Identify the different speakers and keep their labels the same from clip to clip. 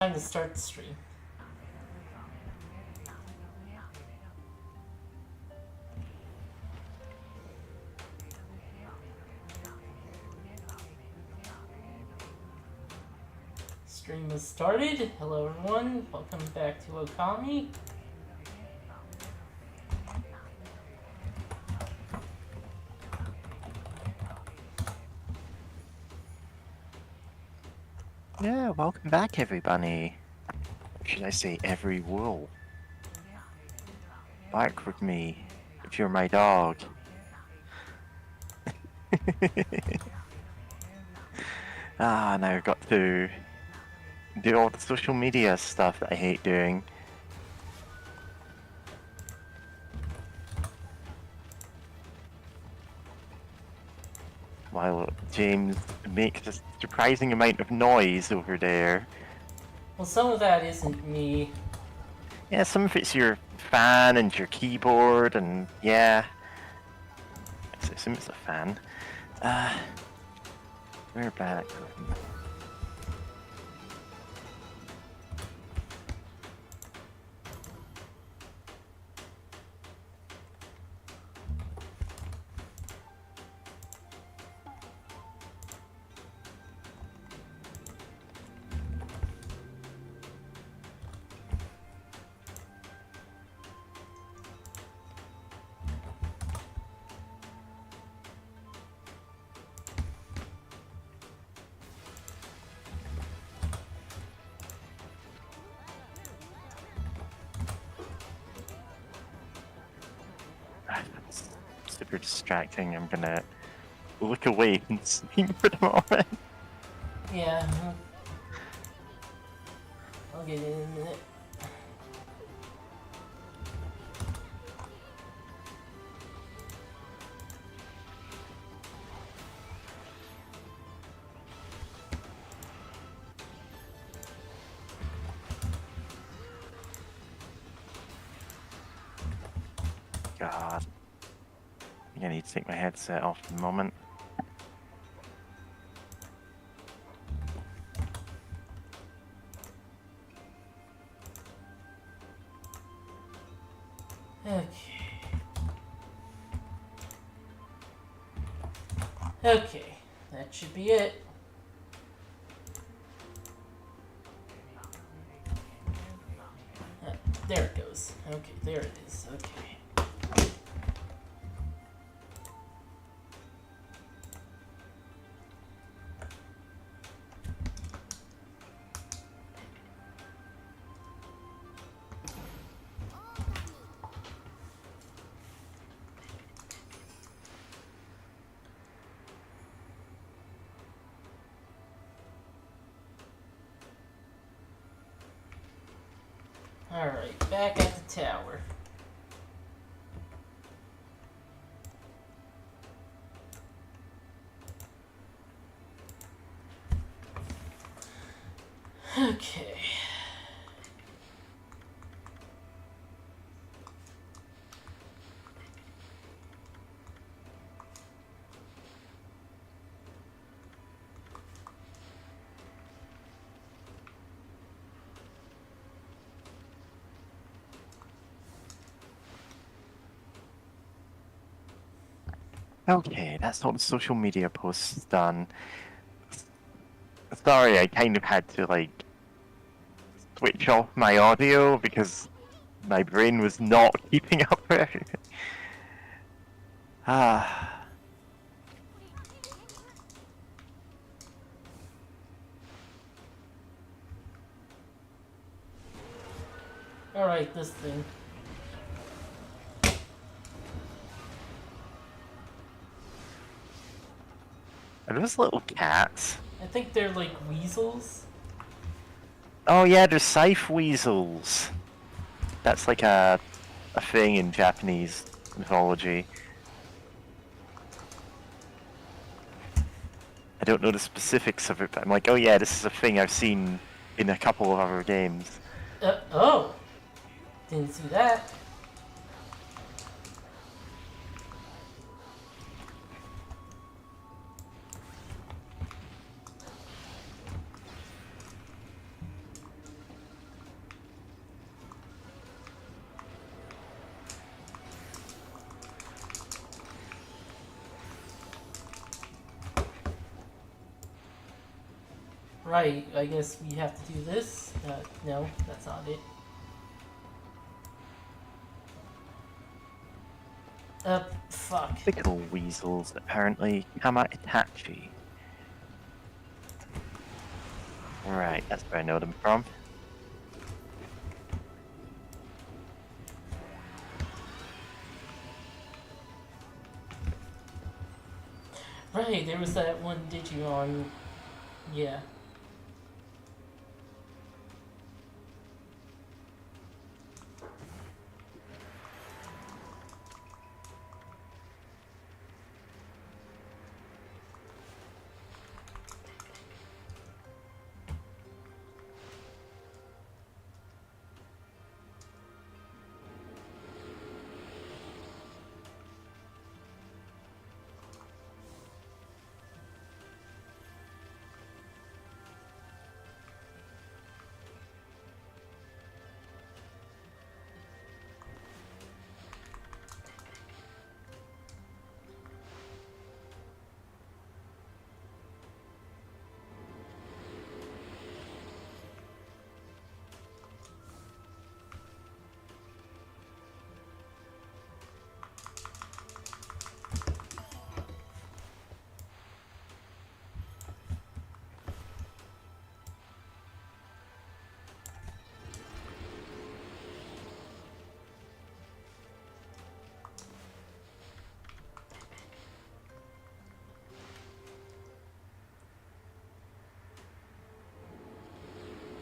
Speaker 1: Time to start the stream. Stream has started. Hello everyone, welcome back to Okami.
Speaker 2: Yeah, welcome back everybody. Should I say every wool? Back with me, if you're my dog. Now I've got to do all the social media stuff that I hate doing. While James makes a surprising amount of noise over there.
Speaker 1: Well, some of that isn't me.
Speaker 2: Yeah, some of it's your fan and your keyboard, and yeah. I assume it's a fan. We're back. Super distracting. I'm gonna look away and speak for the moment.
Speaker 1: Yeah. I'll get in a minute.
Speaker 2: God. I think I need to take my headset off for the moment.
Speaker 1: Okay. Okay, that should be it. There it goes. Okay, there it is. Okay. Alright, back at the tower. Okay.
Speaker 2: Okay, that's all the social media posts done. Sorry, I kind of had to, like, switch off my audio because my brain was not keeping up with everything.
Speaker 1: Alright, this thing.
Speaker 2: Are those little cats?
Speaker 1: I think they're like weasels.
Speaker 2: Oh yeah, they're scythe weasels. That's like a thing in Japanese mythology. I don't know the specifics of it, but I'm like, oh yeah, this is a thing I've seen in a couple of other games.
Speaker 1: Oh! Didn't see that. Right, I guess we have to do this. No, that's not it. Fuck.
Speaker 2: Typical weasels, apparently. Kama Itachi. Right, that's where I know them from.
Speaker 1: Right, there was that one Digimon. Yeah.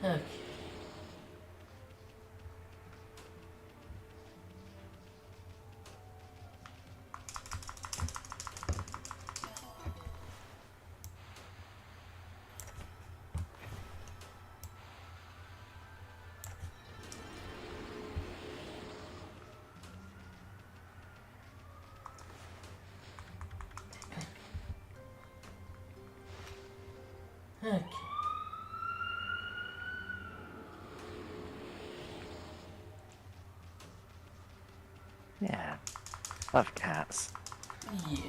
Speaker 1: Okay. Okay.
Speaker 2: Yeah, love cats.
Speaker 1: Yeah.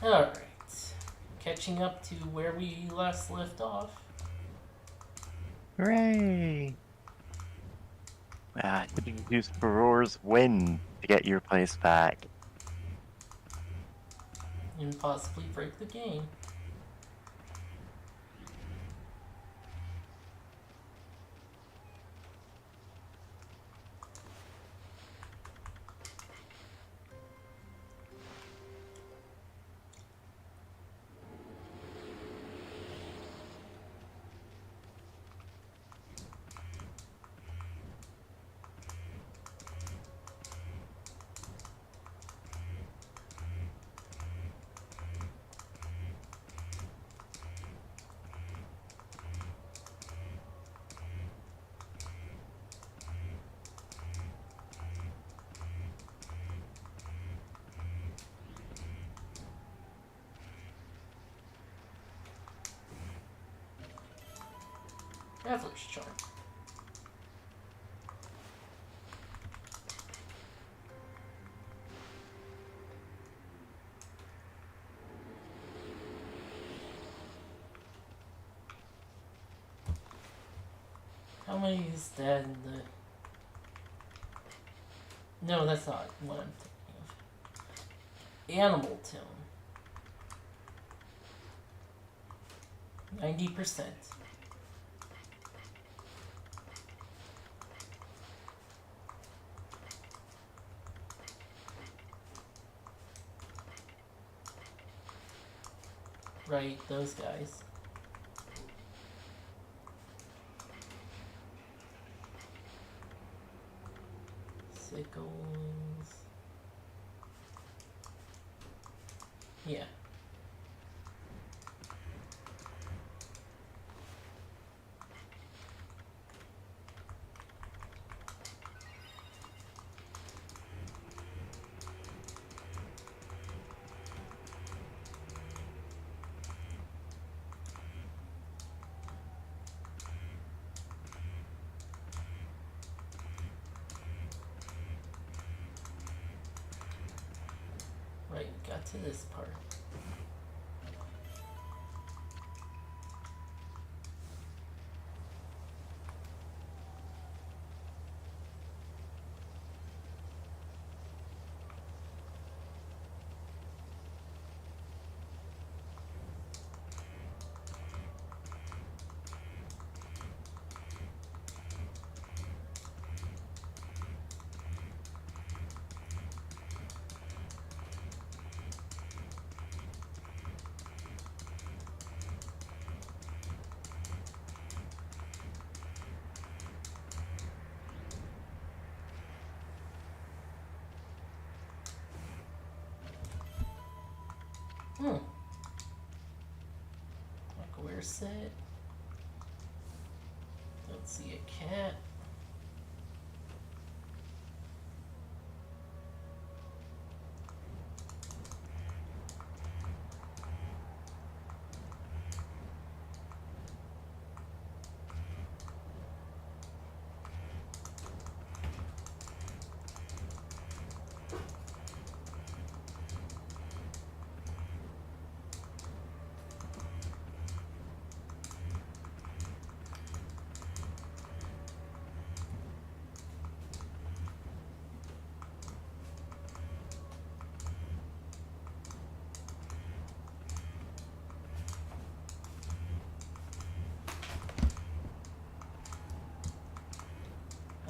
Speaker 1: Alright. Catching up to where we last left off.
Speaker 2: Hooray! You can use Barore's win to get your place back.
Speaker 1: And possibly break the game. Traveler's Charm. How many is that in the No, that's not what I'm thinking of. Animal tone. 90%. Right, those guys. Sickles. Yeah. Right, got to this part. Hmm. Like where's set? Don't see a cat.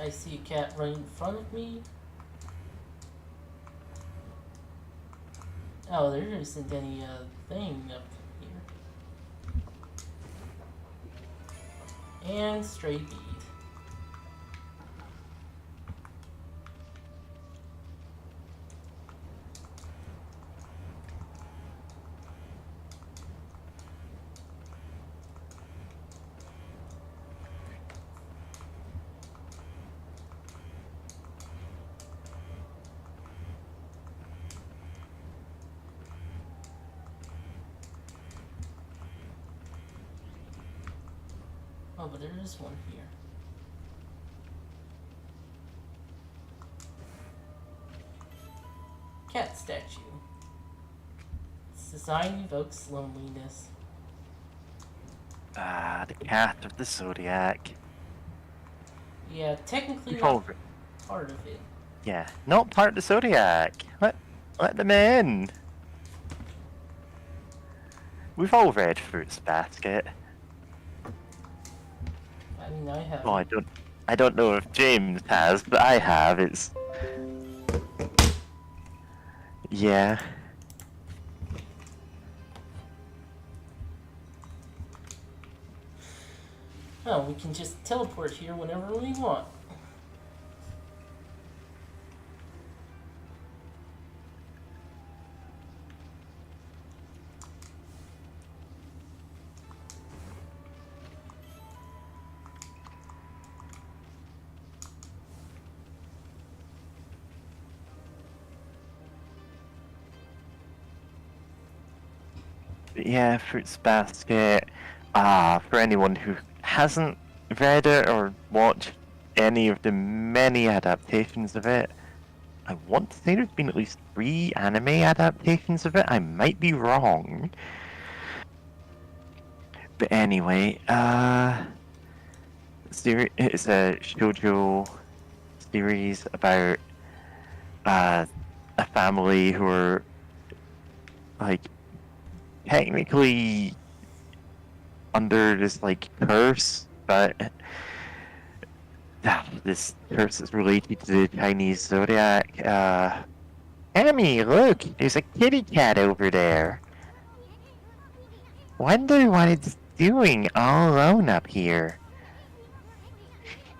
Speaker 1: I see a cat right in front of me. Oh, there isn't any thing up here. And stray bead. Oh, but there is one here. Cat statue. Its design evokes loneliness.
Speaker 2: Ah, the cat of the zodiac.
Speaker 1: Yeah, technically
Speaker 2: We've
Speaker 1: not
Speaker 2: all
Speaker 1: part of it.
Speaker 2: yeah, not part of the zodiac. Let them in. We've all read Fruits Basket.
Speaker 1: I mean, I have.
Speaker 2: Oh, I don't know if James has, but I have. It's yeah.
Speaker 1: Oh, we can just teleport here whenever we want.
Speaker 2: But yeah, Fruits Basket. For anyone who hasn't read it or watched any of the many adaptations of it, I want to say there's been at least 3 anime adaptations of it. I might be wrong. But anyway, it's a shoujo series about a family who are like technically under this like curse, but this curse is related to the Chinese zodiac. Emmy, look, there's a kitty cat over there. Wonder what it's doing all alone up here.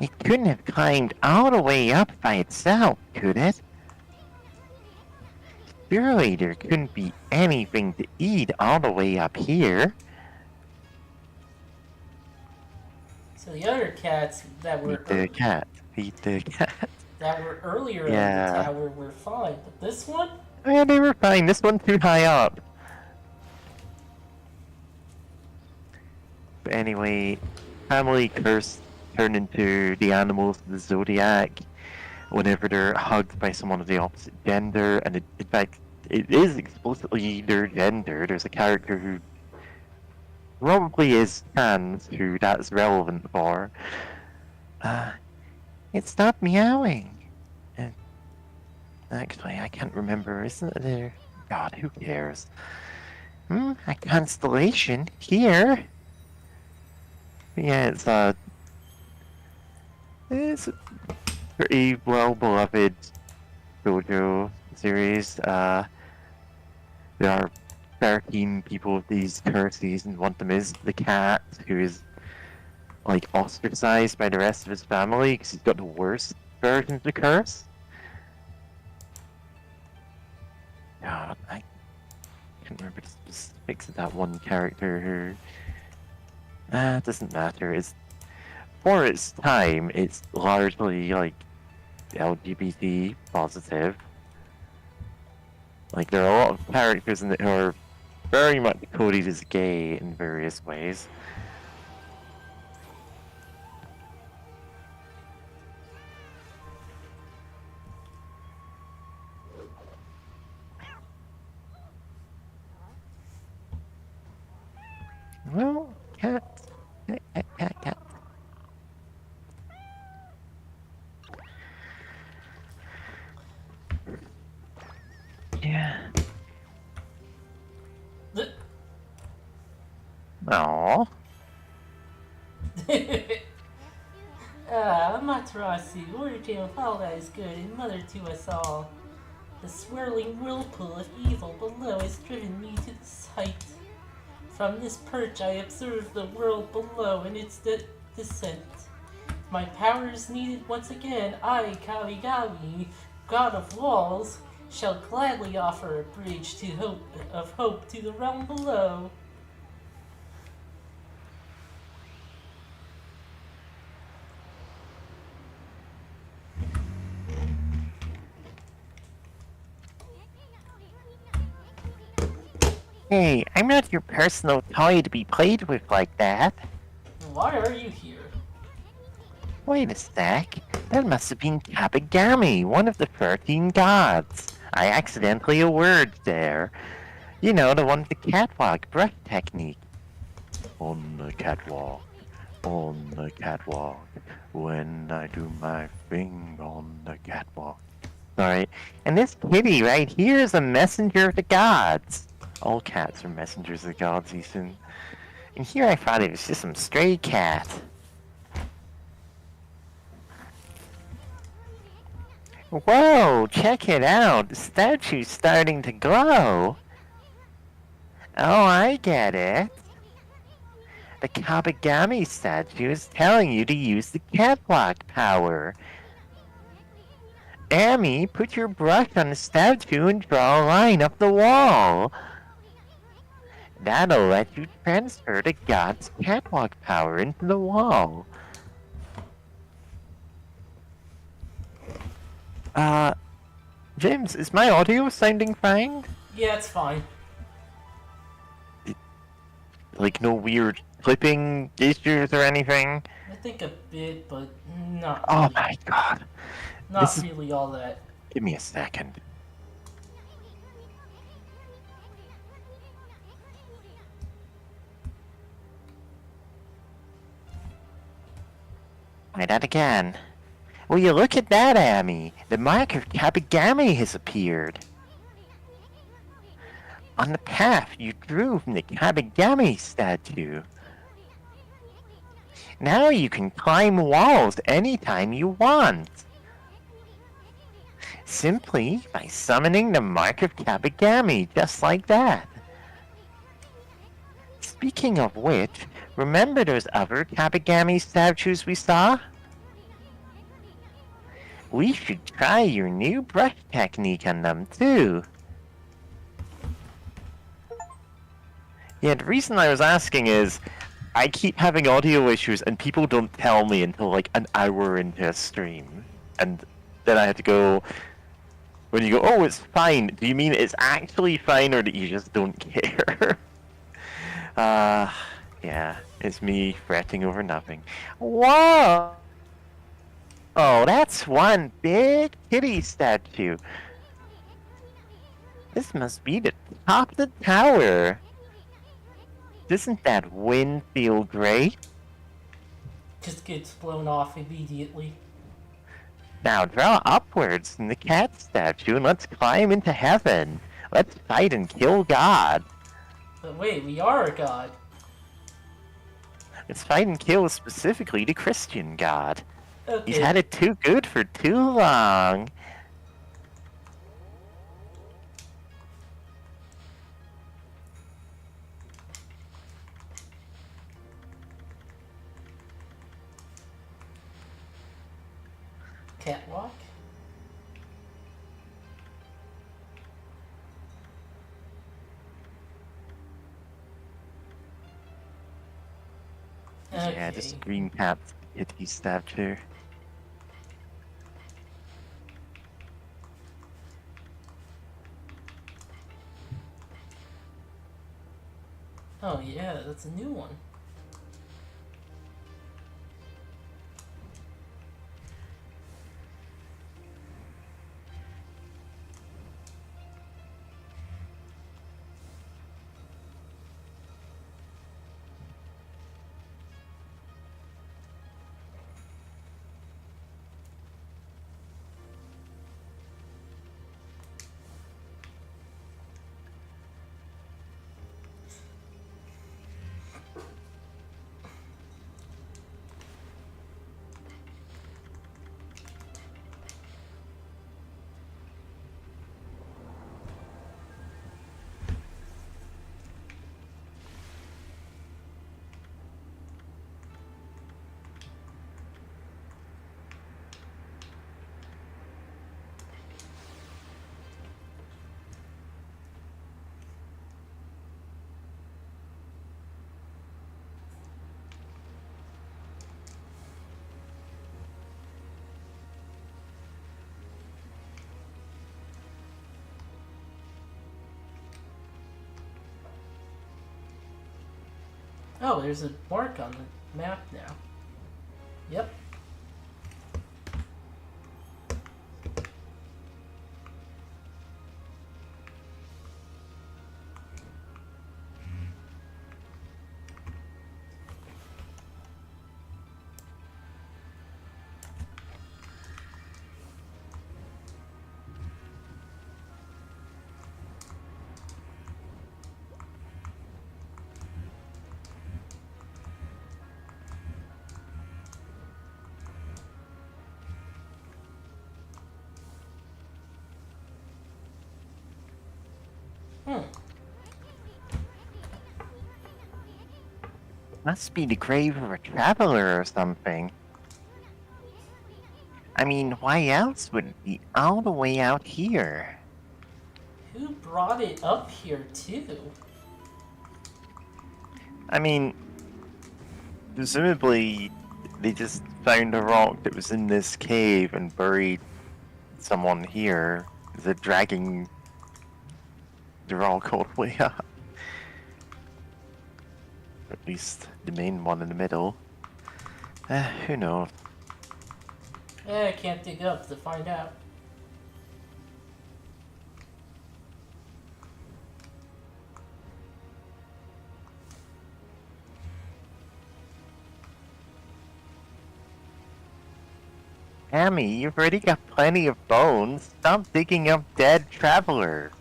Speaker 2: It couldn't have climbed all the way up by itself, could it? Surely there couldn't be anything to eat all the way up here.
Speaker 1: So the other cats that were
Speaker 2: Feed the cat. Feed the cat.
Speaker 1: that were earlier in the
Speaker 2: Yeah.
Speaker 1: tower were fine, but this one?
Speaker 2: Oh, yeah, they were fine. This one's too high up. But anyway, family curse turn into the animals of the zodiac whenever they're hugged by someone of the opposite gender, and in fact, it is explicitly their gender. There's a character who probably is trans who that's relevant for. It stopped meowing. And actually, I can't remember. Isn't there? God, who cares? A constellation here. Yeah, it's a pretty well beloved JoJo series. There are 13 people with these curses, and one of them is the cat, who is like ostracized by the rest of his family because he's got the worst version of the curse. God, I can't remember the specifics of that one character who. It doesn't matter. It's for its time. It's largely like LGBT positive. Like there are a lot of characters in it who are very much coded as gay in various ways. Well, cat. Cat. Yeah. Aww.
Speaker 1: Matarasi, origin of all that is good and mother to us all. The swirling whirlpool of evil below has driven me to this height. From this perch I observe the world below and its descent. If my power is needed once again, I, Kawigami, god of walls, shall gladly offer a bridge of hope to the realm below.
Speaker 2: Hey, I'm not your personal toy to be played with like that.
Speaker 1: Why are you here?
Speaker 2: Wait a sec. That must have been Kapigami, one of the 13 gods. I accidentally a word there. You know, the one with the catwalk brush technique. On the catwalk. On the catwalk. When I do my thing on the catwalk. Alright, and this kitty right here is a messenger of the gods. All cats are messengers of the gods, Ethan. And here I thought it was just some stray cat. Whoa, check it out. The statue's starting to glow. Oh, I get it. The Kabagami statue is telling you to use the catwalk power. Amy, put your brush on the statue and draw a line up the wall. That'll let you transfer the god's catwalk power into the wall. James, is my audio sounding fine?
Speaker 1: Yeah, it's fine.
Speaker 2: Like no weird clipping issues or anything?
Speaker 1: I think a bit, but not
Speaker 2: Oh
Speaker 1: really.
Speaker 2: my god.
Speaker 1: Not really all that.
Speaker 2: Give me a second. Try that again. Will you look at that, Amy? The mark of Kabagami has appeared. On the path you drew from the Kabagami statue. Now you can climb walls anytime you want. Simply by summoning the mark of Kabagami, just like that. Speaking of which, remember those other Kabagami statues we saw? We should try your new brush technique on them too. Yeah, the reason I was asking is I keep having audio issues and people don't tell me until like an hour into a stream. And then I have to go, when you go, oh, it's fine, do you mean it's actually fine or that you just don't care? Yeah, it's me fretting over nothing. Whoa! Oh, that's one big kitty statue. This must be the top of the tower. Doesn't that wind feel great?
Speaker 1: Just gets blown off immediately.
Speaker 2: Now draw upwards from the cat statue and let's climb into heaven. Let's fight and kill God.
Speaker 1: But wait, we are a god.
Speaker 2: Let's fight and kill specifically the Christian God.
Speaker 1: Okay.
Speaker 2: He's had it too good for too long.
Speaker 1: Catwalk? Okay.
Speaker 2: Yeah, just a green cat kitty statue.
Speaker 1: Oh yeah, that's a new one. Oh, there's a mark on the map now. Yep.
Speaker 2: Must be the grave of a traveler or something. I mean, why else would it be all the way out here?
Speaker 1: Who brought it up here too?
Speaker 2: I mean, presumably they just found a rock that was in this cave and buried someone here. They're dragging the rock all the way up. At least the main one in the middle. Who knows?
Speaker 1: I can't dig up to find out.
Speaker 2: Amy, you've already got plenty of bones. Stop digging up dead travelers.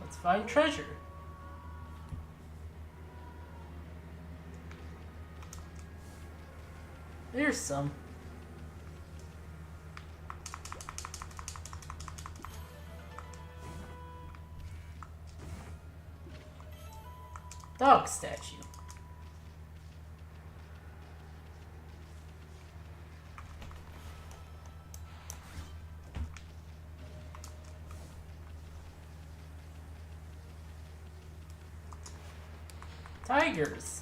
Speaker 1: Let's find treasure. There's some. Dog statue. Tigers.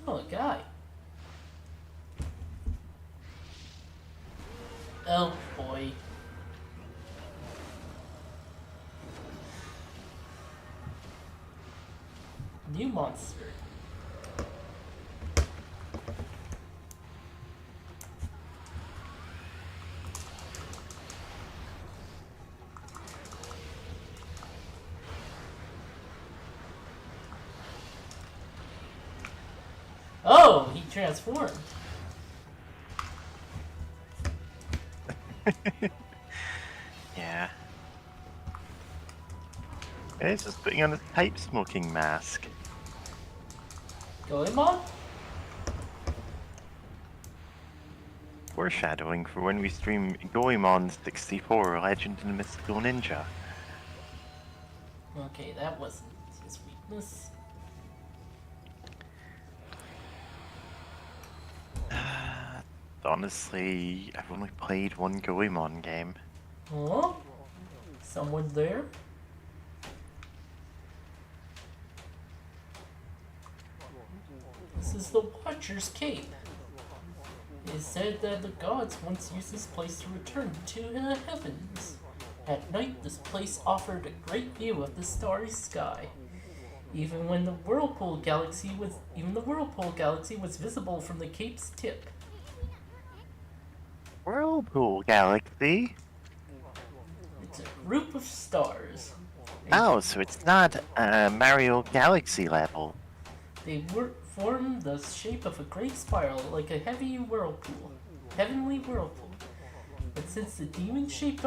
Speaker 1: Oh, a guy. Oh boy. New monster. Oh, he transformed.
Speaker 2: Yeah. He's just putting on a pipe smoking mask.
Speaker 1: Goemon?
Speaker 2: Foreshadowing for when we stream Goemon 64, Legend and Mystical Ninja.
Speaker 1: Okay, that wasn't his weakness.
Speaker 2: Honestly, I've only played one Goemon game.
Speaker 1: Oh? Someone there? This is the Watcher's Cape. It is said that the gods once used this place to return to the heavens. At night, this place offered a great view of the starry sky. Even the Whirlpool Galaxy was visible from the cape's tip.
Speaker 2: Whirlpool Galaxy?
Speaker 1: It's a group of stars.
Speaker 2: Oh, so it's not Mario Galaxy level.
Speaker 1: They form the shape of a great spiral, like a heavenly whirlpool. But since the demon-shaped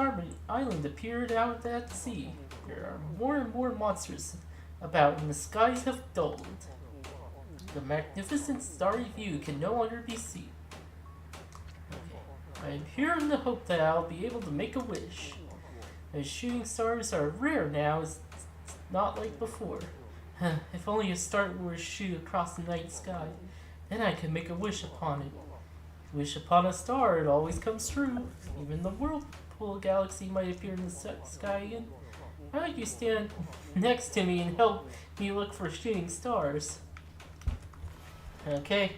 Speaker 1: island appeared out at sea, there are more and more monsters about, and the skies have dulled. The magnificent starry view can no longer be seen. I am here in the hope that I'll be able to make a wish. As shooting stars are rare now, it's not like before. If only a star were to shoot across the night sky, then I could make a wish upon it. Wish upon a star, it always comes true. Even the whirlpool galaxy might appear in the sky again, how about you stand next to me and help me look for shooting stars? Okay.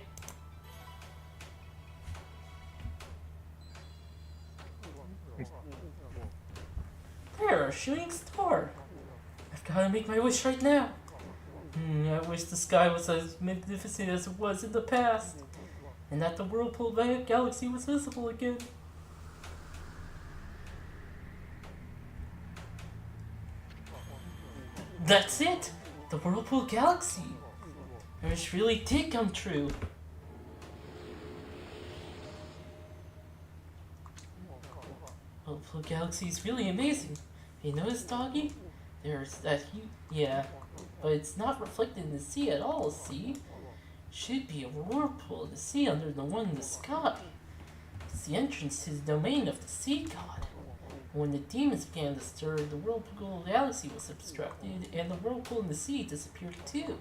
Speaker 1: There, a shooting star. I've got to make my wish right now. I wish the sky was as magnificent as it was in the past, and that the whirlpool galaxy was visible again. That's it! The whirlpool galaxy! My wish really did come true. Whirlpool galaxy is really amazing. You notice, Doggy? There's that yeah, but it's not reflected in the sea at all, see? Should be a whirlpool in the sea under the one in the sky. It's the entrance to the domain of the sea god. When the demons began to stir, the whirlpool galaxy was obstructed, and the whirlpool in the sea disappeared too.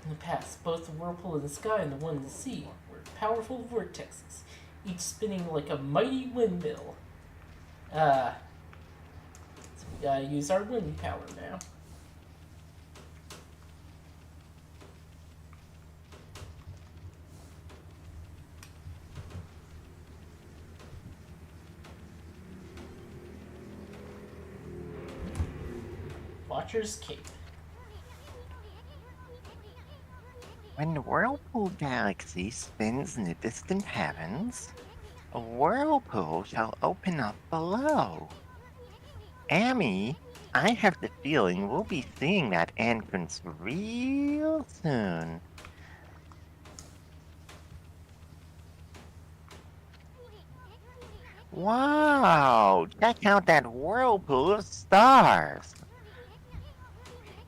Speaker 1: In the past, both the whirlpool in the sky and the one in the sea were powerful vortexes, each spinning like a mighty windmill. So we gotta use our wind power now. Watcher's Cape.
Speaker 2: When the whirlpool galaxy spins in the distant heavens, a whirlpool shall open up below. Amy, I have the feeling we'll be seeing that entrance real soon. Wow! Check out that whirlpool of stars!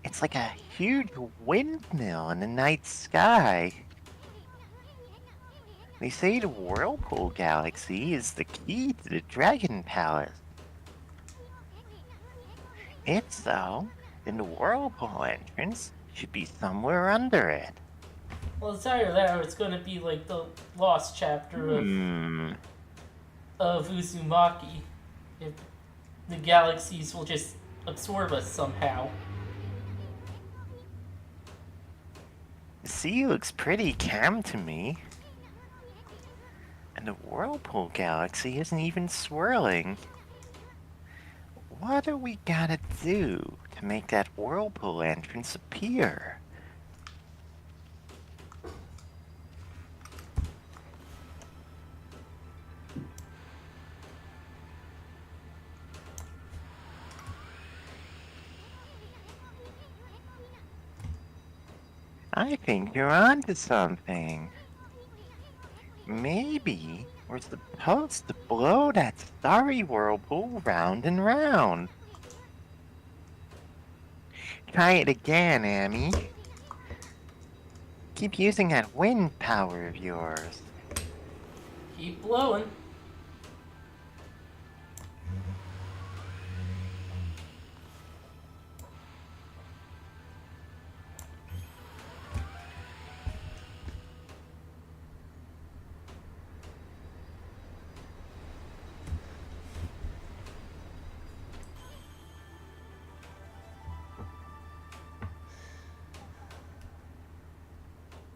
Speaker 2: It's like a huge windmill in the night sky. They say the Whirlpool Galaxy is the key to the Dragon Palace. If so, then the Whirlpool entrance should be somewhere under it.
Speaker 1: Well, it's either that or it's gonna be like the lost chapter of Uzumaki. If the galaxies will just absorb us somehow.
Speaker 2: The sea looks pretty calm to me. And the Whirlpool Galaxy isn't even swirling. What do we gotta do to make that Whirlpool entrance appear? I think you're onto something. Maybe we're supposed to blow that starry whirlpool round and round. Try it again, Amy. Keep using that wind power of yours.
Speaker 1: Keep blowing.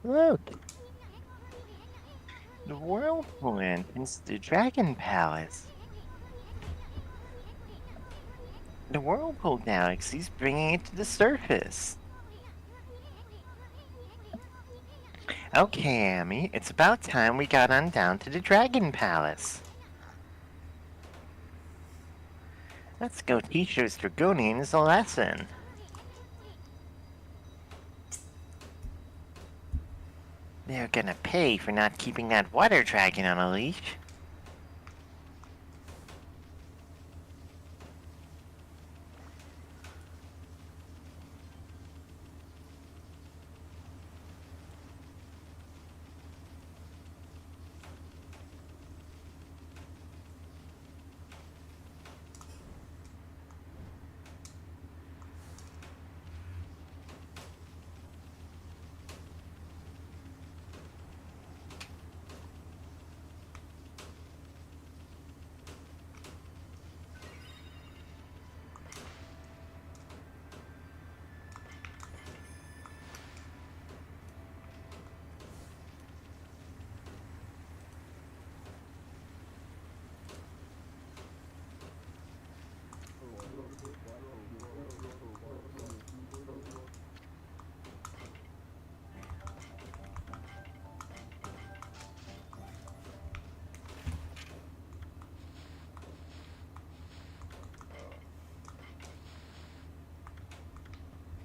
Speaker 2: Look! The whirlpool entrance to the Dragon Palace. The Whirlpool Galaxy's bringing it to the surface. Okay, Amy, it's about time we got on down to the Dragon Palace. Let's go teach those Dragonians a lesson. They're gonna pay for not keeping that water dragon on a leash.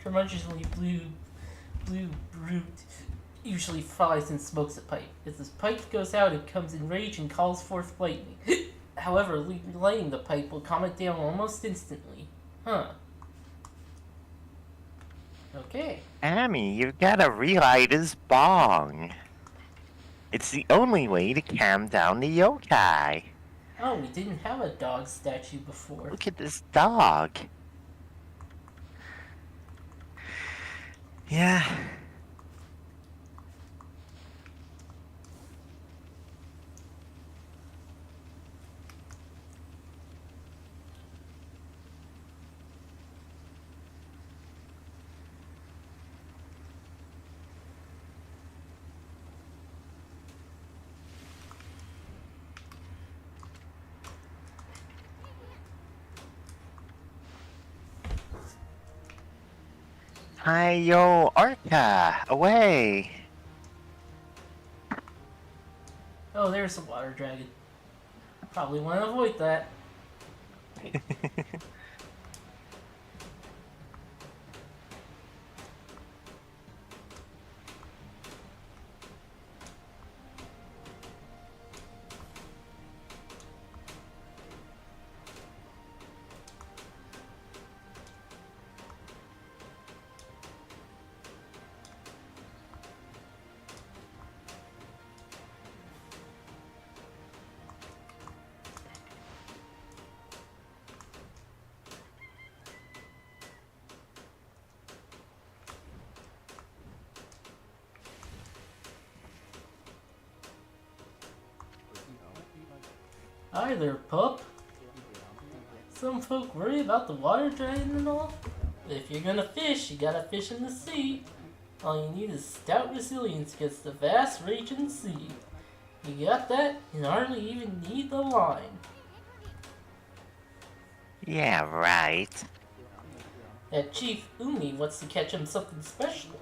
Speaker 1: curmudgeonly blue brute usually flies and smokes a pipe. As this pipe goes out, it comes in rage and calls forth lightning. However, lighting the pipe will calm it down almost instantly. Huh. Okay.
Speaker 2: Amy, you've gotta relight his bong. It's the only way to calm down the yokai.
Speaker 1: Oh, we didn't have a dog statue before.
Speaker 2: Look at this dog. Yeah. Hi, yo, Arca, away.
Speaker 1: Oh, there's a water dragon. Probably want to avoid that. Hi there, pup. Some folk worry about the water dragon and all. But if you're gonna fish, you gotta fish in the sea. All you need is stout resilience against the vast raging sea. You got that? You hardly even need the line.
Speaker 2: Yeah, right.
Speaker 1: That Chief Umi wants to catch him something special.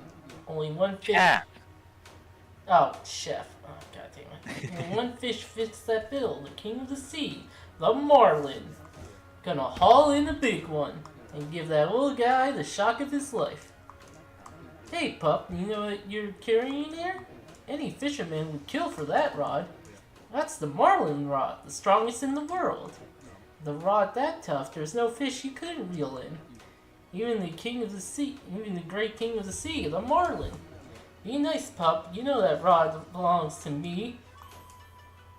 Speaker 1: Only one fish.
Speaker 2: Yeah.
Speaker 1: Oh, chef. Oh, god damn it. Only one fish fits that bill. The king of the sea, the marlin. Gonna haul in a big one and give that little guy the shock of his life. Hey, pup, you know what you're carrying there? Any fisherman would kill for that rod. That's the marlin rod, the strongest in the world. The rod that tough, there's no fish you couldn't reel in. Even the king of the sea, even the great king of the sea, the marlin. Be nice, pup. You know that rod belongs to me.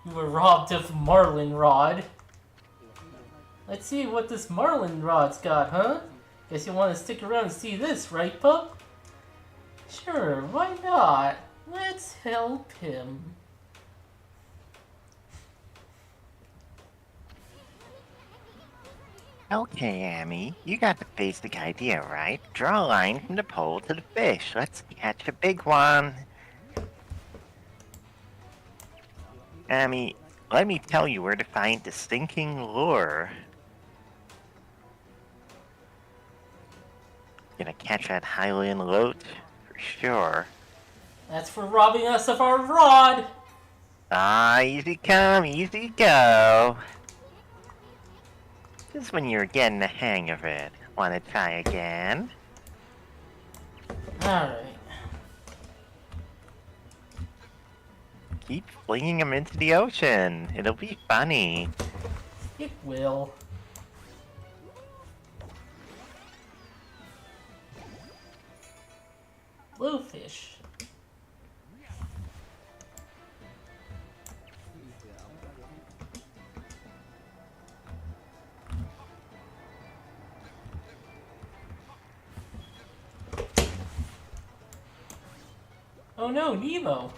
Speaker 1: You were robbed of marlin rod. Let's see what this marlin rod's got, huh? Guess you want to stick around and see this, right, pup? Sure, why not? Let's help him.
Speaker 2: Okay, Amy, you got the basic idea, right? Draw a line from the pole to the fish. Let's catch a big one. Amy, let me tell you where to find the stinking lure. Gonna catch that Highland loach for sure.
Speaker 1: That's for robbing us of our rod.
Speaker 2: Ah, easy come, easy go. Just when you're getting the hang of it. Wanna try again?
Speaker 1: Alright.
Speaker 2: Keep flinging them into the ocean. It'll be funny.
Speaker 1: It will. Bluefish. Oh no, Nemo!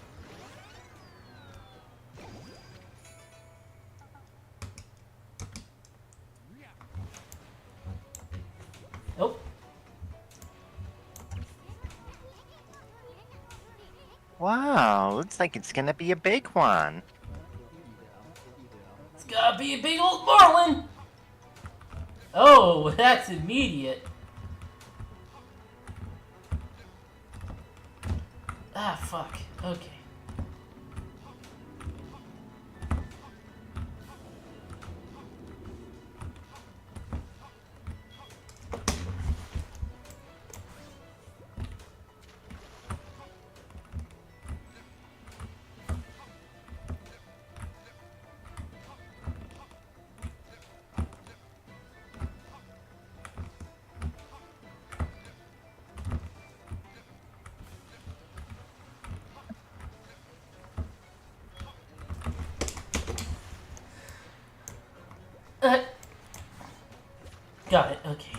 Speaker 1: Nope.
Speaker 2: Wow, looks like it's gonna be a big one.
Speaker 1: It's gotta be a big old marlin! Oh, that's immediate. Ah, fuck. Okay. Got it, okay.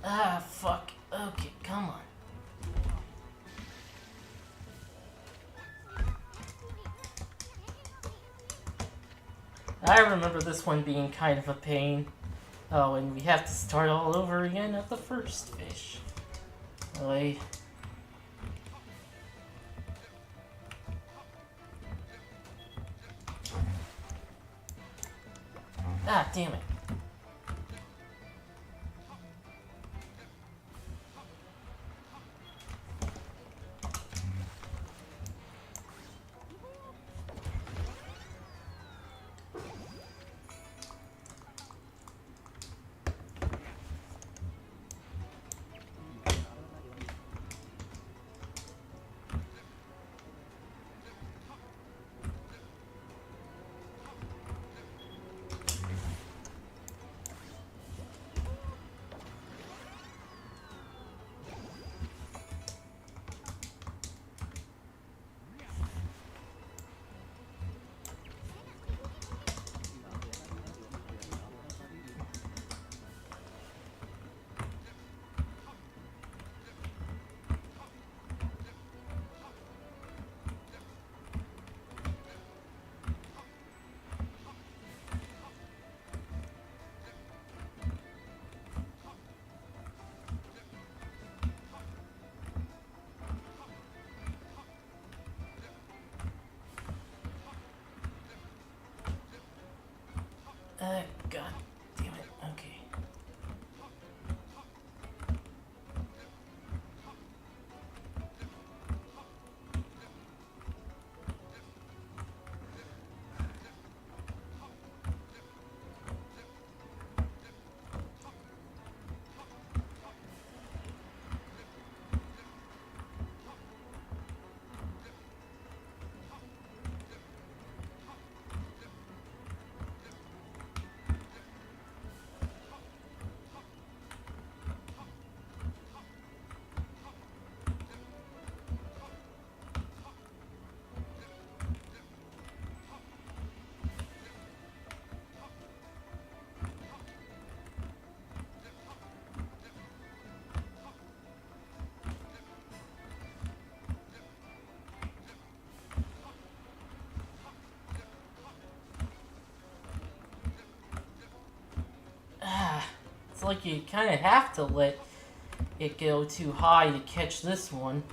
Speaker 1: Ah, fuck. Okay, come on. I remember this one being kind of a pain. Oh, and we have to start all over again at the first fish. Really? Ah, damn it. God damn it. Okay. Ah, it's like you kind of have to let it go too high to catch this one.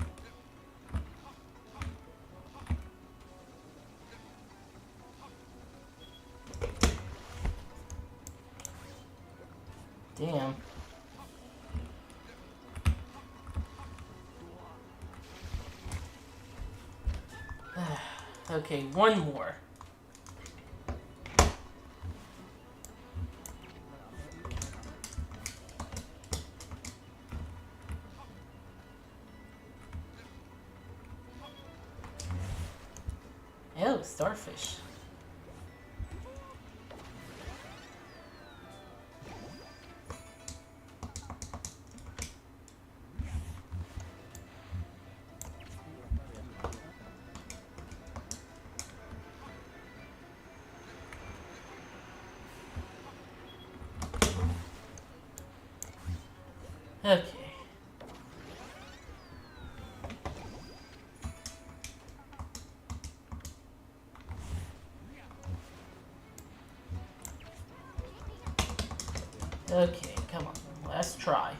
Speaker 1: Damn. Okay, one more. Oh, starfish. Okay. Okay, come on. Last try.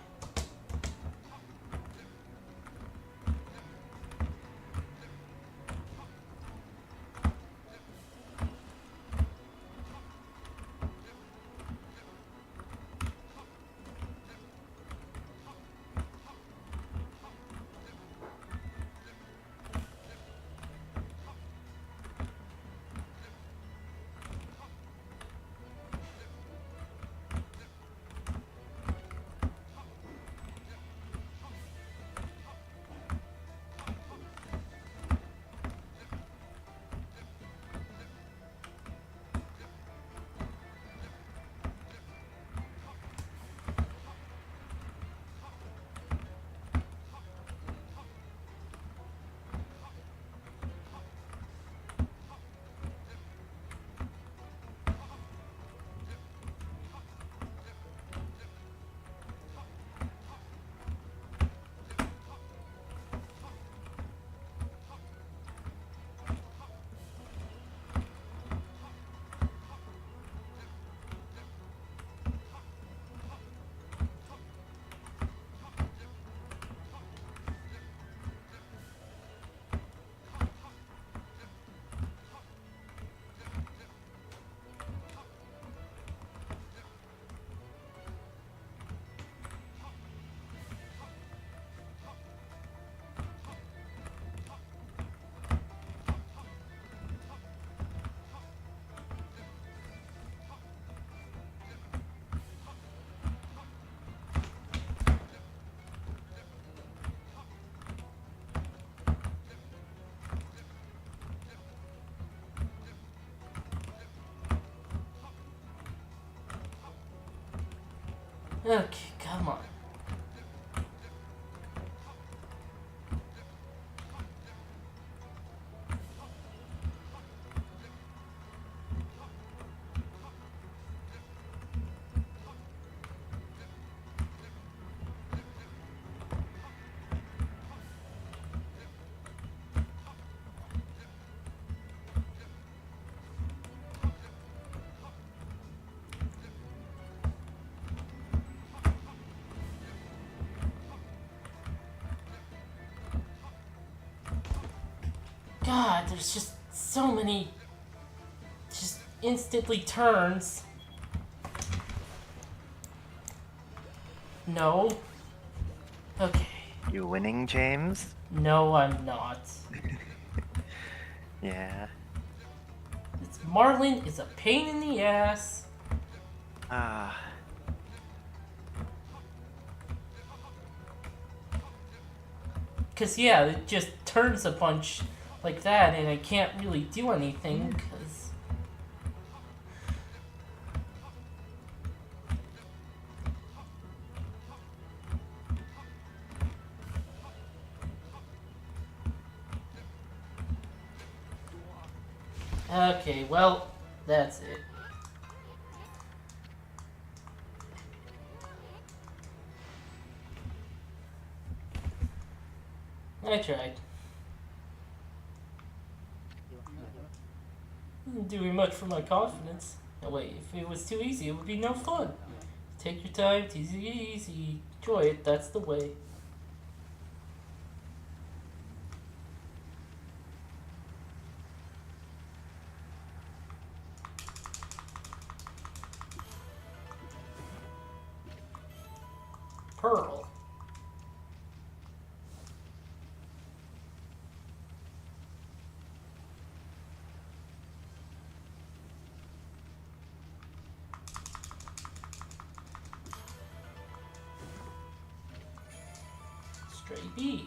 Speaker 1: Okay, come on. God, there's just so many just instantly turns. No. Okay.
Speaker 2: You winning, James?
Speaker 1: No, I'm not.
Speaker 2: Yeah.
Speaker 1: This Marlin is a pain in the ass.
Speaker 2: Ah.
Speaker 1: Cause yeah, it just turns a bunch like that, and I can't really do anything. Cause okay, well, that's it. I tried. Didn't do much for my confidence. No, wait, if it was too easy, it would be no fun. Take your time, it's easy, enjoy it, that's the way. Pearl. Stray bead.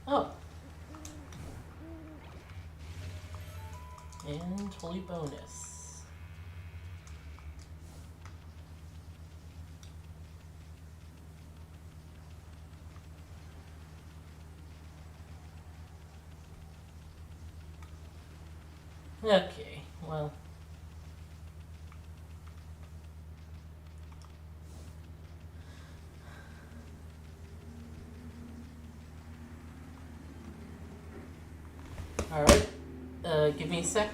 Speaker 1: Oh. And holy bonus. Okay, well. Alright. Give me a sec.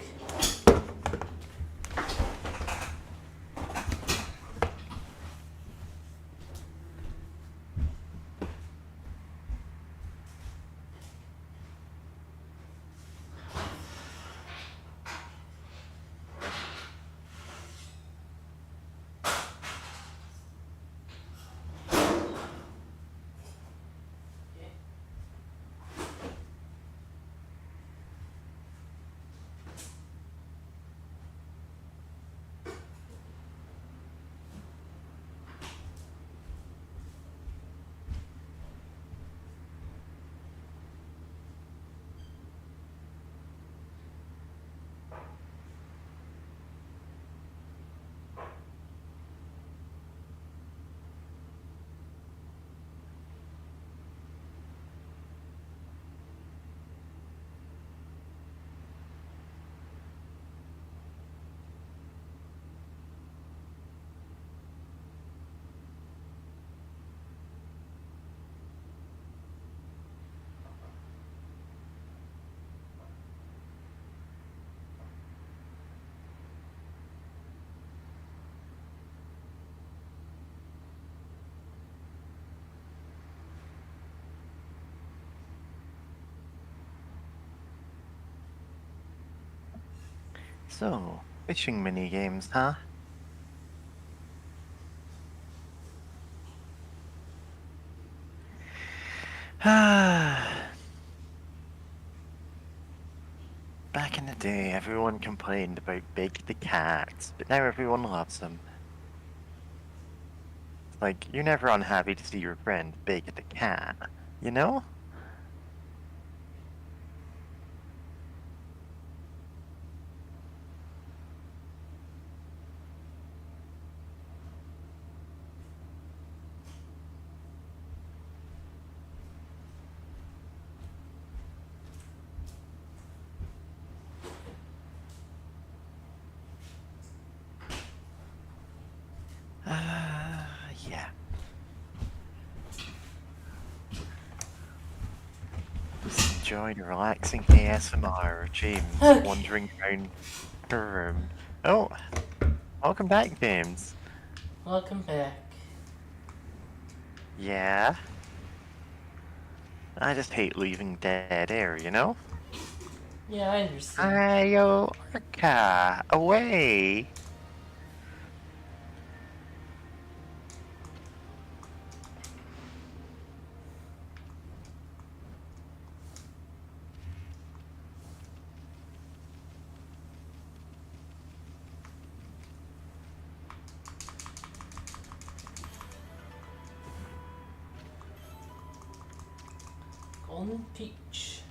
Speaker 2: So, fishing mini games, huh? Back in the day, everyone complained about Big the cat, but now everyone loves him. It's like, you're never unhappy to see your friend Big the cat, you know? Yeah. Just enjoy the relaxing ASMR of James
Speaker 1: Okay.
Speaker 2: wandering around her room. Oh, welcome back, James.
Speaker 1: Welcome back.
Speaker 2: Yeah? I just hate leaving dead air, you know?
Speaker 1: Yeah, I understand.
Speaker 2: Ayo, Orca, away!
Speaker 1: Golden Peach.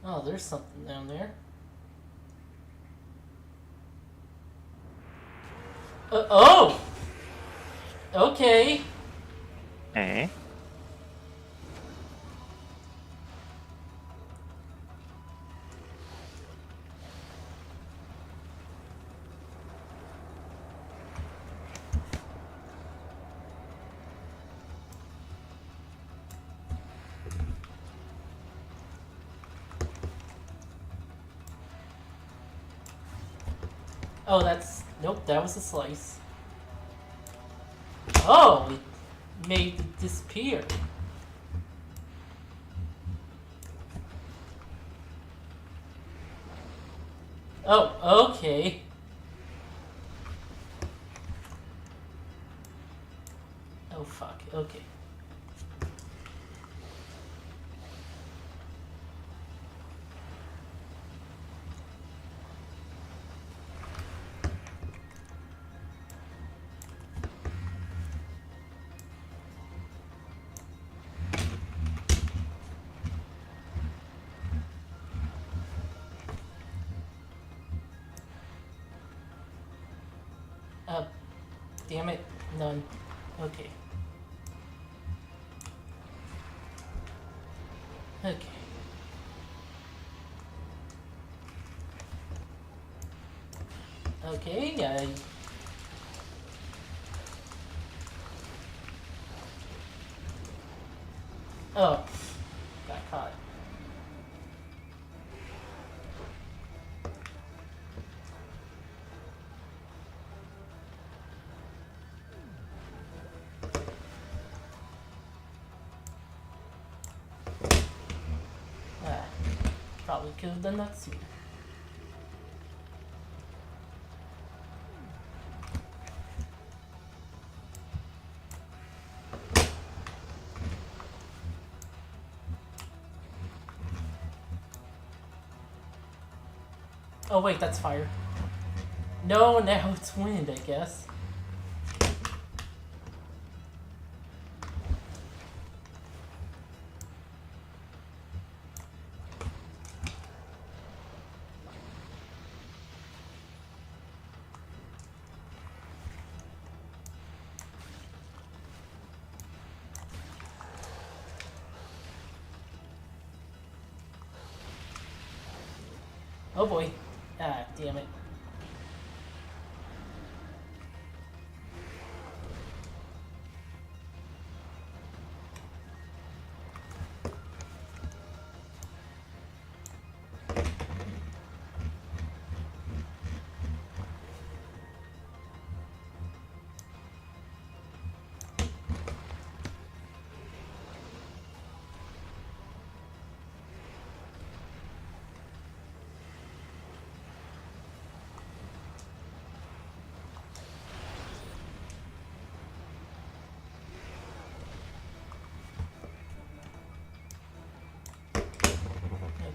Speaker 1: Oh, there's something down there. Oh! Okay.
Speaker 2: Eh?
Speaker 1: Oh, that's... Nope, that was a slice. Oh, it made it disappear. Oh, okay. Oh, fuck. Okay. Damn it. None. Okay. Okay. Okay, oh. Got caught. Ah. Probably could have done that sooner. Oh wait, that's fire. No, now it's wind, I guess. Oh boy. Ah, damn it.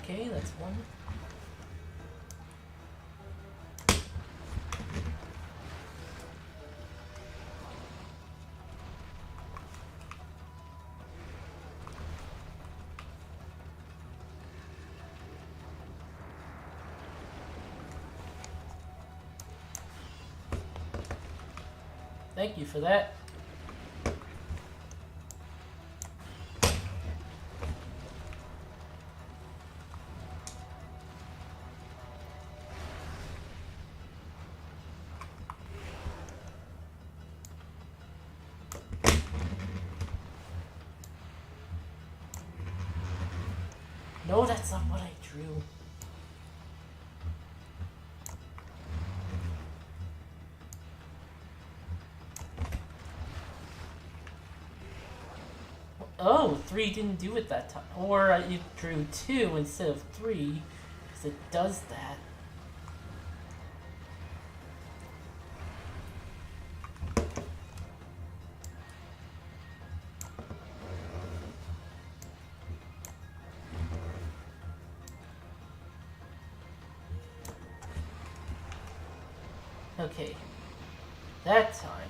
Speaker 1: Okay, that's one. Thank you for that. No, that's not what I drew. Oh, 3 didn't do it that time. Or you drew 2 instead of 3, because it does that. Okay. That time.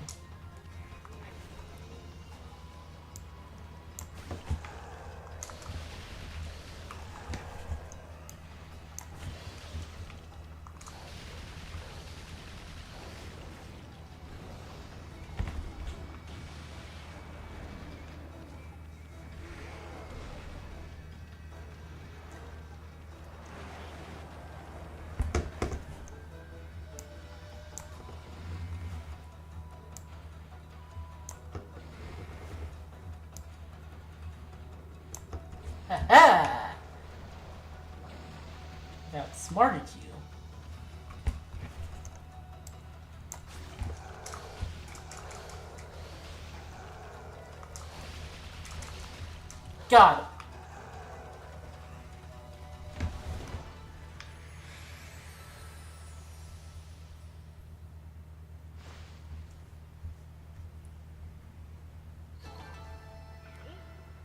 Speaker 1: Ha-ha! I outsmarted you. Got him.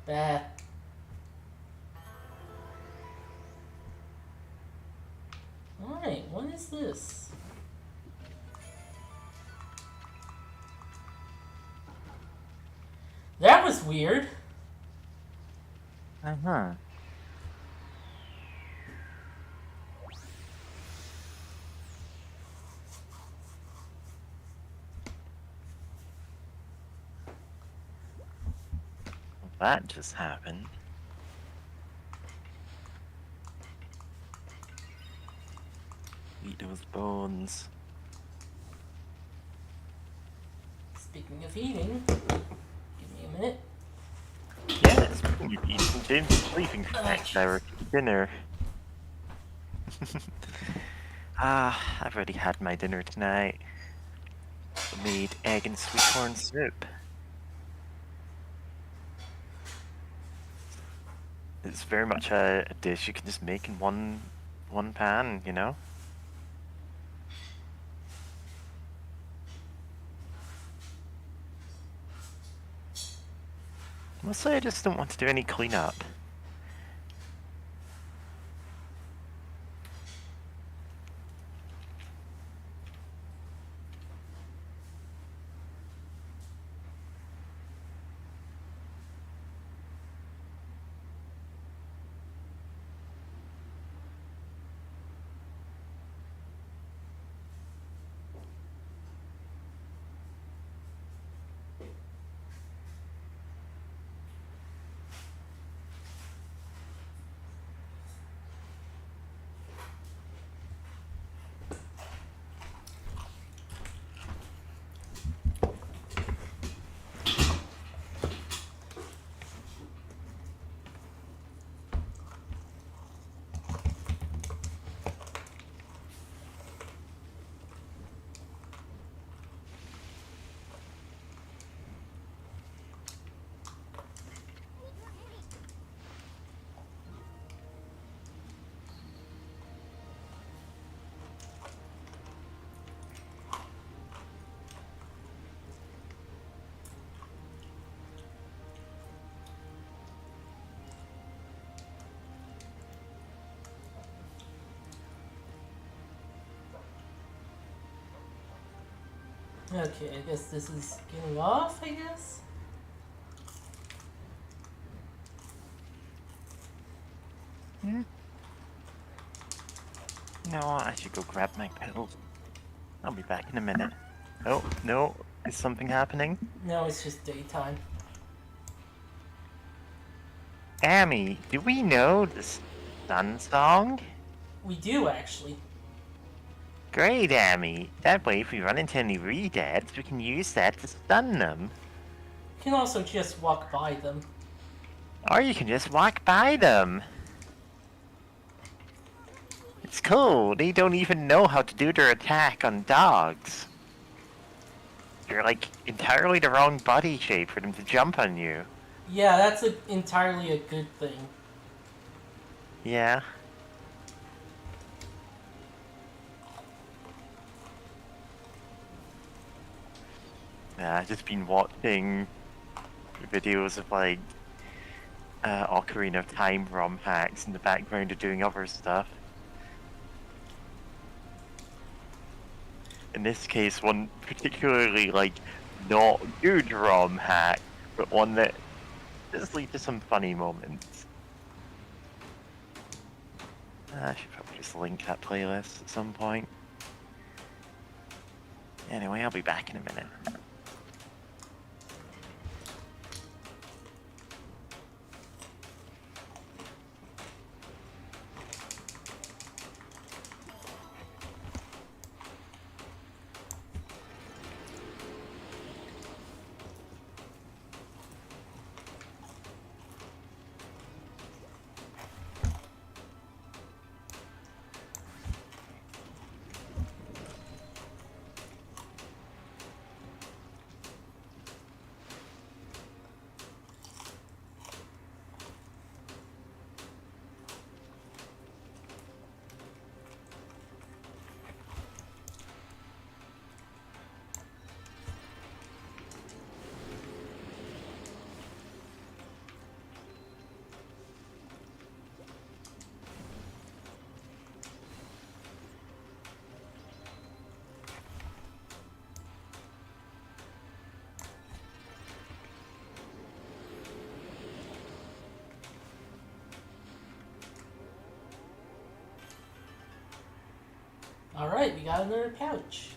Speaker 1: Bah. Alright, what is this? That was weird.
Speaker 2: Uh-huh. that just happened. Eat those bones.
Speaker 1: Speaking of eating, give me a minute.
Speaker 2: Yeah, speaking of eating, James is sleeping for the next hour for dinner. I've already had my dinner tonight. I made egg and sweet corn soup. It's very much a dish you can just make in one pan, you know? Mostly I just don't want to do any cleanup.
Speaker 1: Okay, I guess this is getting off, I guess?
Speaker 2: Hmm? No, I should go grab my pills. I'll be back in a minute. Oh, no. Is something happening?
Speaker 1: No, it's just daytime.
Speaker 2: Amy, do we know the sun song?
Speaker 1: We do, actually.
Speaker 2: Great, Amy. That way, if we run into any re-dads, we can use that to stun them.
Speaker 1: You can also just walk by them.
Speaker 2: Or you can just walk by them. It's cool. They don't even know how to do their attack on dogs. You're like entirely the wrong body shape for them to jump on you.
Speaker 1: Yeah, that's entirely a good thing.
Speaker 2: Yeah. Yeah, I've just been watching videos of like Ocarina of Time ROM hacks in the background of doing other stuff. In this case, one particularly like not good ROM hack, but one that does lead to some funny moments. I should probably just link that playlist at some point. Anyway, I'll be back in a minute.
Speaker 1: Alright, we got another pouch.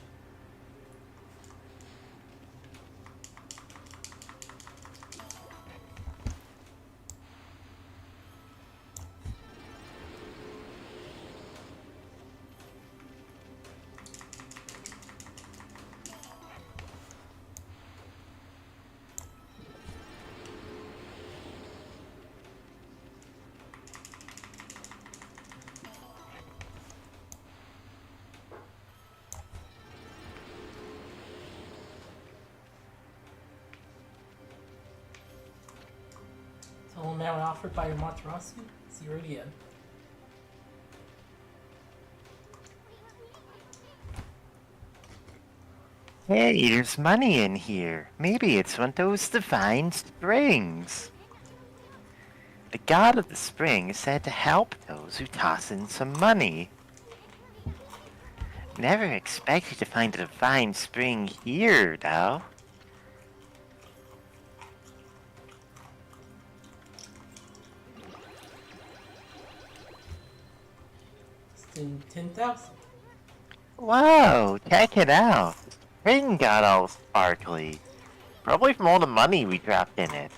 Speaker 1: Total amount offered by Amaterasu? 0 yen.
Speaker 2: Hey, there's money in here. Maybe it's one of those divine springs. The god of the spring is said to help those who toss in some money. Never expected to find a divine spring here, though.
Speaker 1: Still 10,000.
Speaker 2: Whoa, check it out. The spring got all sparkly. Probably from all the money we dropped in it.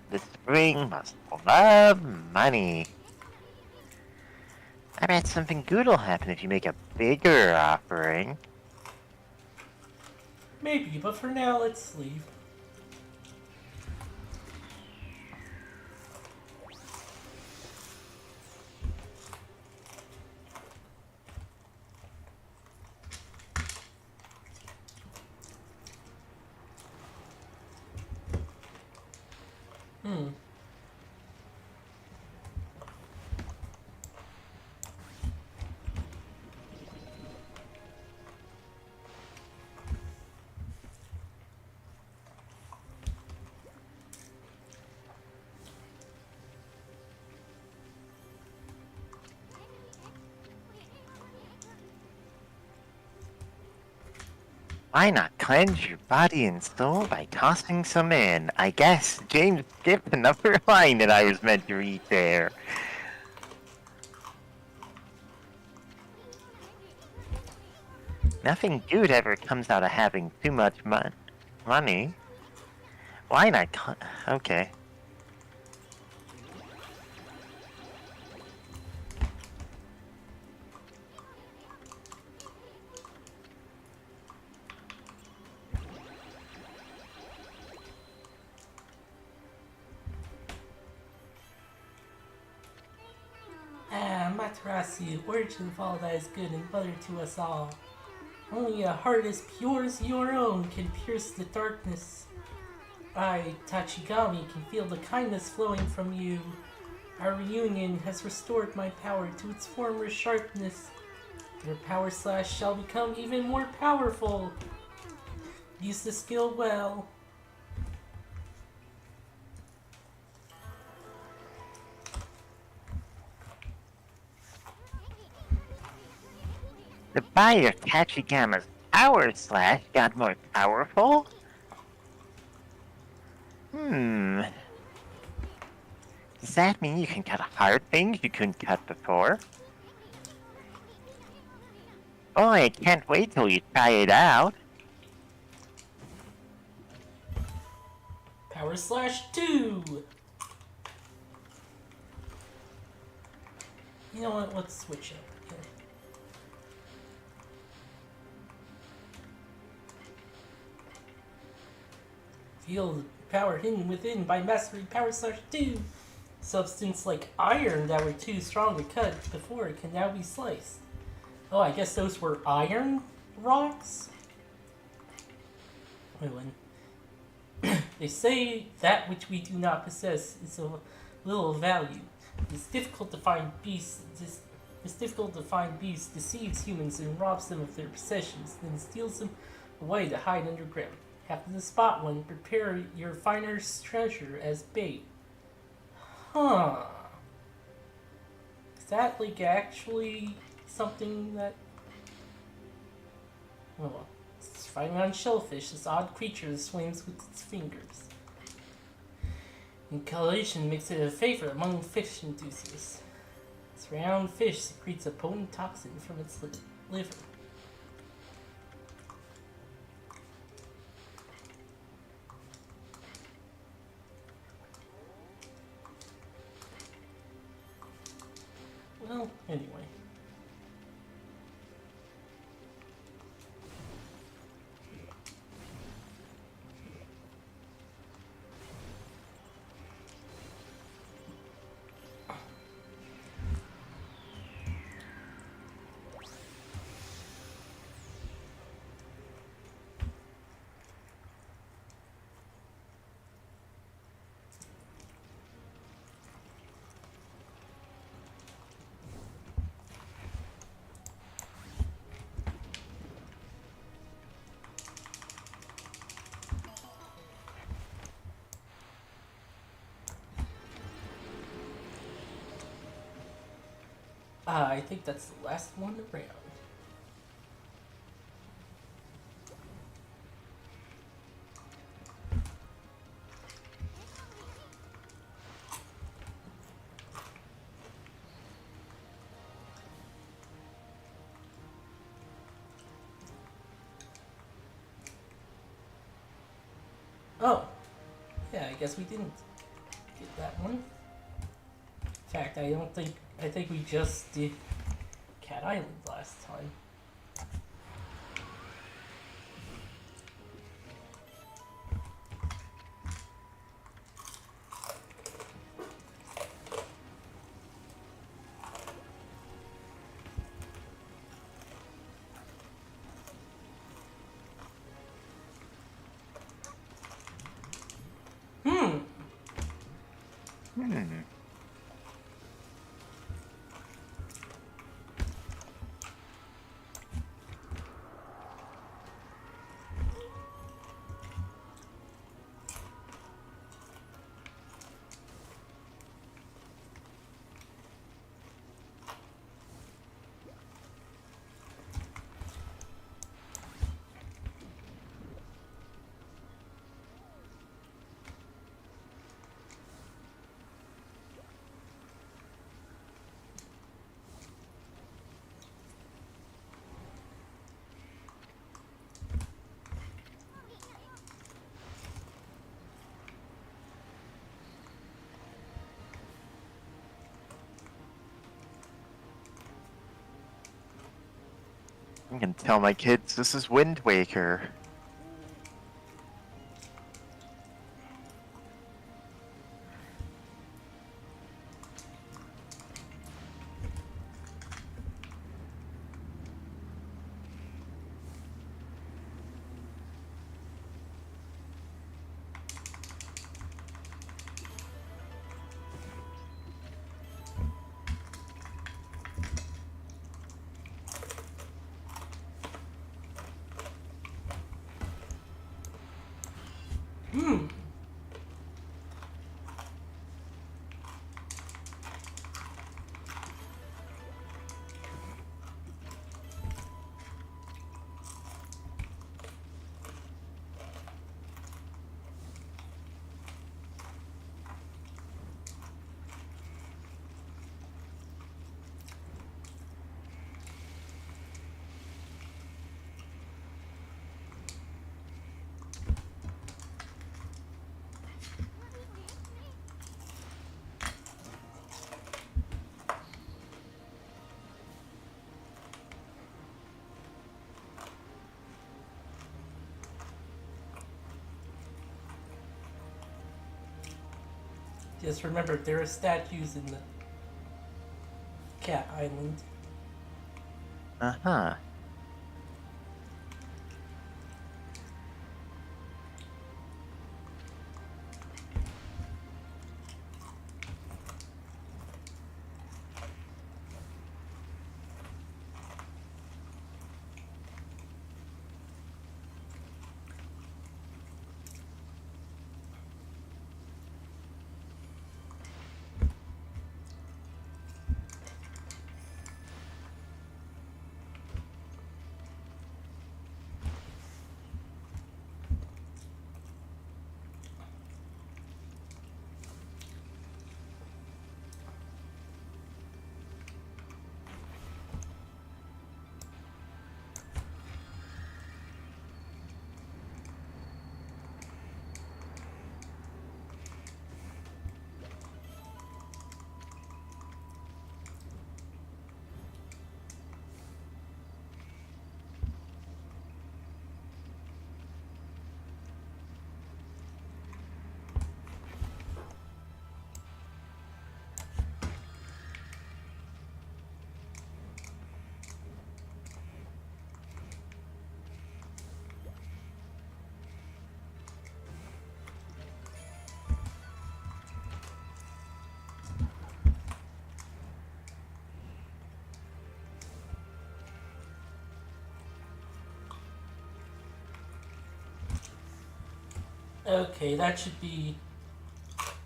Speaker 2: The spring must love money. I bet something good will happen if you make a bigger offering.
Speaker 1: Maybe, but for now, let's leave.
Speaker 2: Why not cleanse your body and soul by tossing some in? I guess James skipped another line that I was meant to read there. Nothing good ever comes out of having too much money. Why not okay.
Speaker 1: Amaterasu, origin of all that is good and mother to us all. Only a heart as pure as your own can pierce the darkness. I, Tachigami, can feel the kindness flowing from you. Our reunion has restored my power to its former sharpness. Your power slash shall become even more powerful. Use the skill well.
Speaker 2: The bite of Tachigama's power slash got more powerful? Does that mean you can cut hard things you couldn't cut before? Oh, I can't wait till you try it out.
Speaker 1: Power slash 2! You know what, let's switch up. Okay. Feel the power hidden within by mastering Power Slash 2. Substance like iron that were too strong to cut before can now be sliced. Oh, I guess those were iron rocks? Wait, when they say that which we do not possess is of little value. It's difficult to find beasts. This difficult to find beast deceives humans and robs them of their possessions, then steals them away to hide underground. Happen to spot one, prepare your finer's treasure as bait. Huh. Is that like actually something that... Oh well. It's fighting on shellfish, this odd creature that swims with its fingers. Inhalation makes it a favorite among fish enthusiasts. This round fish secretes a potent toxin from its liver. Well, anyway. I think that's the last one around. Oh, yeah, I guess we didn't get that one. In fact, I think we just did Cat Island last time. Hmm.
Speaker 2: Hmm. I can tell my kids this is Wind Waker.
Speaker 1: Hmm. Just remember, there are statues in the Cat Island.
Speaker 2: Uh-huh.
Speaker 1: Okay, that should be,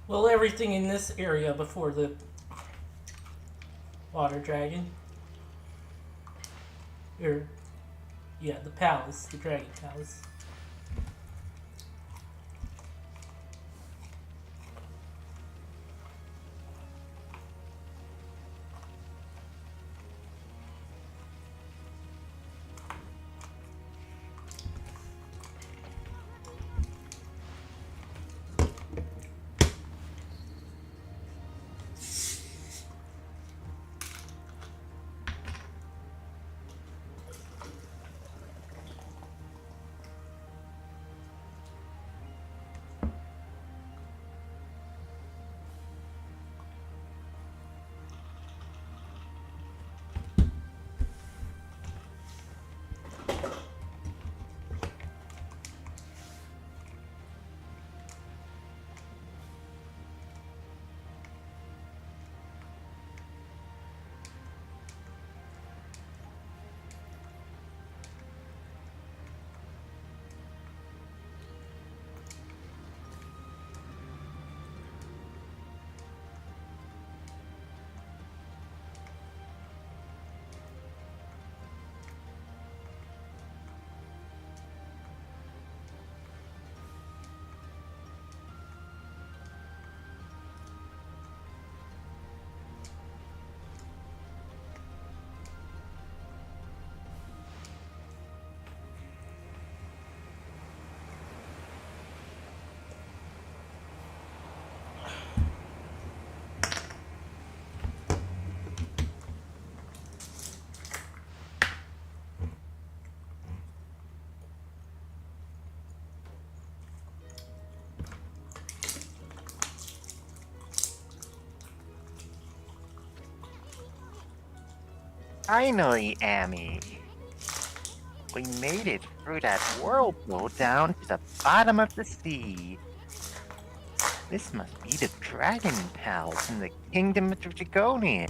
Speaker 1: well, everything in this area before the Water dragon. Or, yeah, the palace, the dragon palace.
Speaker 2: Finally, Amy. We made it through that whirlpool down to the bottom of the sea. This must be the Dragon Palace in the Kingdom of the Dragonians.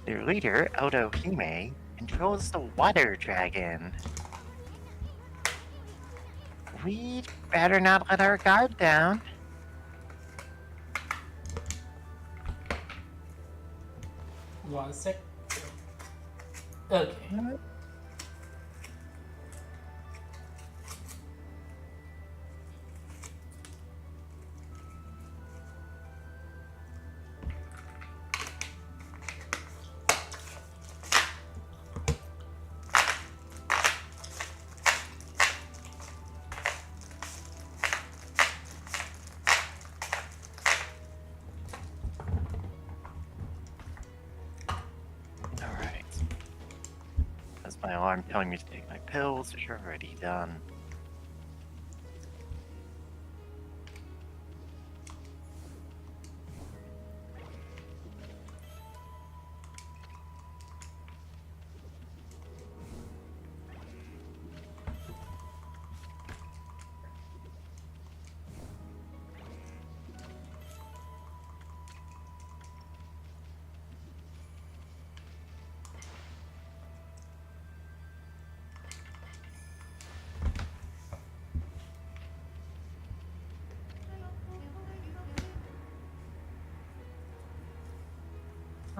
Speaker 2: Their leader, Otohime, controls the Water Dragon. We'd better not let our guard down.
Speaker 1: You want a sec? Okay.
Speaker 2: Alright. That's my alarm telling me to take my pills, which are already done.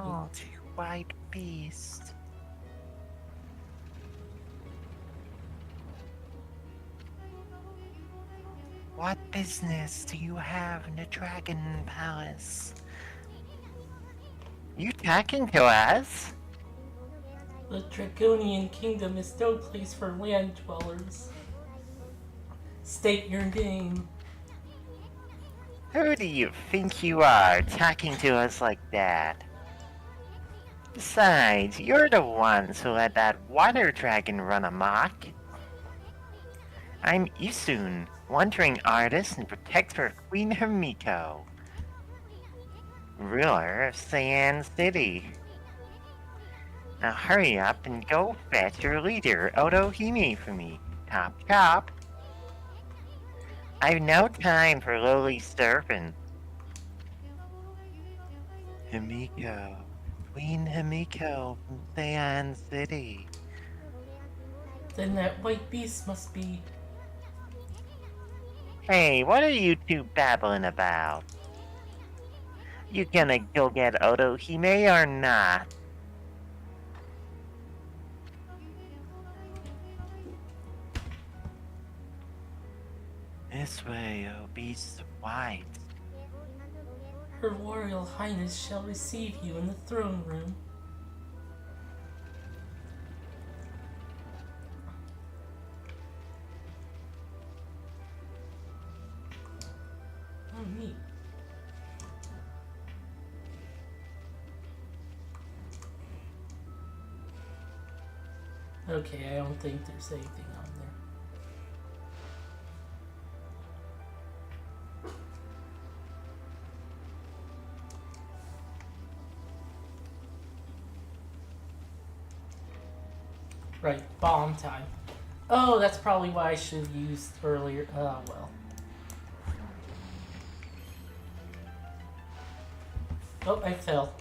Speaker 2: Oh, two white beast. What business do you have in the Dragon Palace? You talking to us?
Speaker 1: The Draconian Kingdom is no place for land dwellers. State your name.
Speaker 2: Who do you think you are, talking to us like that? Besides, you're the ones who let that water dragon run amok. I'm Isun, wandering artist and protector of Queen Himiko, ruler of Cyan City. Now hurry up and go fetch your leader, Otohime, for me. Chop chop. I've no time for lowly servants. Himiko. Queen Himiko from Cyan City.
Speaker 1: Then that white beast must be.
Speaker 2: Hey, what are you two babbling about? You gonna go get Otohime or not? This way, oh beast of white.
Speaker 1: Her Royal Highness shall receive you in the throne room. Oh, neat. Okay, I don't think there's anything on there. Right, bomb time. Oh, that's probably why I should have used earlier. Oh, well. Oh, I fell.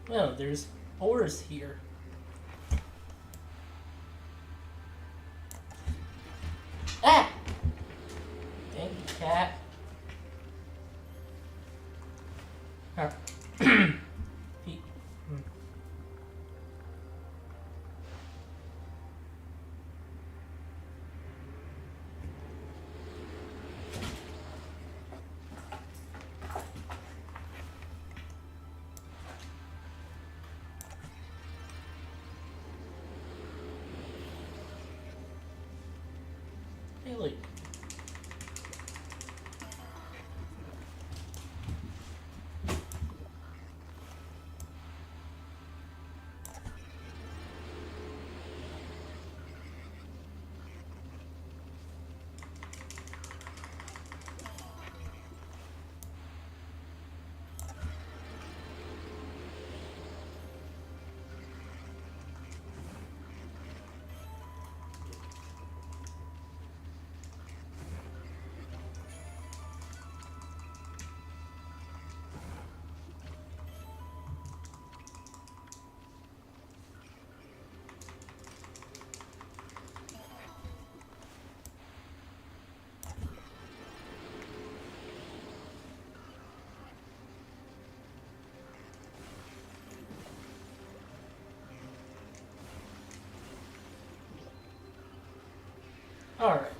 Speaker 1: Oh, there's ores here. Ah! Thank you, cat. Ah. Pe- hmm. Hey, look. Alright.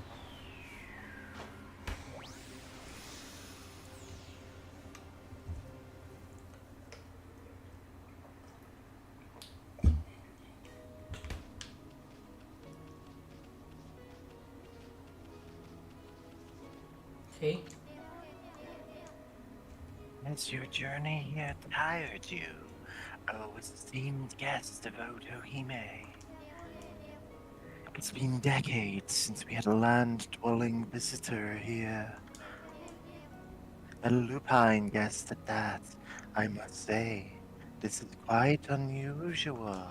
Speaker 1: Okay.
Speaker 2: Has your journey here tired you, oh esteemed guest of Otohime? It's been decades since we had a land-dwelling visitor here. A lupine guest at that, I must say. This is quite unusual.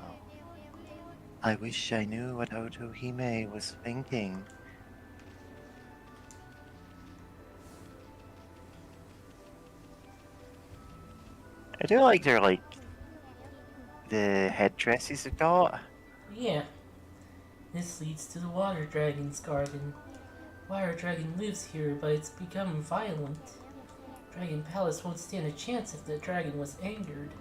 Speaker 2: I wish I knew what Otohime was thinking. I do like the headdresses they've got.
Speaker 1: Yeah. This leads to the Water Dragon's garden. Water Dragon lives here, but it's become violent. Dragon Palace won't stand a chance if the dragon was angered.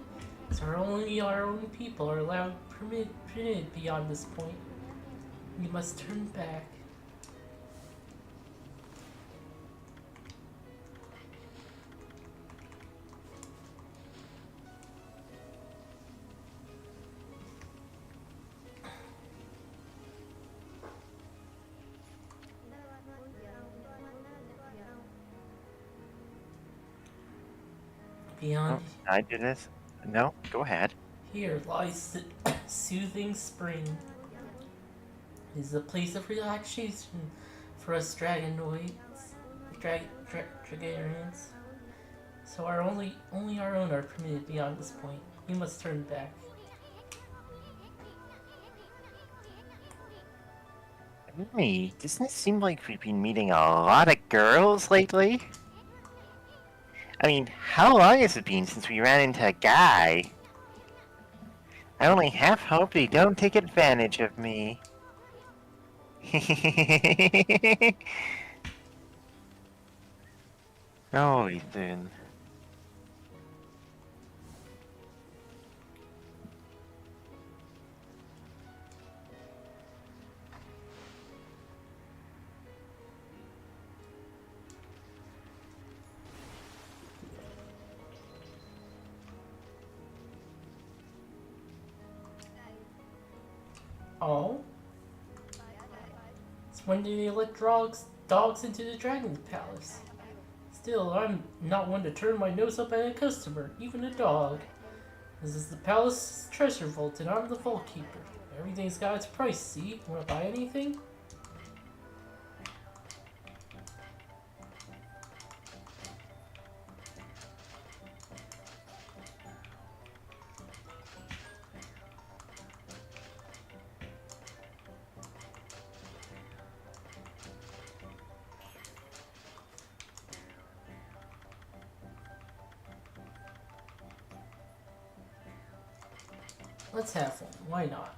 Speaker 1: So only our own people are allowed permitted beyond this point. We must turn back. Beyond
Speaker 2: Oh, I did this. No, go ahead.
Speaker 1: here lies the soothing spring. It is a place of relaxation for us dragonoids, dragonians. So only our own are permitted beyond this point. We must turn back.
Speaker 2: Me, doesn't it seem like we've been meeting a lot of girls lately? I mean, how long has it been since we ran into a guy? I only half hope they don't take advantage of me. Oh, Ethan.
Speaker 1: Oh? So when do they let dogs into the Dragon's Palace? Still, I'm not one to turn my nose up at a customer, even a dog. This is the palace treasure vault, and I'm the vault keeper. Everything's got its price, see? Wanna buy anything? Let's have one. Why not?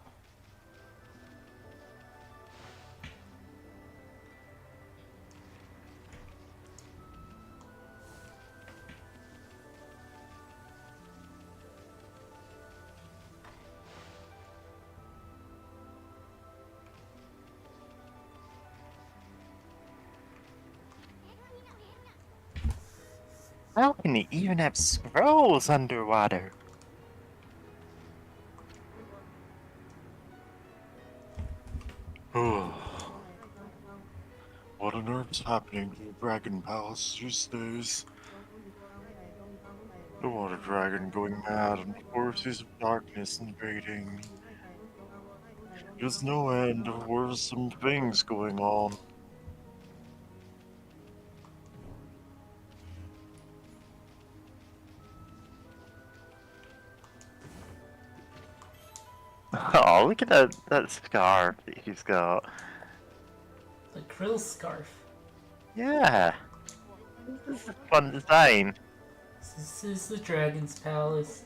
Speaker 2: How can they even have scrolls underwater?
Speaker 3: What on earth's happening to the Dragon Palace these days? The water dragon going mad and forces of darkness invading. There's no end of worrisome things going on.
Speaker 2: Oh, look at that scarf that he's got.
Speaker 1: The krill scarf.
Speaker 2: Yeah. This is a fun design.
Speaker 1: This is the Dragon's Palace.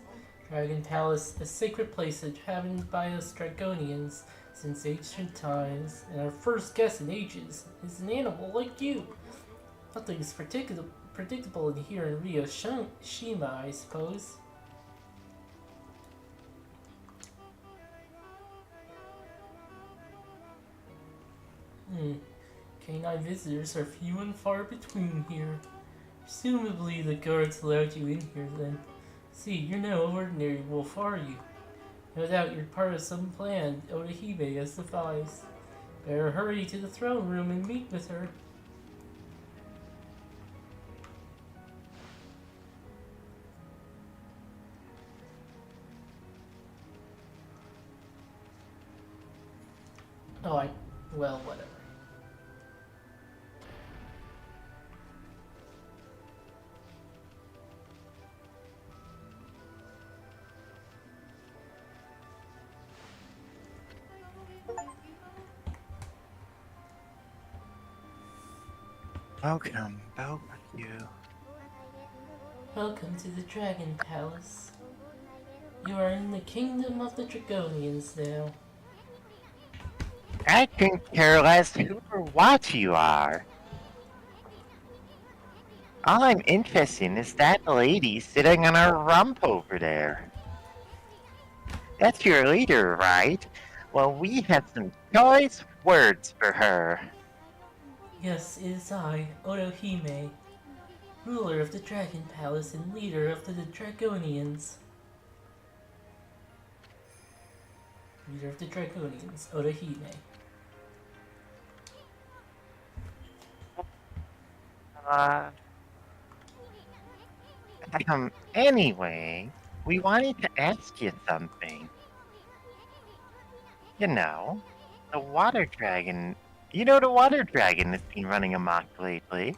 Speaker 1: Dragon Palace, a sacred place inhabited by us Dragonians since ancient times, and our first guest in ages is an animal like you. Nothing's predictable in here in Rio Shima, I suppose. Canine visitors are few and far between here. Presumably the guards allowed you in here then. See, you're no ordinary wolf, are you? No doubt you're part of some plan Odahime has devised. Better hurry to the throne room and meet with her. Oh, well, whatever.
Speaker 2: Welcome, both of you.
Speaker 1: Welcome to the Dragon Palace. You are in the kingdom of the Dragonians now.
Speaker 2: I couldn't care less who or what you are. All I'm interested in is that lady sitting on her rump over there. That's your leader, right? Well, we have some choice words for her.
Speaker 1: Yes, it is I, Otohime, ruler of the Dragon Palace and leader of the Dragonians. Leader of the Dragonians, Otohime.
Speaker 2: Anyway, we wanted to ask you something. You know, the water dragon. You know the water dragon that's been running amok lately.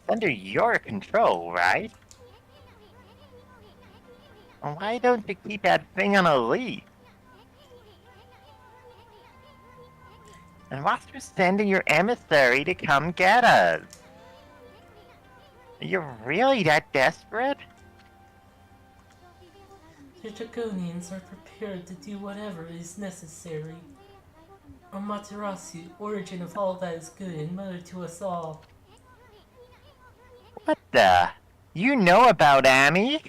Speaker 2: It's under your control, right? Well, why don't you keep that thing on a leash? And what's for sending your emissary to come get us? Are you really that desperate?
Speaker 1: The Draconians are prepared to do whatever is necessary. Amaterasu, origin of all that is good and mother to us all.
Speaker 2: What the? You know about Ami?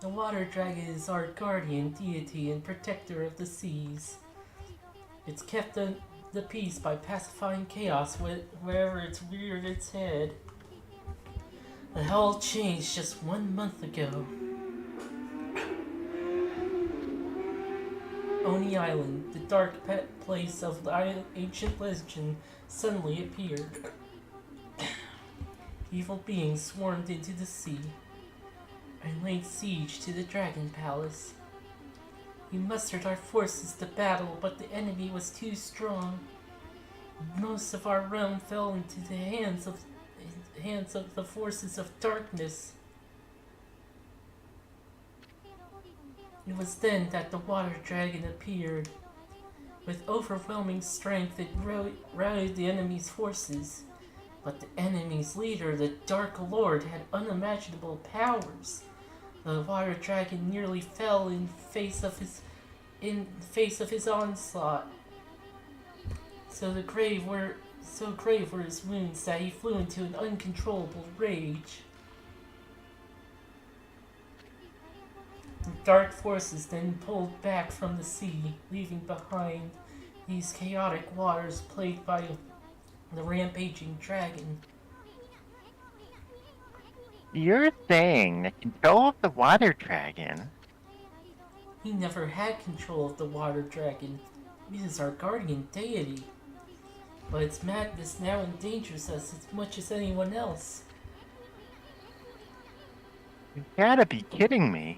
Speaker 1: The water dragon is our guardian deity and protector of the seas. It's kept the peace by pacifying chaos wherever it's reared its head. The all changed just 1 month ago. Oni Island, the dark place of the ancient legend, suddenly appeared. Evil beings swarmed into the sea and laid siege to the Dragon Palace. We mustered our forces to battle, but the enemy was too strong. Most of our realm fell into the hands of the forces of darkness. It was then that the water dragon appeared. With overwhelming strength, it routed the enemy's forces. But the enemy's leader, the Dark Lord, had unimaginable powers. The water dragon nearly fell in face of his onslaught. So grave were his wounds that he flew into an uncontrollable rage. The dark forces then pulled back from the sea, leaving behind these chaotic waters plagued by the rampaging dragon.
Speaker 2: You're saying the control of the water dragon?
Speaker 1: He never had control of the water dragon. He is our guardian deity. But its madness now endangers us as much as anyone else.
Speaker 2: You gotta be kidding me.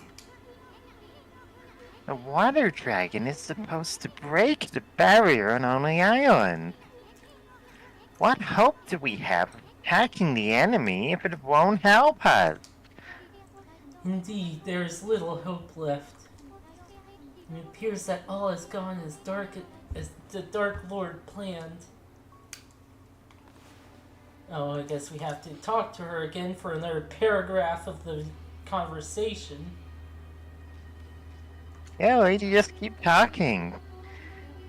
Speaker 2: The water dragon is supposed to break the barrier on Oni Island. What hope do we have of attacking the enemy if it won't help us?
Speaker 1: Indeed, there is little hope left. It appears that all has gone as dark as the Dark Lord planned. Oh, I guess we have to talk to her again for another paragraph of the conversation.
Speaker 2: Yeah, why do you just keep talking?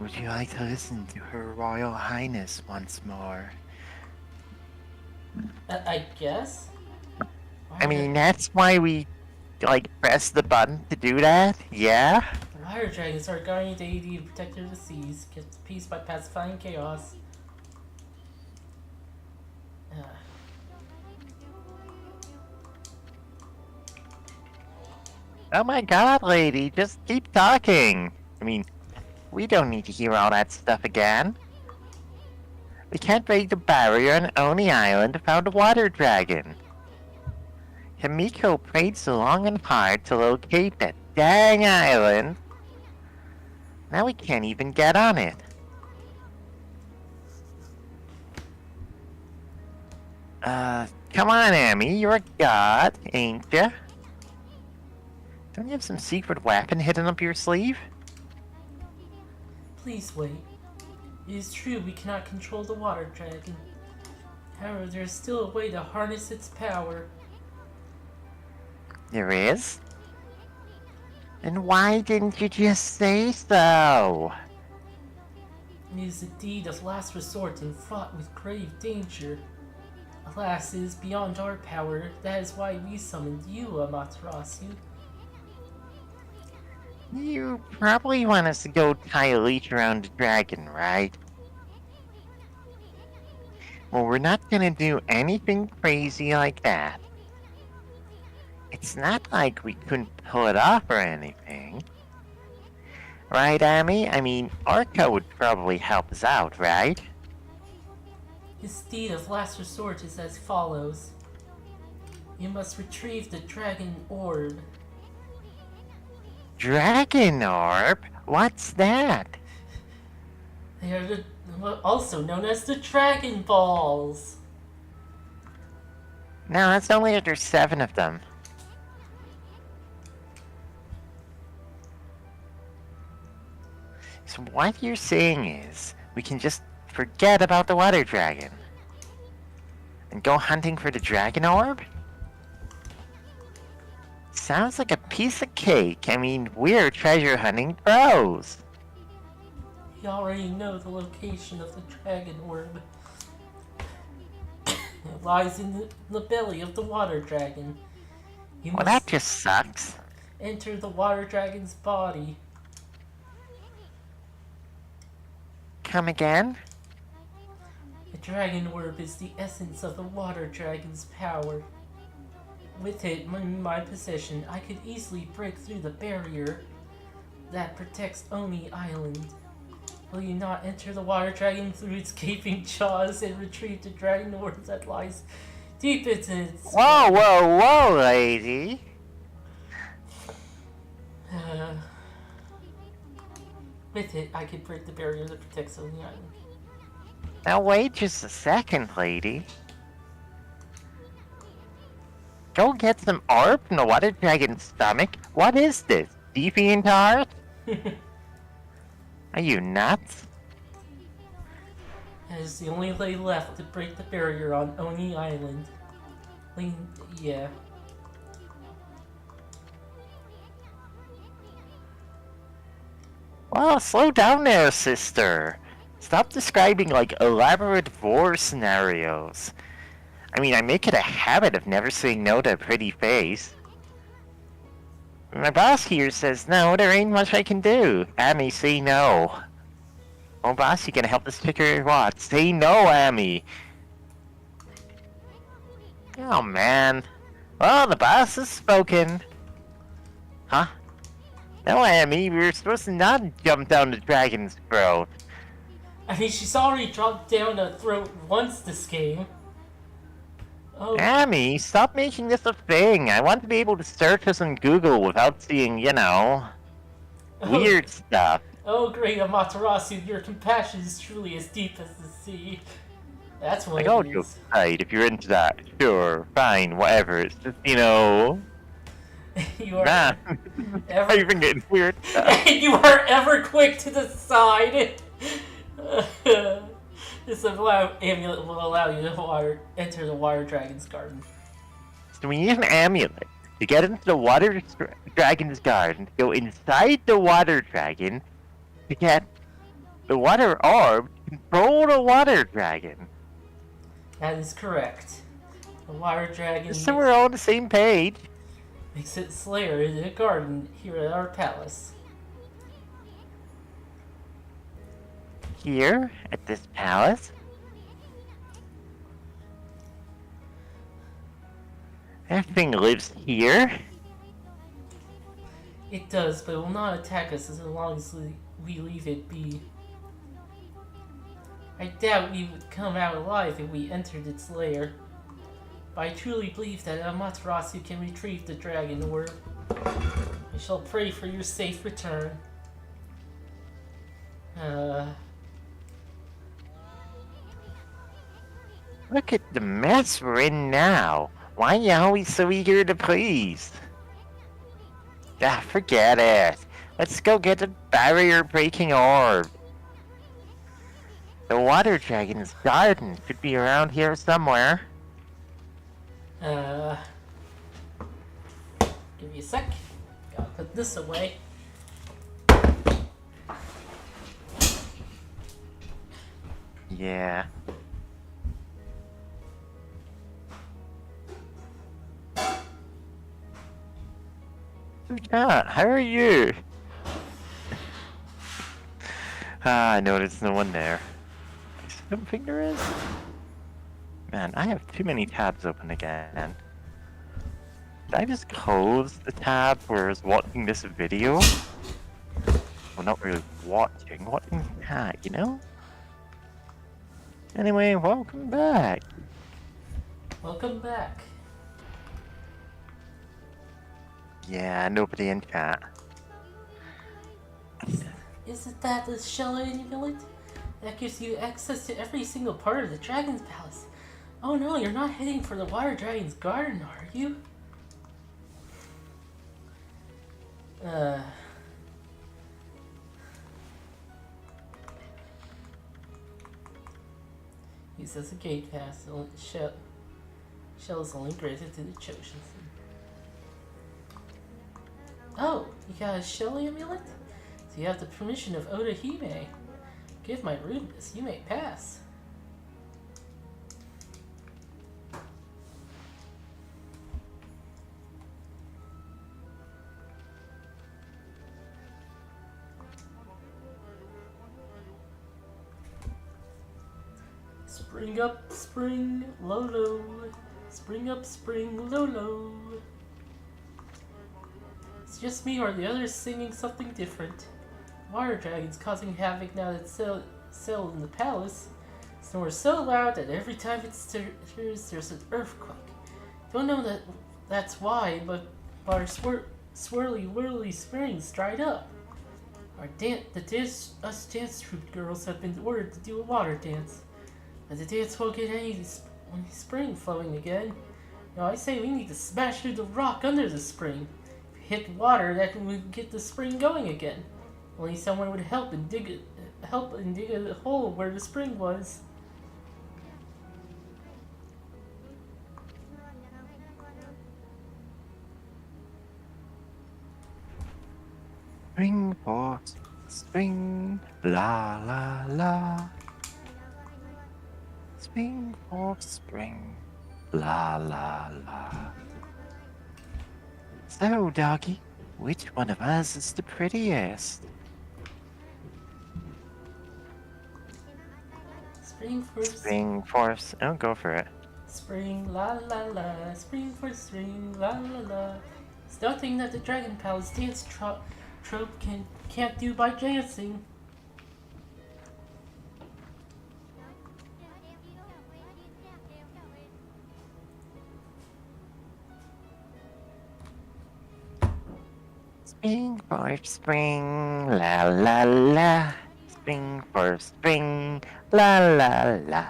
Speaker 2: Would you like to listen to Her Royal Highness once more?
Speaker 1: I guess?
Speaker 2: I mean, that's why we, press the button to do that? Yeah?
Speaker 1: The water dragons are guardian deity and protector of the seas, kept peace by pacifying chaos.
Speaker 2: Oh my god, lady, just keep talking. I mean, we don't need to hear all that stuff again. We can't break the barrier on Oni Island without the water dragon. Himiko prayed so long and hard to locate that dang island. Now we can't even get on it. Come on, Amy, you're a god, ain't ya? Don't you have some secret weapon hidden up your sleeve?
Speaker 1: Please wait. It is true we cannot control the water dragon. However, there is still a way to harness its power.
Speaker 2: There is? Then why didn't you just say so?
Speaker 1: It is a deed of last resort and fraught with grave danger. Alas, it is beyond our power. That is why we summoned you, Amaterasu.
Speaker 2: You probably want us to go tie a leash around the dragon, right? Well, we're not gonna do anything crazy like that. It's not like we couldn't pull it off or anything. Right, Amy? I mean, Orca would probably help us out, right?
Speaker 1: His deed of last resort is as follows. You must retrieve the dragon orb.
Speaker 2: Dragon Orb? What's that?
Speaker 1: They are also known as the Dragon Balls.
Speaker 2: No, that's only if there's 7 of them. So what you're saying is, we can just forget about the water dragon and go hunting for the dragon orb? Sounds like a piece of cake. I mean, we're treasure hunting pros.
Speaker 1: You already know the location of the dragon orb. It lies in the belly of the water dragon. You
Speaker 2: Well,
Speaker 1: must
Speaker 2: that just sucks.
Speaker 1: enter the water dragon's body.
Speaker 2: Come again?
Speaker 1: The dragon orb is the essence of the water dragon's power. With it in my possession, I could easily break through the barrier that protects Oni Island. Will you not enter the water dragon through its gaping jaws and retrieve the dragon orb that lies deep in its...
Speaker 2: Whoa, whoa, whoa, lady.
Speaker 1: With it, I could break the barrier that protects Oni Island.
Speaker 2: Now wait just a second, lady. Go get some orb from the water dragon's stomach? What is this? Deviant art? Are you nuts?
Speaker 1: That is the only way left to break the barrier on Oni Island. Yeah.
Speaker 2: Well, slow down there, sister. Stop describing like elaborate war scenarios. I mean, I make it a habit of never saying no to a pretty face. My boss here says no, there ain't much I can do. Amy, say no. Oh, boss, you gonna help this chick or what? Say no, Amy. Oh, man. Well, the boss has spoken. Huh? No, Amy, we were supposed to not jump down the dragon's throat.
Speaker 1: I mean, she's already dropped down a throat once this game. Oh.
Speaker 2: Amy, stop making this a thing. I want to be able to search this on Google without seeing, you know, weird stuff.
Speaker 1: Oh, great, Amaterasu, your compassion is truly as deep as the sea. That's what
Speaker 2: Like,
Speaker 1: it
Speaker 2: oh,
Speaker 1: is.
Speaker 2: you're right, if you're into that. Sure, fine, whatever. It's just, you know...
Speaker 1: You are
Speaker 2: Nah.
Speaker 1: ever...
Speaker 2: I've been getting weird stuff.
Speaker 1: You are ever quick to decide. This amulet will allow you to enter the water dragon's garden.
Speaker 2: So we need an amulet to get into the water dragon's garden, to go inside the water dragon, to get the water orb to control the water dragon.
Speaker 1: That is correct. The water dragon
Speaker 2: So we're all on the same page.
Speaker 1: makes its lair in a garden here at our palace.
Speaker 2: Here, at this palace. Everything lives here.
Speaker 1: It does, but it will not attack us as long as we leave it be. I doubt we would come out alive if we entered its lair. But I truly believe that Amaterasu can retrieve the dragon orb. I shall pray for your safe return.
Speaker 2: Look at the mess we're in now. Why are you always so eager to please? Ah, forget it. Let's go get the barrier-breaking orb. The water dragon's garden should be around here somewhere.
Speaker 1: Give me a sec. Gotta put this away.
Speaker 2: Yeah. Cat, how are you? I noticed no one there. I don't think there is. Man, I have too many tabs open again. Did I just close the tab where I was watching this video? Well, not really watching that, you know? Anyway, welcome back.
Speaker 1: Welcome back.
Speaker 2: Yeah, nobody in chat.
Speaker 1: Isn't that the shell amulet? That gives you access to every single part of the dragon's palace. Oh no, you're not heading for the water dragon's garden, are you? used as a gate pass. Shell is only granted to the chosen. Oh, you got a shell amulet? So you have the permission of Oda Hime. Give my rudeness, you may pass. Spring up, spring, low. Spring up, spring, low. It's just me or the others singing something different. Water dragons causing havoc now that settled in the palace. Snores so loud that every time it stirs, there's an earthquake. Don't know that's why, but our swirly whirly springs dried up. Us dance troupe girls have been ordered to do a water dance. But the dance won't get any spring flowing again. Now I say we need to smash through the rock under the spring. If we hit water, that would get the spring going again. Only someone would help and dig a hole where the spring was.
Speaker 2: Spring for spring, la la la. Spring for spring, la la la. So, doggy, which one of us is the prettiest?
Speaker 1: Spring for
Speaker 2: Oh, go for it.
Speaker 1: spring, la la la. Spring for spring, la la la. It's nothing that the Dragon Palace dance trope can't do by dancing.
Speaker 2: Spring for spring, la la la. Spring for spring, la la la.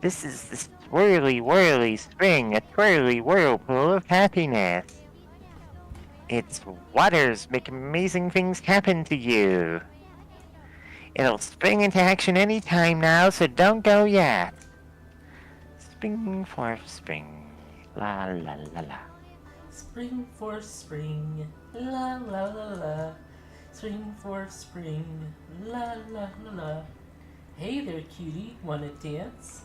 Speaker 2: This is the swirly whirly spring, a twirly whirlpool of happiness. Its waters make amazing things happen to you. It'll spring into action any time now, so don't go yet. Spring for spring, la la la la.
Speaker 1: Spring for spring, la la la la. Spring for spring, la la la la. Hey there, cutie, wanna dance?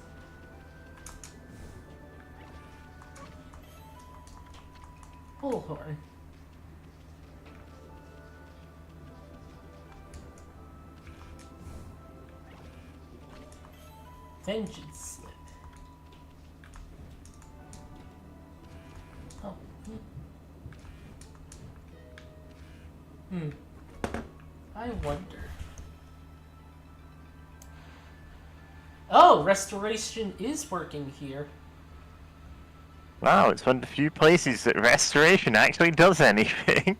Speaker 1: Bullhorn. Vengeance slip. Oh. I wonder. Oh, restoration is working here.
Speaker 2: Wow, it's one of the few places that restoration actually does anything.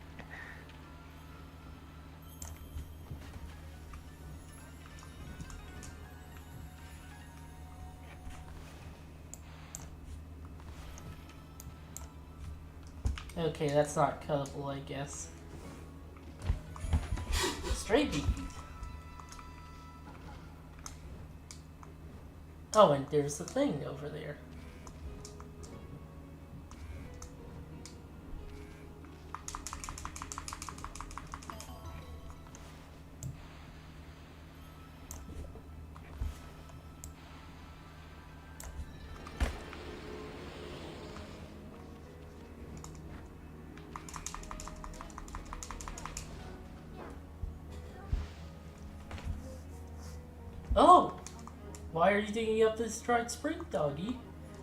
Speaker 1: Okay, that's not cuttable, I guess. Straight beat. Oh, and there's the thing over there. Oh! Why are you digging up this dried spring, doggy?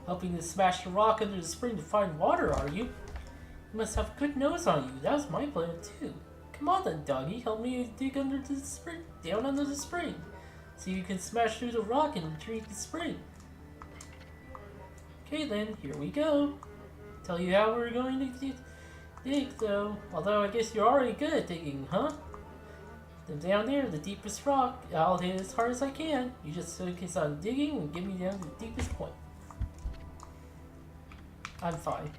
Speaker 1: Hoping to smash the rock under the spring to find water, are you? You must have a good nose on you. That was my plan, too. Come on then, doggy. Help me dig under the spring, down under the spring, so you can smash through the rock and retrieve the spring. Okay then, here we go. Tell you how we're going to dig, though. Although I guess you're already good at digging, huh? Then down there, the deepest rock, I'll hit as hard as I can. You just focus on digging and get me down to the deepest point. I'm fine.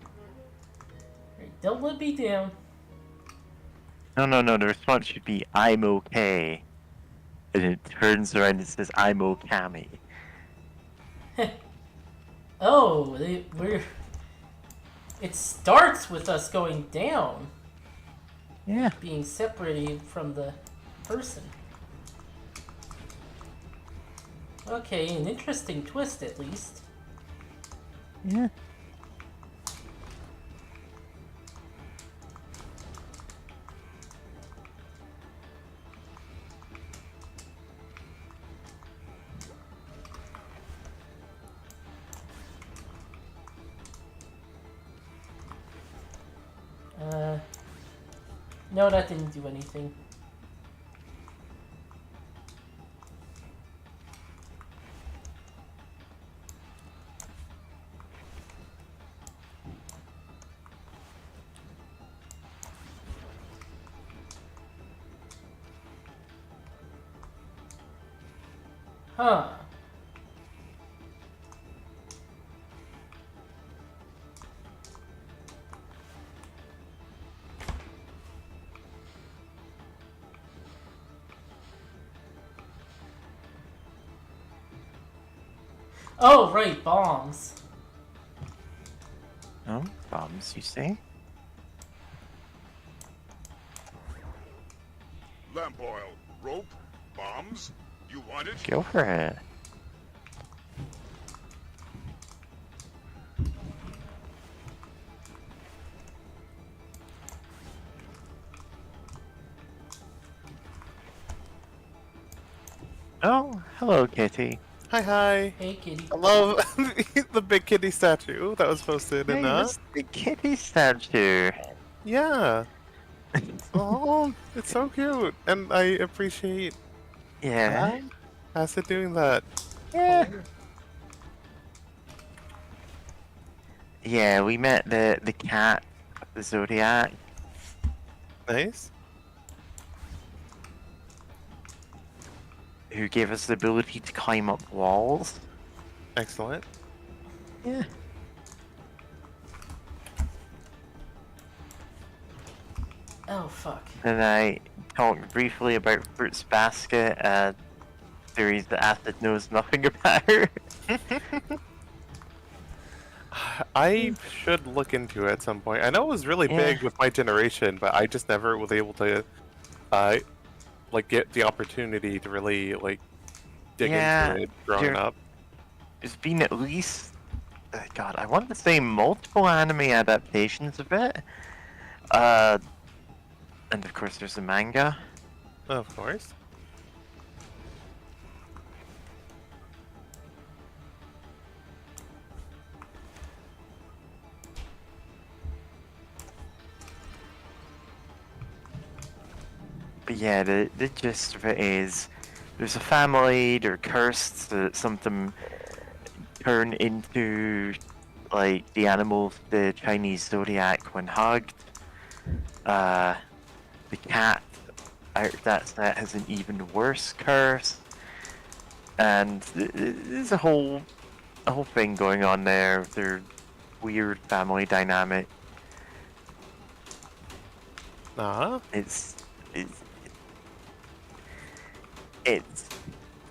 Speaker 1: Right, don't let me down.
Speaker 2: No, the response should be, I'm okay. And it turns around and says, I'm okami.
Speaker 1: Oh, we're. It starts with us going down,
Speaker 2: Yeah.
Speaker 1: being separated from the person. Okay, an interesting twist at least.
Speaker 2: Yeah.
Speaker 1: No, that didn't do anything. Huh. Oh, right, bombs.
Speaker 2: Oh, bombs, you say?
Speaker 4: Lamp oil, rope, bombs. You want it?
Speaker 2: Go for it. Oh, hello, Kitty.
Speaker 5: Hi, hi.
Speaker 1: Hey, kitty.
Speaker 5: I love the big kitty statue that was posted in
Speaker 2: Hey, this the kitty statue.
Speaker 5: Yeah. Oh, it's so cute. And I appreciate
Speaker 2: Yeah.
Speaker 5: Acid doing that.
Speaker 2: Yeah. Yeah, we met the cat of the Zodiac.
Speaker 5: Nice.
Speaker 2: Who gave us the ability to climb up walls.
Speaker 5: Excellent.
Speaker 2: Yeah.
Speaker 1: Oh, fuck.
Speaker 2: And I talked briefly about Fruits Basket, a series that Acid knows nothing about.
Speaker 5: I should look into it at some point. I know it was really
Speaker 2: Yeah.
Speaker 5: big with my generation, but I just never was able to like get the opportunity to really like dig
Speaker 2: Yeah,
Speaker 5: into it growing
Speaker 2: you're-
Speaker 5: up.
Speaker 2: There's been at least, God, I want to say multiple anime adaptations of it. And of course there's a manga.
Speaker 5: Of course.
Speaker 2: But yeah, the gist of it is, there's a family, they're cursed, that something turn into, like, the animals, the Chinese zodiac when hugged. The cat out of that set has an even worse curse. And there's a whole thing going on there, their weird family dynamic.
Speaker 5: Uh-huh.
Speaker 2: It's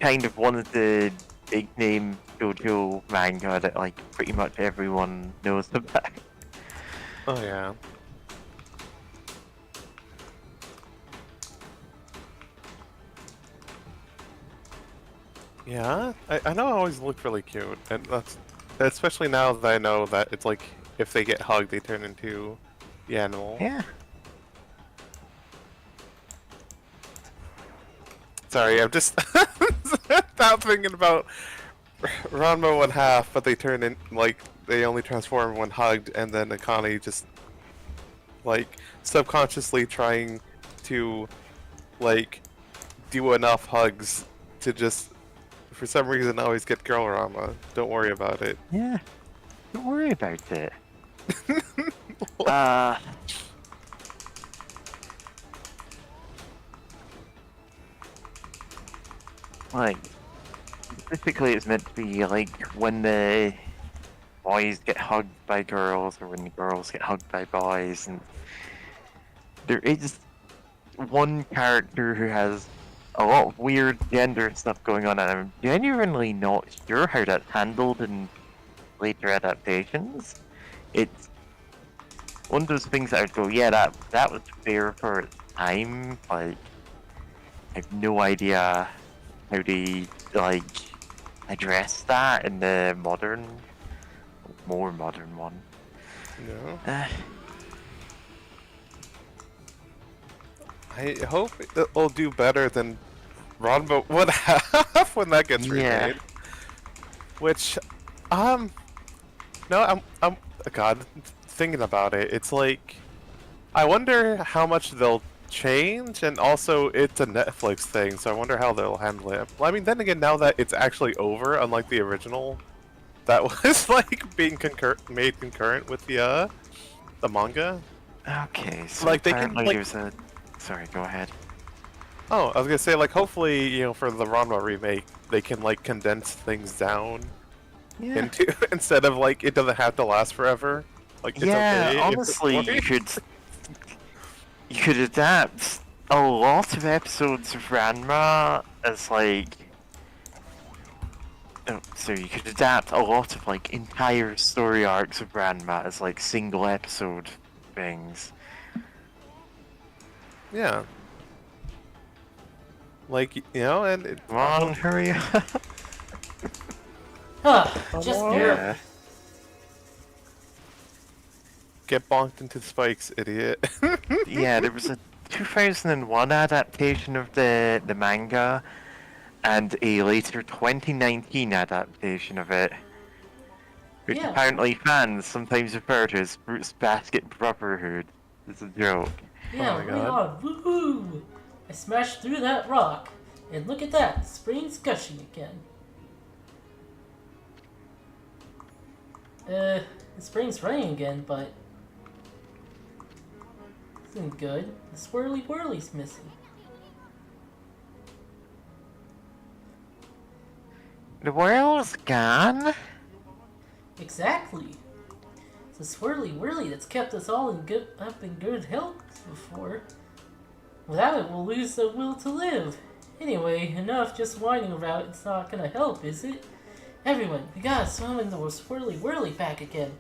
Speaker 2: kind of one of the big name JoJo manga that like pretty much everyone knows about.
Speaker 5: Oh yeah. Yeah, I know it always looked really cute, and that's especially now that I know that it's like if they get hugged, they turn into the animal.
Speaker 2: Yeah.
Speaker 5: Sorry, I'm just not thinking about Ranma one half, but they turn in like they only transform when hugged, and then Akane just like subconsciously trying to like do enough hugs to just for some reason always get girl Ranma. Don't worry about it.
Speaker 2: Yeah. Don't worry about it. Like, specifically it's meant to be like when the boys get hugged by girls or when the girls get hugged by boys, and there is one character who has a lot of weird gender stuff going on, and I'm genuinely not sure how that's handled in later adaptations. It's one of those things that I'd go, yeah, that was fair for its time. Like, I have no idea how they like address that in the more modern one.
Speaker 5: No.
Speaker 2: Uh,
Speaker 5: I hope it'll do better than Ranma 1/2 when that gets
Speaker 2: Yeah.
Speaker 5: remade. Which, no, I'm, God, thinking about it, it's like, I wonder how much they'll change, and also it's a Netflix thing, so I wonder how they'll handle it. Well, I mean, then again, now that it's actually over, unlike the original, that was like being made concurrent with the manga.
Speaker 2: okay, so
Speaker 5: Like, they can,
Speaker 2: apparently
Speaker 5: like-
Speaker 2: there's a. Sorry, go ahead.
Speaker 5: Oh, I was gonna say, like, hopefully, you know, for the Ranma remake, they can, like, condense things down
Speaker 2: Yeah.
Speaker 5: into, instead of, like, it doesn't have to last forever. Like, it's
Speaker 2: Yeah,
Speaker 5: okay.
Speaker 2: honestly, you could adapt a lot of episodes of Ranma as like. Oh, so you could adapt a lot of like entire story arcs of Ranma as like single episode things.
Speaker 5: Yeah. Like, you know, and it,
Speaker 2: Come on, hurry up.
Speaker 1: Huh, just
Speaker 5: Oh,
Speaker 1: barely.
Speaker 2: Yeah.
Speaker 5: get bonked into the spikes, idiot.
Speaker 2: Yeah, there was a 2001 adaptation of the manga, and a later 2019 adaptation of it, which
Speaker 1: Yeah.
Speaker 2: apparently fans sometimes refer to as Fruits Basket Brotherhood. It's a joke.
Speaker 1: Yeah,
Speaker 5: Oh my
Speaker 1: right
Speaker 5: God.
Speaker 1: on. Woohoo! I smashed through that rock. And look at that, the spring's gushing again. The spring's running again, but isn't good. The swirly whirly's missing.
Speaker 2: The world's gone?
Speaker 1: Exactly. It's the swirly whirly that's kept us all up in good health before. Without it, we'll lose the will to live. Anyway, enough just whining about it's not gonna help, is it? Everyone, we gotta summon the swirly whirly back again.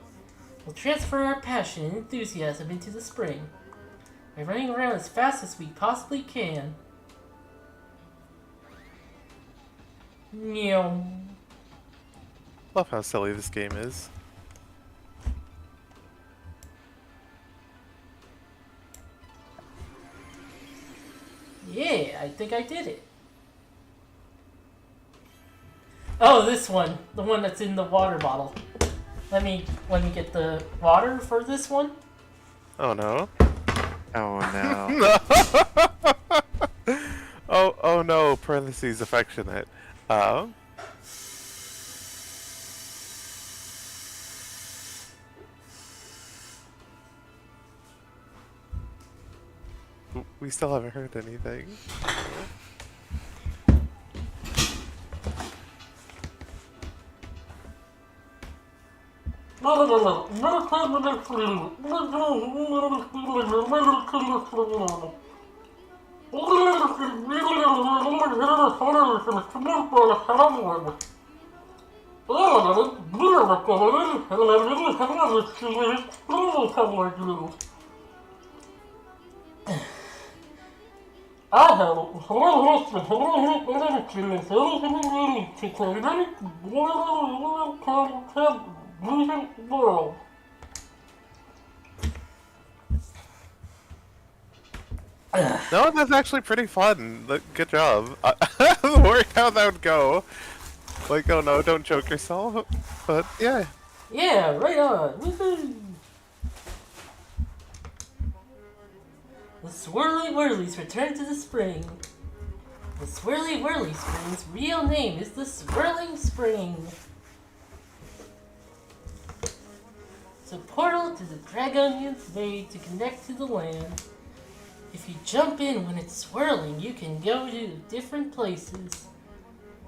Speaker 1: We'll transfer our passion and enthusiasm into the spring by running around as fast as we possibly can. Meow.
Speaker 5: Love how silly this game is.
Speaker 1: Yeah, I think I did it. Oh, this one. The one that's in the water bottle. Let me get the water for this one.
Speaker 5: Oh no.
Speaker 2: Oh no.
Speaker 5: No! oh no, parentheses affectionate. We still haven't heard anything. No, that's actually pretty fun. Good job. I was worried how that would go. Like, oh no, don't choke yourself. But yeah.
Speaker 1: Yeah, right on. Woohoo! The Swirly Whirlies return to the spring. The Swirly Whirly Spring's real name is the Swirling Spring. It's a portal to the Dragonion's Bay to connect to the land. If you jump in when it's swirling, you can go to different places.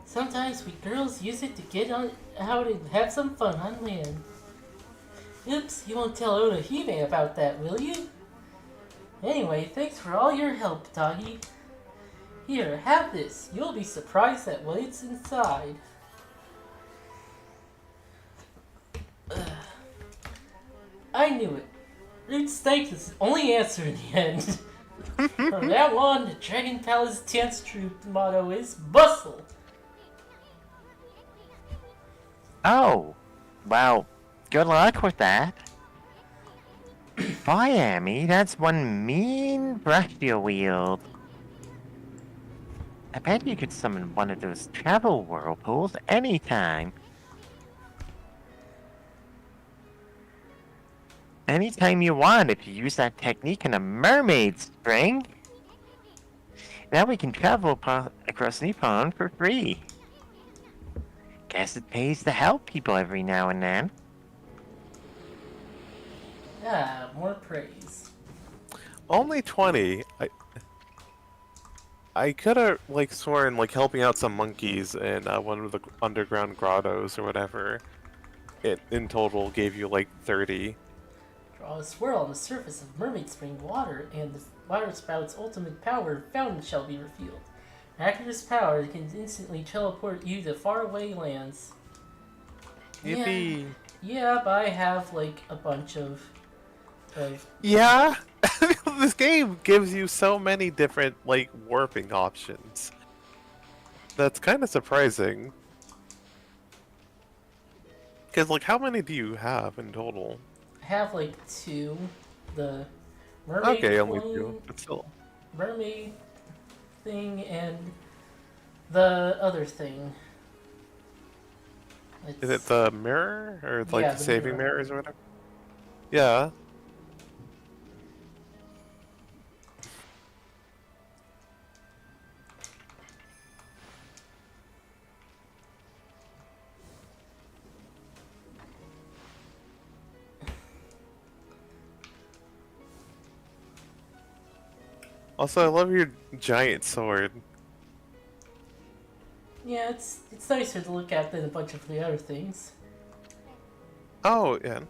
Speaker 1: Sometimes we girls use it to get out and have some fun on land. Oops, you won't tell Oda-hime about that, will you? Anyway, thanks for all your help, Doggy. Here, have this. You'll be surprised at what's inside. Ugh. I knew it. Root steak is the only answer in the end. From now on, the Dragon Palace Dance Troupe motto is Bustle.
Speaker 2: Oh, well, good luck with that. Boy, Amy, that's one mean brush you wield. I bet you could summon one of those travel whirlpools anytime. Anytime you want if you use that technique in a mermaid string. Now we can travel across Nippon for free. Guess it pays to help people every now and then.
Speaker 1: Ah, more praise.
Speaker 5: Only 20. I could have like sworn like helping out some monkeys in one of the underground grottos or whatever. It in total gave you like 30.
Speaker 1: Draw a swirl on the surface of mermaid spring water, and the water spout's ultimate power fountain shall be revealed. After this power, it can instantly teleport you to faraway lands.
Speaker 5: Yippee!
Speaker 1: Yeah, but I have like a bunch of
Speaker 5: Yeah, this game gives you so many different like warping options. That's kind of surprising. Because like, how many do you have in total?
Speaker 1: I have like 2. The mermaid
Speaker 5: Okay, only
Speaker 1: coin,
Speaker 5: 2, but still.
Speaker 1: mermaid thing, and the other thing.
Speaker 5: Is it the mirror or like
Speaker 1: Yeah,
Speaker 5: the
Speaker 1: the
Speaker 5: saving
Speaker 1: mirror.
Speaker 5: mirrors or whatever? Yeah. Also, I love your giant sword.
Speaker 1: Yeah, it's nicer to look at than a bunch of the other things.
Speaker 5: Oh, yeah.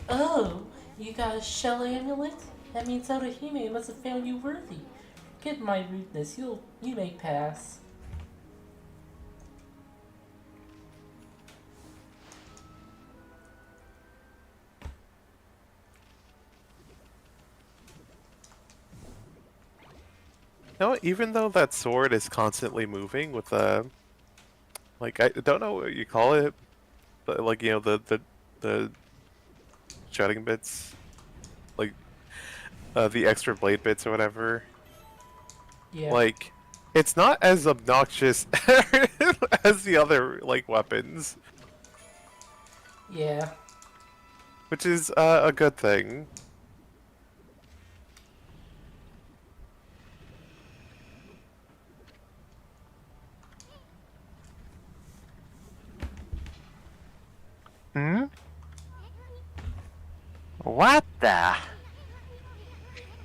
Speaker 1: Oh, you got a shell amulet? That means Otohime must have found you worthy. Forget my rudeness, you may pass.
Speaker 5: No, even though that sword is constantly moving with like I don't know what you call it, but like you know the jutting bits, like the extra blade bits or whatever.
Speaker 1: Yeah.
Speaker 5: Like, it's not as obnoxious as the other like weapons,
Speaker 1: Yeah.
Speaker 5: which is a good thing.
Speaker 2: Hmm? What the?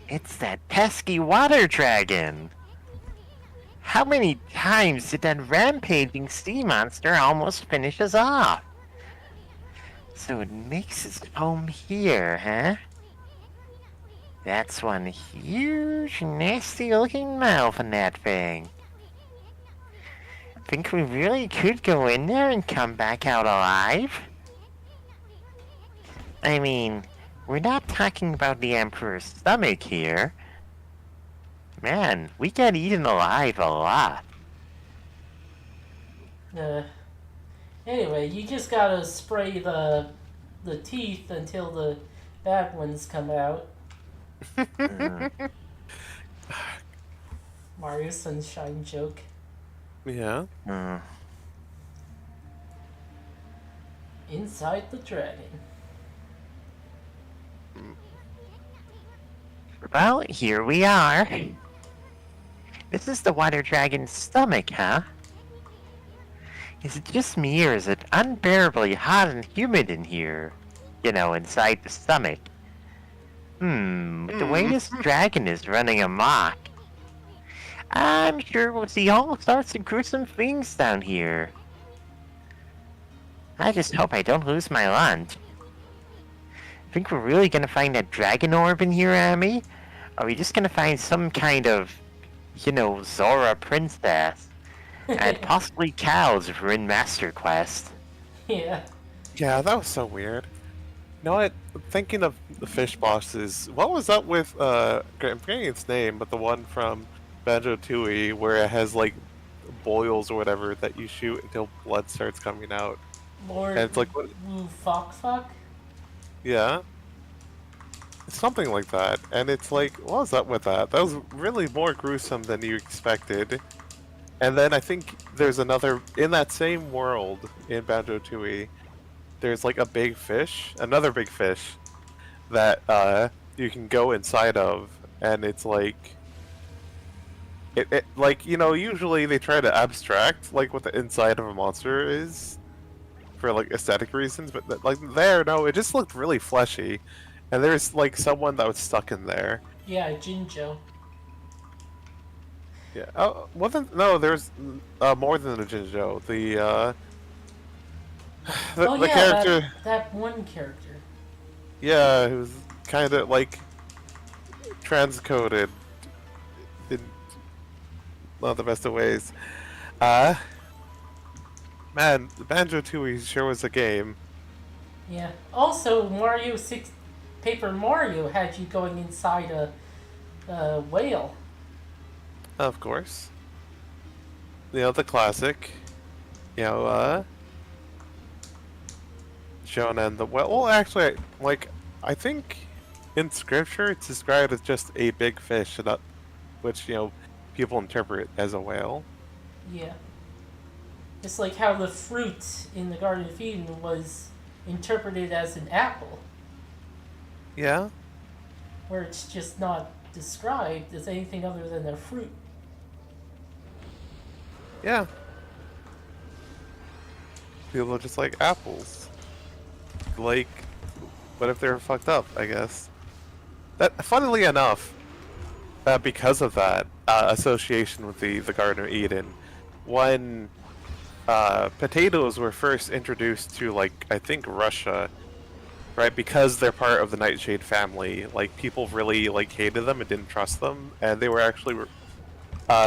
Speaker 2: It's that pesky water dragon! How many times did that rampaging sea monster almost finish us off? So it makes its home here, huh? That's one huge, nasty-looking mouth in that thing. Think we really could go in there and come back out alive? I mean, we're not talking about the Emperor's stomach here. Man, we get eaten alive a lot.
Speaker 1: Anyway, you just gotta spray the teeth until the bad ones come out. Mario Sunshine joke.
Speaker 5: Yeah.
Speaker 1: Inside the dragon.
Speaker 2: Well, here we are. This is the water dragon's stomach, huh? Is it just me, or is it unbearably hot and humid in here? You know, inside the stomach. With the way this dragon is running amok, I'm sure we'll see all sorts of gruesome things down here. I just hope I don't lose my lunch. Think we're really gonna find that dragon orb in here, Amy? Are we just gonna find some kind of Zora Princess, and possibly cows if we're in Master Quest.
Speaker 1: Yeah.
Speaker 5: Yeah, that was so weird. You know what? Thinking of the fish bosses, what was up with I'm forgetting its name, but the one from Banjo Tooie where it has like boils or whatever that you shoot until blood starts coming out, and
Speaker 1: Lord
Speaker 5: it's like, what?
Speaker 1: Woo Fuck Fuck?
Speaker 5: Yeah, it's something like that, and it's like, what was up with that? That was really more gruesome than you expected. And then I think there's another in that same world in Banjo Tooie. There's like a big fish, another big fish that you can go inside of, and it's like it like usually they try to abstract like what the inside of a monster is for like aesthetic reasons, but like there, no, it just looked really fleshy, and there's like someone that was stuck in there.
Speaker 1: Yeah, Jinjo.
Speaker 5: Yeah. Oh, wasn't no? There's more than a Jinjo.
Speaker 1: Oh
Speaker 5: The
Speaker 1: yeah,
Speaker 5: character,
Speaker 1: that one character.
Speaker 5: yeah, who's kind of like transcoded in not the best of ways. Uh, Man, Banjo Tooie sure was a game.
Speaker 1: Yeah. Also, Paper Mario had you going inside a whale.
Speaker 5: Of course. The classic. You know, Shonen the well, actually, like, I think in scripture it's described as just a big fish, which, people interpret as a whale.
Speaker 1: Yeah. It's like how the fruit in the Garden of Eden was interpreted as an apple,
Speaker 5: Yeah?
Speaker 1: where it's just not described as anything other than a fruit.
Speaker 5: Yeah. People are just like apples. Like, what if they're fucked up, I guess? Funnily enough, because of that association with the Garden of Eden, when potatoes were first introduced to, like, I think Russia, right? Because they're part of the Nightshade family, like, people really, like, hated them and didn't trust them, and they were actually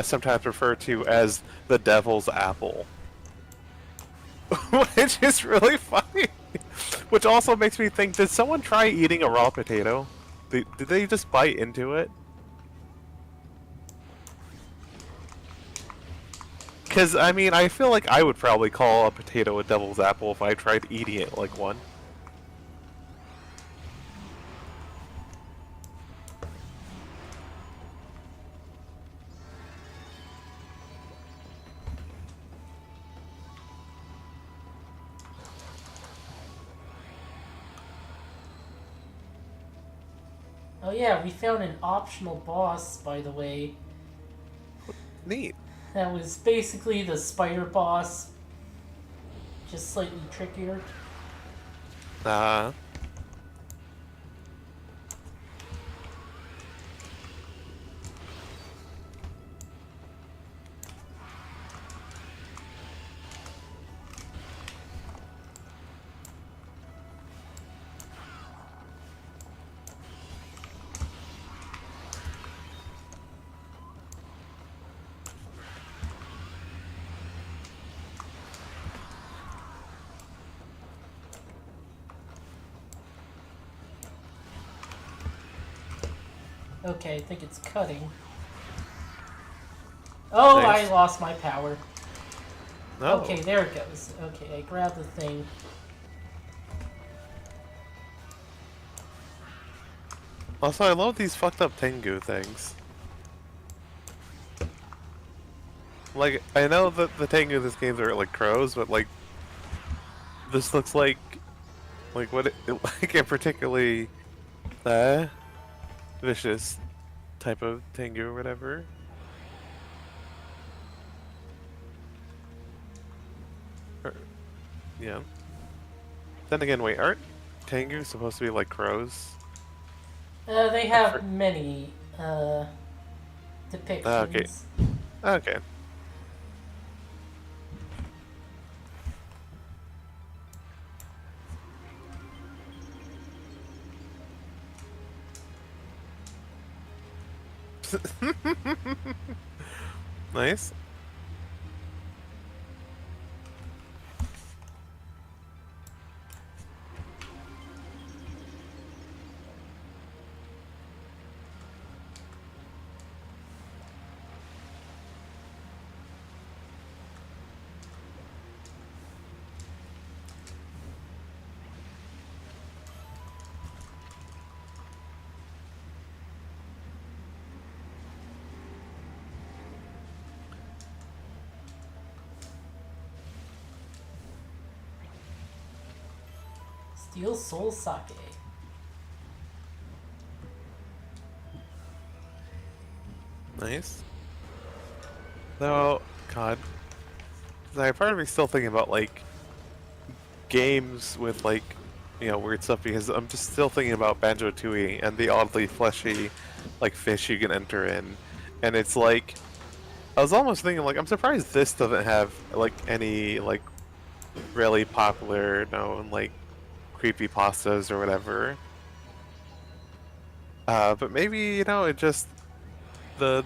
Speaker 5: sometimes referred to as the devil's apple. Which is really funny. Which also makes me think, did someone try eating a raw potato? Did they just bite into it? Because, I mean, I feel like I would probably call a potato a devil's apple if I tried eating it like one.
Speaker 1: Oh yeah, we found an optional boss, by the way.
Speaker 5: Neat.
Speaker 1: That was basically the spider boss, just slightly trickier.
Speaker 5: Uh,
Speaker 1: Okay, I think it's cutting. Oh,
Speaker 5: Nice.
Speaker 1: I lost my power.
Speaker 5: no.
Speaker 1: Okay, there it goes. Okay, I grabbed the thing.
Speaker 5: Also, I love these fucked up Tengu things. Like, I know that the Tengu in this game are like crows, but like, this looks like what like a particularly vicious type of Tengu or whatever. Yeah. Then again, wait, aren't Tengu supposed to be like crows?
Speaker 1: They have many depictions.
Speaker 5: Okay. Nice.
Speaker 1: Steel Soul Sake.
Speaker 5: Nice. Though, God, part of me still thinking about like games with like weird stuff because I'm just still thinking about Banjo-Tooie and the oddly fleshy like fish you can enter in, and it's like I was almost thinking like I'm surprised this doesn't have like any like really popular known like creepy pastas or whatever. But maybe it just the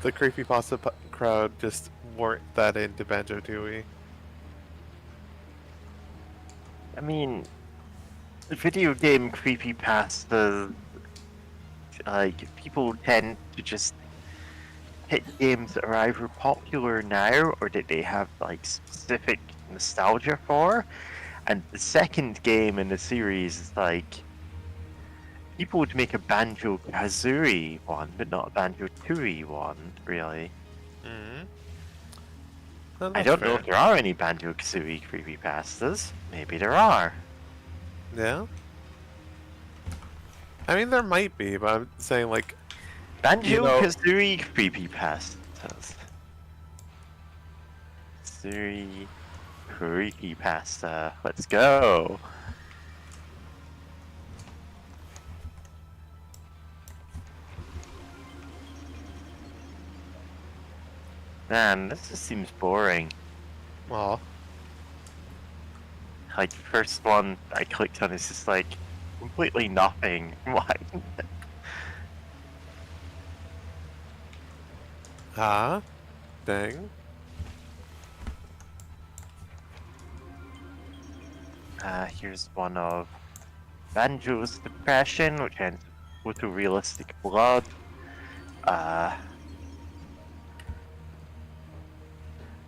Speaker 5: creepypasta crowd just weren't that into Banjo-Tooie.
Speaker 2: I mean, video game creepypasta, like, people tend to just hit games that are either popular now or that they have, like, specific nostalgia for. And the second game in the series is, like, people would make a Banjo-Kazooie one, but not a Banjo-Tooie one, really.
Speaker 5: Mm-hmm.
Speaker 2: I don't know if there are any Banjo-Kazooie creepypastas. Maybe there are.
Speaker 5: Yeah. I mean, there might be, but I'm saying like
Speaker 2: Banjo-Kazooie creepypastas. Kazooie creepypasta. Let's go. Man, this just seems boring.
Speaker 5: Aw.
Speaker 2: Like, first one I clicked on is just like completely nothing. Why?
Speaker 5: Ah. Dang.
Speaker 2: Here's one of Banjo's depression, which ends with photorealistic blood.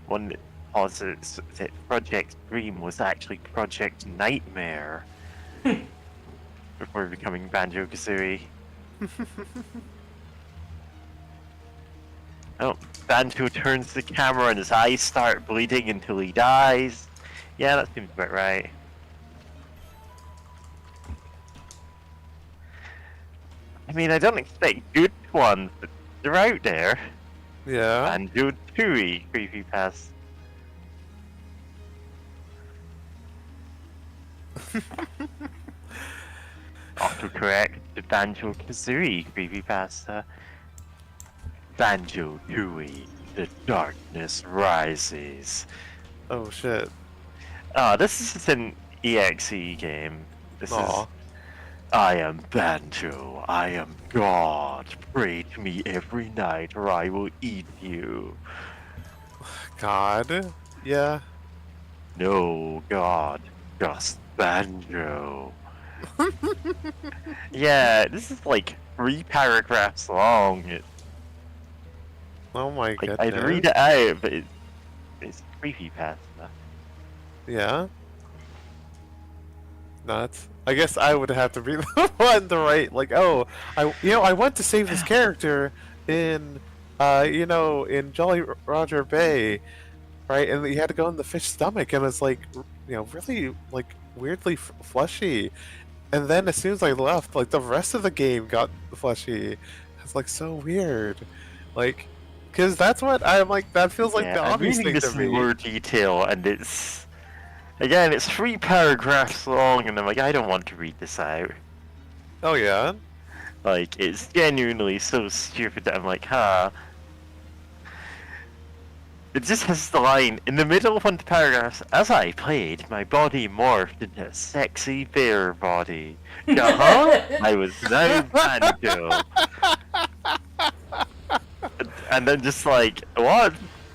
Speaker 2: One that posits that Project Dream was actually Project Nightmare before becoming Banjo-Kazooie. Oh, Banjo turns the camera and his eyes start bleeding until he dies. Yeah, that seems about right. I mean, I don't expect good ones, but they're out there.
Speaker 5: Yeah.
Speaker 2: Banjo-Tooie creepypasta. Autocorrect to Banjo-Kazooie creepypasta. Banjo-Tooie, the darkness rises.
Speaker 5: Oh shit.
Speaker 2: Oh, this is an EXE game. This
Speaker 5: Aw.
Speaker 2: is... I am Banjo, I am God. Pray to me every night or I will eat you.
Speaker 5: God. Yeah.
Speaker 2: No, God, just Banjo. Yeah, this is like 3 paragraphs long.
Speaker 5: Oh my
Speaker 2: Like,
Speaker 5: goodness.
Speaker 2: I'd read it out, but it's creepypasta.
Speaker 5: Yeah. Nuts. I guess I would have to be the one to write like, oh, I went to save this character in in Jolly Roger Bay, right? And he had to go in the fish stomach, and it's like, really like weirdly fleshy. And then as soon as I left, like the rest of the game got fleshy. It's like so weird, like, because that's what I'm like. That feels like
Speaker 2: Yeah,
Speaker 5: the
Speaker 2: I'm
Speaker 5: obvious
Speaker 2: reading
Speaker 5: thing
Speaker 2: this
Speaker 5: to
Speaker 2: in
Speaker 5: me.
Speaker 2: more detail, and it's... Again, it's 3 paragraphs long, and I'm like, I don't want to read this out.
Speaker 5: Oh yeah.
Speaker 2: Like, it's genuinely so stupid that I'm like, huh. It just has the line, in the middle of one of the paragraphs, as I played, my body morphed into a sexy bear body. I was now Banjo. And then just like, what?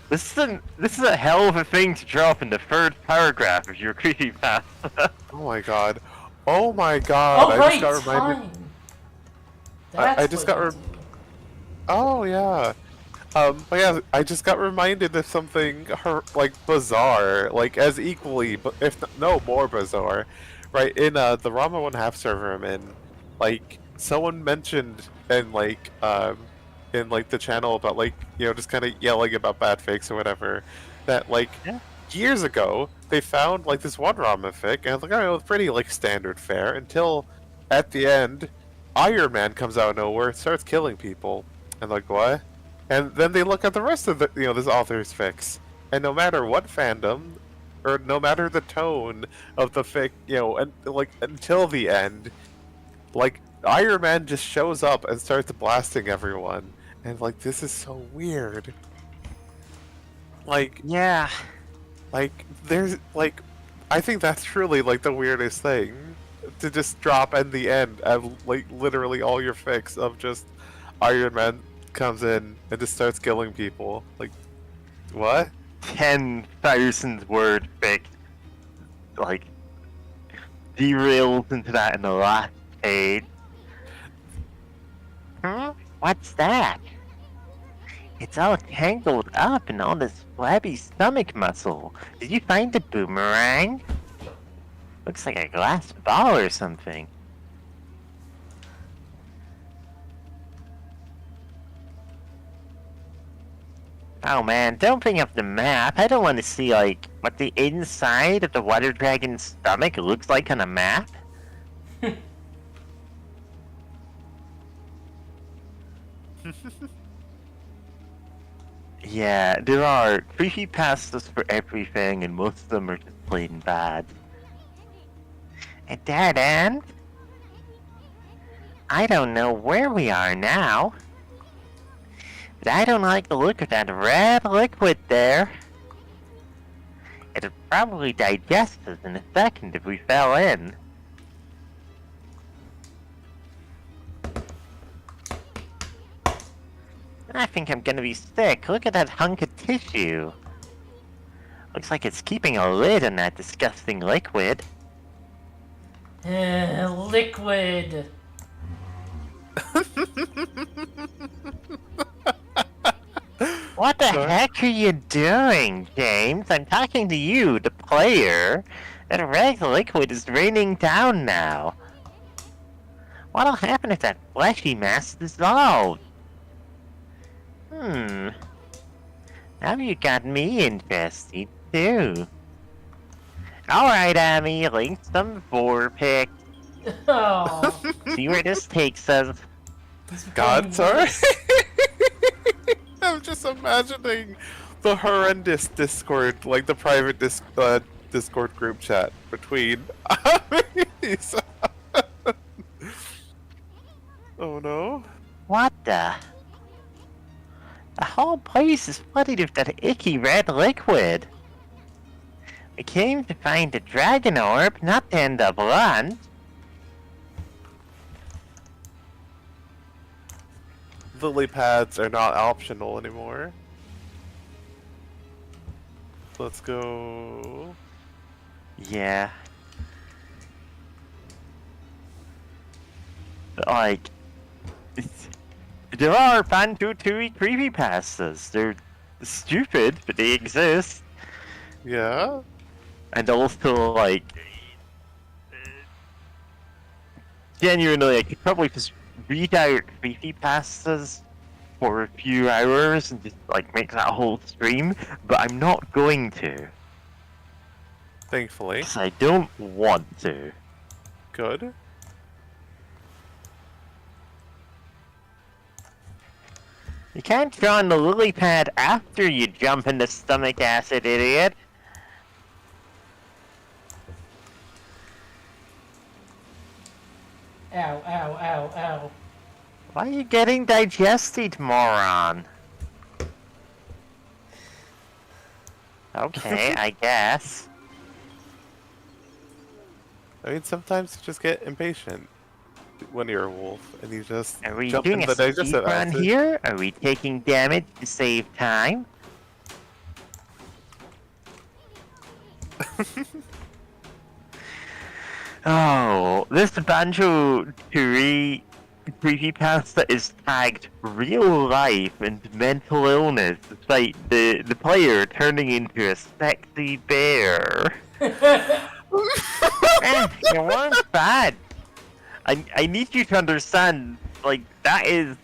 Speaker 2: This is a hell of a thing to drop in the third paragraph of your creepypasta.
Speaker 5: Oh my god. Oh my god.
Speaker 1: Oh,
Speaker 5: I
Speaker 1: right,
Speaker 5: just got reminded.
Speaker 1: time.
Speaker 5: I
Speaker 1: That's
Speaker 5: just
Speaker 1: what
Speaker 5: got
Speaker 1: you
Speaker 5: rem-
Speaker 1: do.
Speaker 5: Oh yeah. But yeah, I just got reminded of something like bizarre, like as equally, but if no more bizarre, right? In the Rama 1/2 server I'm in, like someone mentioned in like the channel about like just kind of yelling about bad fakes or whatever, that like
Speaker 2: Yeah.
Speaker 5: years ago they found like this one Rama fic, and I was like, oh, it's pretty like standard fare until at the end, Iron Man comes out of nowhere, starts killing people, and like what? And then they look at the rest of the, this author's fics, and no matter what fandom, or no matter the tone of the fic, and like until the end, like Iron Man just shows up and starts blasting everyone, and like this is so weird. Like,
Speaker 2: Yeah.
Speaker 5: there's like, I think that's truly like the weirdest thing to just drop in the end of like literally all your fics of just Iron Man comes in and just starts killing people. Like, what?
Speaker 2: 10,000 word fic, like, derails into that in the last page. Huh? What's that? It's all tangled up in all this flabby stomach muscle. Did you find the boomerang? Looks like a glass ball or something. Oh man, don't bring up the map. I don't want to see, like, what the inside of the water dragon's stomach looks like on a map. Yeah, there are creepypastas for everything, and most of them are just plain bad. A dead end? I don't know where we are now. But I don't like the look of that red liquid there. It'd probably digest us in a second if we fell in. I think I'm gonna be sick. Look at that hunk of tissue. Looks like it's keeping a lid on that disgusting liquid.
Speaker 1: Liquid.
Speaker 2: What the
Speaker 5: Sorry?
Speaker 2: heck are you doing, James? I'm talking to you, the player. That red liquid is raining down now. What'll happen if that fleshy mass dissolves? Now you got me interested, too. Alright, Amy, link some vorpix.
Speaker 1: Oh.
Speaker 2: See where this takes us.
Speaker 1: He's
Speaker 5: God,
Speaker 1: becoming
Speaker 5: sorry.
Speaker 1: worse.
Speaker 5: I'm just imagining the horrendous Discord, like the private Discord group chat between. Oh no.
Speaker 2: What the? The whole place is flooded with that icky red liquid. We came to find a dragon orb, not to end up lunch.
Speaker 5: Lily pads are not optional anymore. Let's go.
Speaker 2: Yeah. Like, there are Fan-Tutui creepypastas. They're stupid, but they exist.
Speaker 5: Yeah.
Speaker 2: And also, like, genuinely, I could probably just read out creepypastas for a few hours and just, like, make that whole stream, but I'm not going to.
Speaker 5: Thankfully.
Speaker 2: Because I don't want to.
Speaker 5: Good.
Speaker 2: You can't draw on the lily pad after you jump into stomach acid, idiot.
Speaker 1: Ow, ow, ow, ow.
Speaker 2: Why are you getting digested, moron? Okay, I guess.
Speaker 5: I mean, sometimes you just get impatient. when you're a wolf and you just
Speaker 2: Are we
Speaker 5: jump
Speaker 2: doing
Speaker 5: in
Speaker 2: a
Speaker 5: the digestive
Speaker 2: speed run
Speaker 5: acid.
Speaker 2: here? Are we taking damage to save time? Oh, this Banjo Tooie creepypasta is tagged real life and mental illness, despite the player turning into a sexy bear. You weren't bad. I need you to understand, like, that is...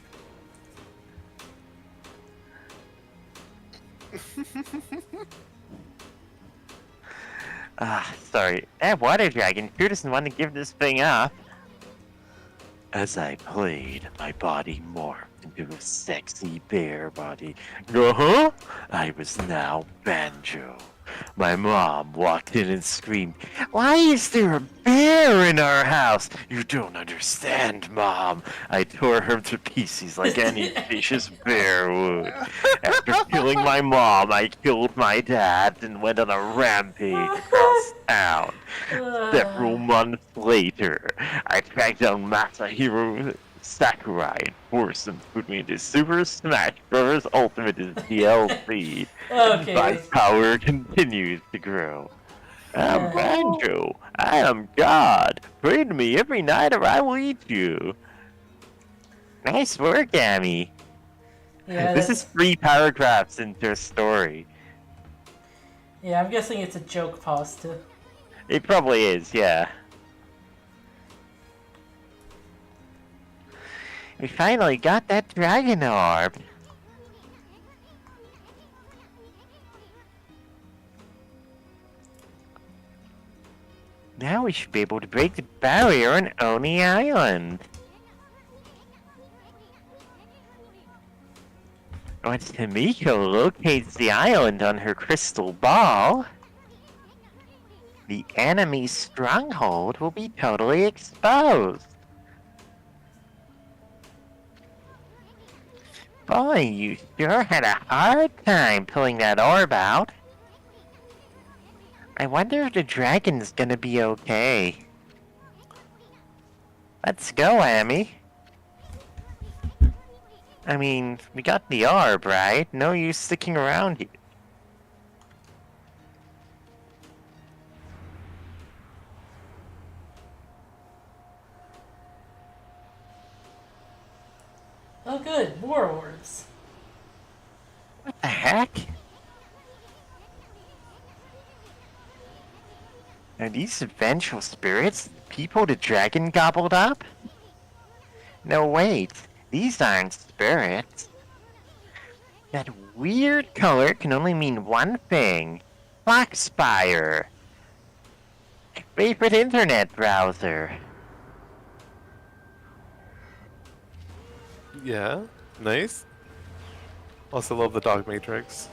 Speaker 2: Sorry. Water Dragon sure doesn't want to give this thing up. As I played, my body morphed into a sexy bear body. Uh-huh! I was now Banjo. My mom walked in and screamed, "Why is there a bear in our house?" "You don't understand, Mom." I tore her to pieces like any vicious bear would. After killing my mom, I killed my dad and went on a rampage across town. Several months later, I tracked down Masahiro Sakurai and forced him to put me into Super Smash Bros. Ultimate as DLC. My
Speaker 1: Okay.
Speaker 2: power continues to grow. I'm Banjo. I am God. Pray to me every night or I will eat you. Nice work, Amy.
Speaker 1: Yeah,
Speaker 2: This is 3 paragraphs into a story.
Speaker 1: yeah, I'm guessing it's a joke pasta.
Speaker 2: It probably is, yeah. We finally got that dragon orb. Now we should be able to break the barrier on Oni Island. Once Himiko locates the island on her crystal ball, the enemy's stronghold will be totally exposed. Boy, you sure had a hard time pulling that orb out. I wonder if the dragon's gonna be okay. Let's go, Amy. I mean, we got the orb, right? No use sticking around here.
Speaker 1: Oh good, more orbs.
Speaker 2: What the heck? Are these vengeful spirits the people the dragon gobbled up? No, wait. These aren't spirits. That weird color can only mean one thing. Foxfire. My favorite internet browser.
Speaker 5: Yeah, nice. Also love the dog matrix.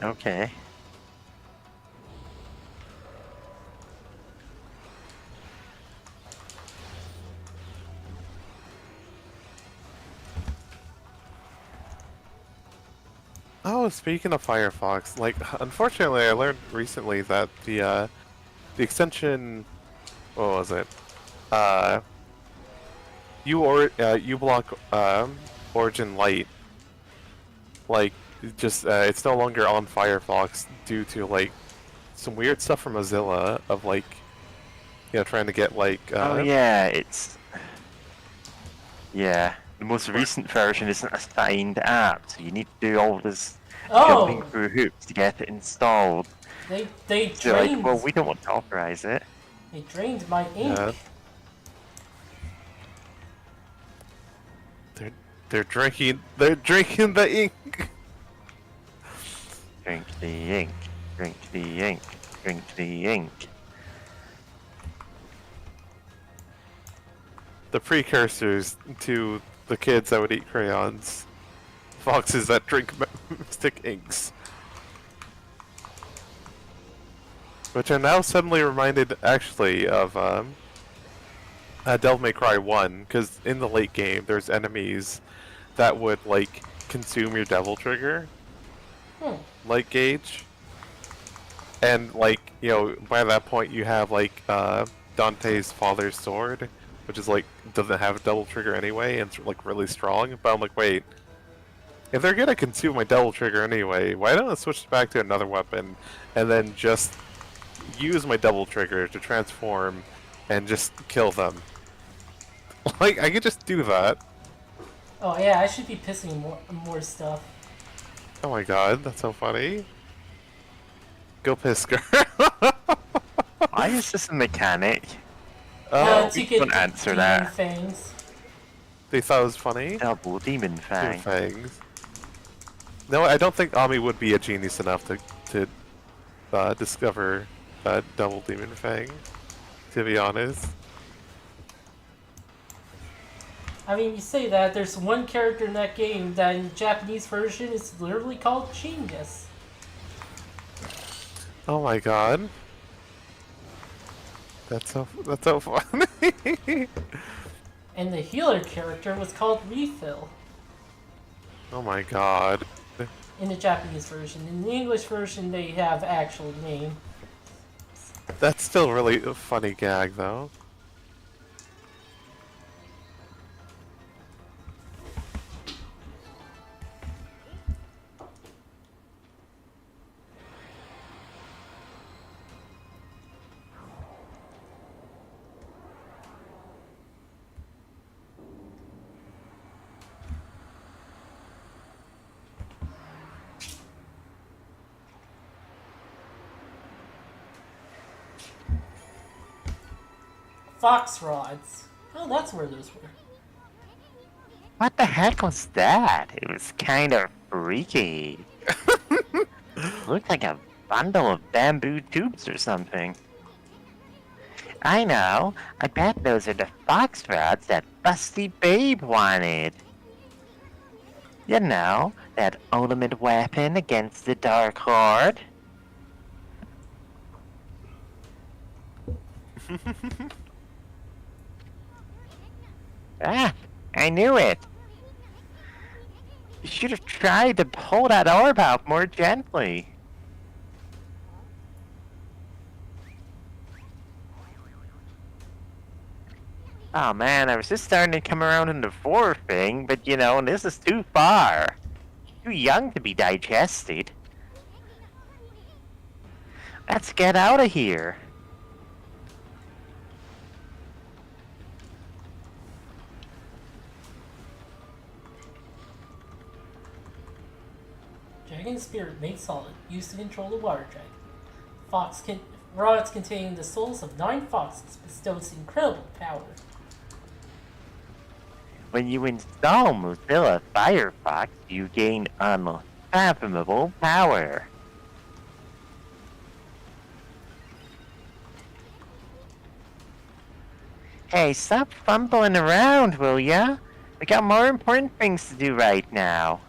Speaker 2: Okay.
Speaker 5: Oh, speaking of Firefox, like unfortunately I learned recently that the extension, what was it? uBlock Origin Lite, like just it's no longer on Firefox due to like some weird stuff from Mozilla of like, you know, trying to get like
Speaker 2: Oh yeah, it's... Yeah, the most recent version isn't a signed app, so you need to do all this jumping
Speaker 1: Oh,
Speaker 2: through hoops to get it installed.
Speaker 1: they
Speaker 2: So they're
Speaker 1: drained.
Speaker 2: like, well, we don't want to authorize it.
Speaker 1: They drained my ink.
Speaker 5: Yeah. They're drinking the ink.
Speaker 2: Drink the ink, drink the ink, drink the ink.
Speaker 5: The precursors to the kids that would eat crayons. Foxes that drink mystic inks. Which I'm now suddenly reminded, actually, of Devil May Cry 1, because in the late game, there's enemies that would, like, consume your Devil Trigger, like Gage. And, like, you know, by that point you have, like, Dante's father's sword, which is like doesn't have a double trigger anyway, and it's like really strong. But I'm like, wait, if they're gonna consume my double trigger anyway, why don't I switch back to another weapon and then just use my double trigger to transform and just kill them? Like, I could just do that.
Speaker 1: Oh yeah, I should be pissing more stuff.
Speaker 5: Oh my god, that's so funny. Go piss, girl.
Speaker 2: Why is this a mechanic?
Speaker 1: To
Speaker 2: we
Speaker 1: get
Speaker 2: couldn't answer
Speaker 1: demon
Speaker 2: that.
Speaker 1: fangs.
Speaker 5: They thought it was funny?
Speaker 2: Double demon
Speaker 5: Two
Speaker 2: fang.
Speaker 5: fangs. No, I don't think Ami would be a genius enough to discover double demon fang, to be honest.
Speaker 1: I mean, you say that, there's one character in that game that in the Japanese version is literally called Genius.
Speaker 5: Oh my god. That's so funny.
Speaker 1: And the healer character was called Refill
Speaker 5: Oh my god.
Speaker 1: in the Japanese version. In the English version, they have actual name.
Speaker 5: That's still really a funny gag though.
Speaker 1: Fox rods. Oh, that's where those were.
Speaker 2: What the heck was that? It was kind of freaky. Looked like a bundle of bamboo tubes or something. I know. I bet those are the fox rods that Busty Babe wanted. You know, that ultimate weapon against the Dark Horde. Ah, I knew it. You should have tried to pull that orb out more gently. Oh man, I was just starting to come around in the 4 thing, but you know, this is too far. Too young to be digested. Let's get out of here.
Speaker 1: Dragon Spirit made solid, used to control the water dragon. Rods containing the souls of 9 foxes bestows incredible power.
Speaker 2: When you install Mozilla Firefox, you gain unfathomable power. Hey, stop fumbling around, will ya? We got more important things to do right now.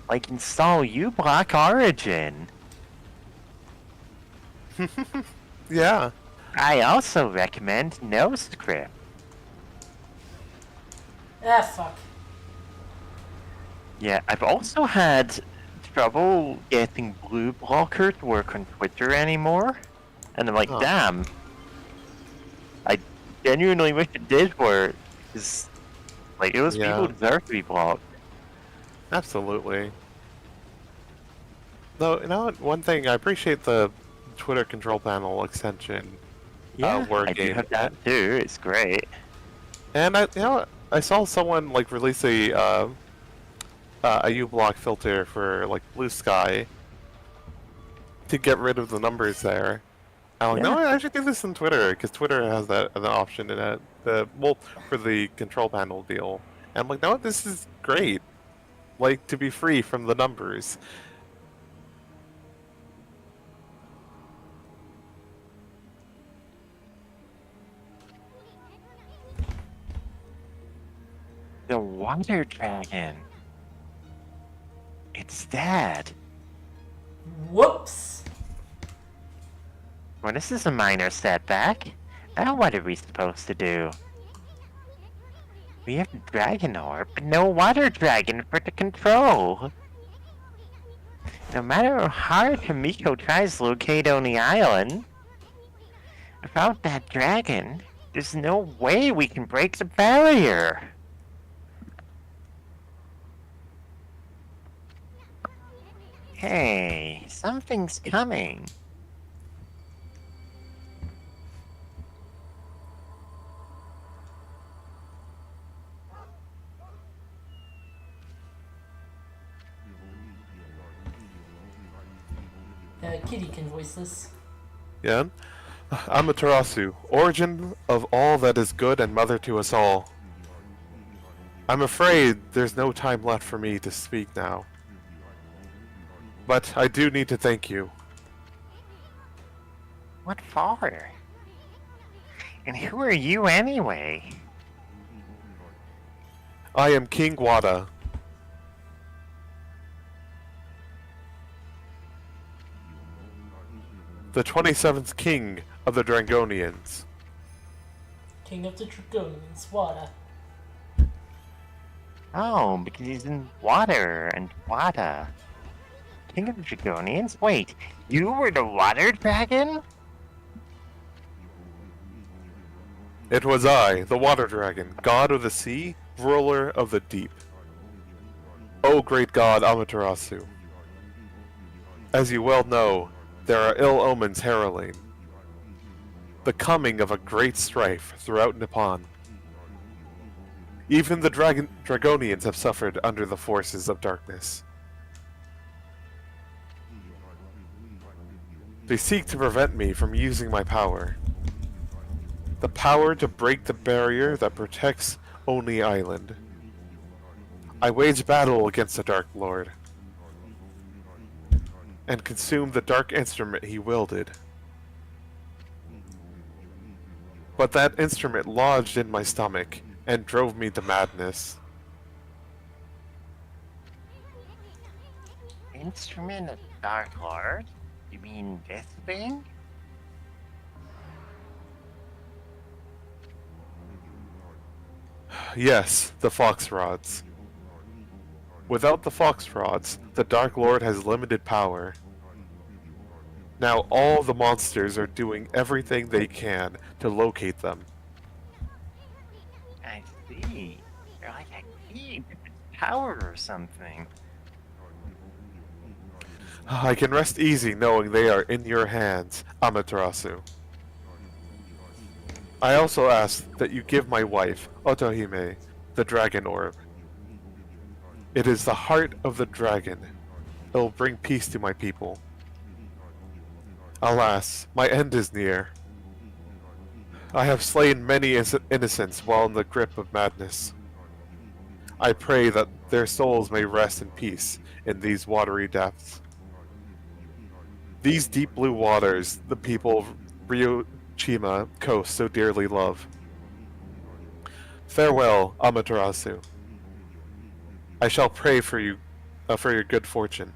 Speaker 2: Like install uBlock Origin.
Speaker 5: Yeah.
Speaker 2: I also recommend NoScript.
Speaker 1: Ah, fuck.
Speaker 2: Yeah, I've also had trouble getting Blue Blocker to work on Twitter anymore. And I'm like,
Speaker 5: Oh.
Speaker 2: damn. I genuinely wish it did work. Because, like, those
Speaker 5: Yeah.
Speaker 2: people deserve to be blocked.
Speaker 5: Absolutely. Though, you know what? One thing, I appreciate the Twitter control panel extension.
Speaker 2: Yeah,
Speaker 5: word
Speaker 2: I do
Speaker 5: game.
Speaker 2: have that too. It's great.
Speaker 5: And you know what? I saw someone like release a uBlock filter for like Blue Sky to get rid of the numbers there. I'm like,
Speaker 2: Yeah.
Speaker 5: no, I should do this on Twitter because Twitter has that an option in it. For the control panel deal. And I'm like, no, this is great. Like to be free from the numbers.
Speaker 2: The Water Dragon. It's dead.
Speaker 1: Whoops.
Speaker 2: Well, this is a minor setback. Now what are we supposed to do? We have the Dragon Orb, but no Water Dragon for the control. No matter how hard Kamiko tries to locate on the island, Without that dragon, there's no way we can break the barrier. Hey, something's coming.
Speaker 1: Kitty can voice this.
Speaker 5: Yan? Amaterasu, origin of all that is good and mother to us all. I'm afraid there's no time left for me to speak now. But I do need to thank you.
Speaker 2: What for? And who are you anyway?
Speaker 5: I am King Wada. The 27th King of the Dragonians.
Speaker 1: King of the Dragonians, Wada.
Speaker 2: Oh, because he's in water and Wada. King of the Dragonians? Wait, you were the water dragon?
Speaker 5: It was I, the Water Dragon, god of the sea, ruler of the deep. O great god Amaterasu. As you well know, there are ill omens heralding the coming of a great strife throughout Nippon. Even the Dragonians have suffered under the forces of darkness. They seek to prevent me from using my power. The power to break the barrier that protects Oni Island. I wage battle against the Dark Lord and consume the dark instrument he wielded. But that instrument lodged in my stomach and drove me to madness.
Speaker 2: Instrument of Dark Lord? You mean this thing?
Speaker 5: Yes, the Fox Rods. Without the Fox Rods, the Dark Lord has limited power. Now all the monsters are doing everything they can to locate them.
Speaker 2: I see. They're like a key with its power or something.
Speaker 5: I can rest easy knowing they are in your hands, Amaterasu. I also ask that you give my wife, Otohime, the Dragon Orb. It is the heart of the dragon. It will bring peace to my people. Alas, my end is near. I have slain many innocents while in the grip of madness. I pray that their souls may rest in peace in these watery depths. These deep blue waters the people of Ryoshima coast so dearly love. Farewell, Amaterasu. I shall pray for you, for your good fortune.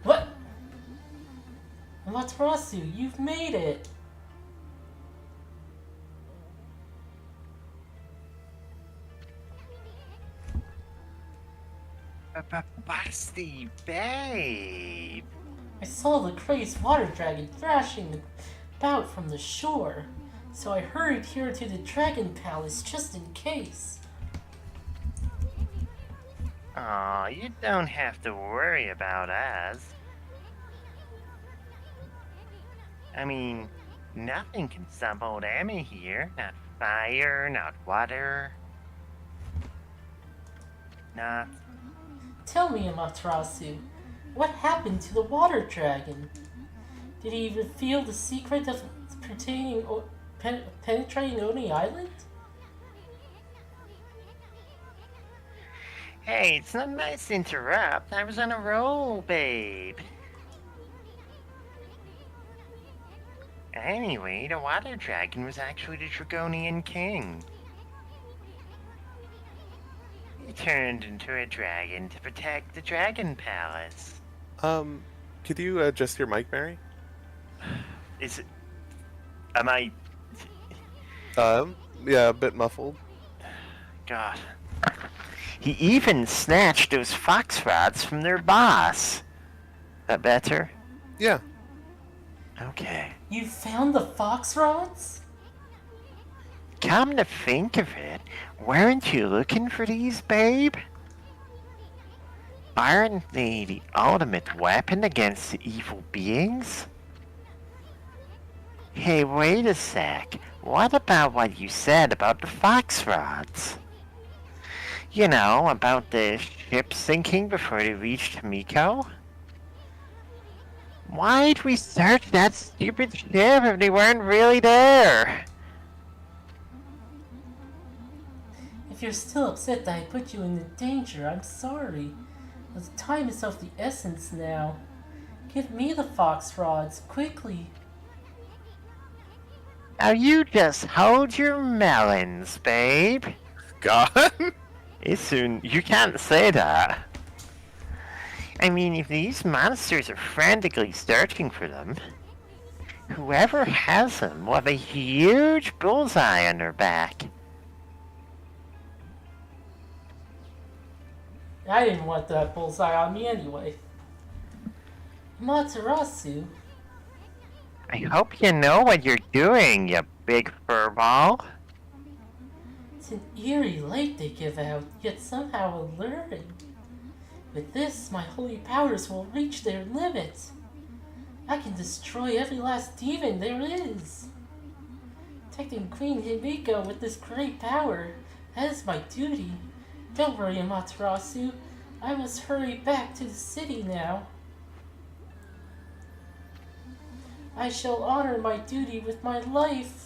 Speaker 1: What? Amaterasu, you've made it!
Speaker 2: Busty babe!
Speaker 1: I saw the crazed water dragon thrashing about from the shore, so I hurried here to the dragon palace just in case.
Speaker 2: Aw, you don't have to worry about us. I mean, nothing can stop old Emmy here. Not fire, not water. Not...
Speaker 1: Tell me, Amaterasu, what happened to the water dragon? Did he reveal the secret of pertaining penetrating Oni Island?
Speaker 2: Hey, it's not nice to interrupt. I was on a roll, babe. Anyway, the water dragon was actually the Dragonian king. He turned into a dragon to protect the Dragon Palace.
Speaker 5: Could you adjust your mic, Mary?
Speaker 2: Is it... Am I...
Speaker 5: Yeah, a bit muffled.
Speaker 2: God. He even snatched those fox rods from their boss. That better?
Speaker 5: Yeah.
Speaker 2: Okay.
Speaker 1: You found the fox rods?
Speaker 2: Come to think of it, weren't you looking for these, babe? Aren't they the ultimate weapon against the evil beings? Hey, wait a sec. What about what you said about the fox rods? You know, about the ship sinking before they reached Miko? Why'd we search that stupid ship if they weren't really there?
Speaker 1: If you're still upset that I put you in danger, I'm sorry. The time is of the essence now. Give me the fox rods, quickly.
Speaker 2: Now you just hold your melons, babe.
Speaker 5: God.
Speaker 2: Soon, you can't say that. I mean, if these monsters are frantically searching for them, whoever has them will have a huge bullseye on their back.
Speaker 1: I didn't want that bullseye on me anyway. Matarasu,
Speaker 2: I hope you know what you're doing, you big furball.
Speaker 1: it's an eerie light they give out, yet somehow alluring. With this, my holy powers will reach their limit. I can destroy every last demon there is. Protecting Queen Himiko with this great power, that is my duty. Don't worry, Amaterasu. I must hurry back to the city now. I shall honor my duty with my life.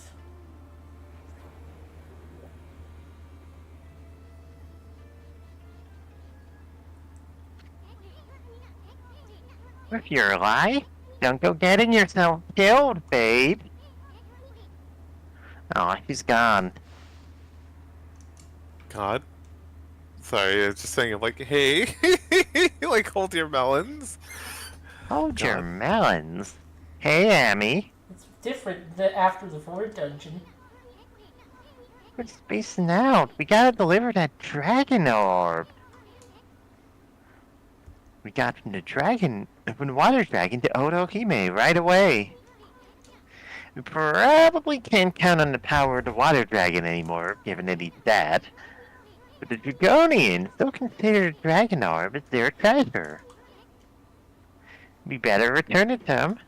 Speaker 2: With your life, don't go getting yourself killed, babe. Oh, he's gone.
Speaker 5: God. Sorry, I was just saying, like, hey, like, hold your melons.
Speaker 2: Hold your
Speaker 5: God.
Speaker 2: melons. Hey, Amy.
Speaker 1: It's different than after the Void Dungeon.
Speaker 2: We're spacing out. We gotta deliver that dragon orb. We got from the water dragon to Otohime right away. We probably can't count on the power of the water dragon anymore, given that he's dead. But the Dragonians still consider the dragon orb as their treasure. We better return it to them.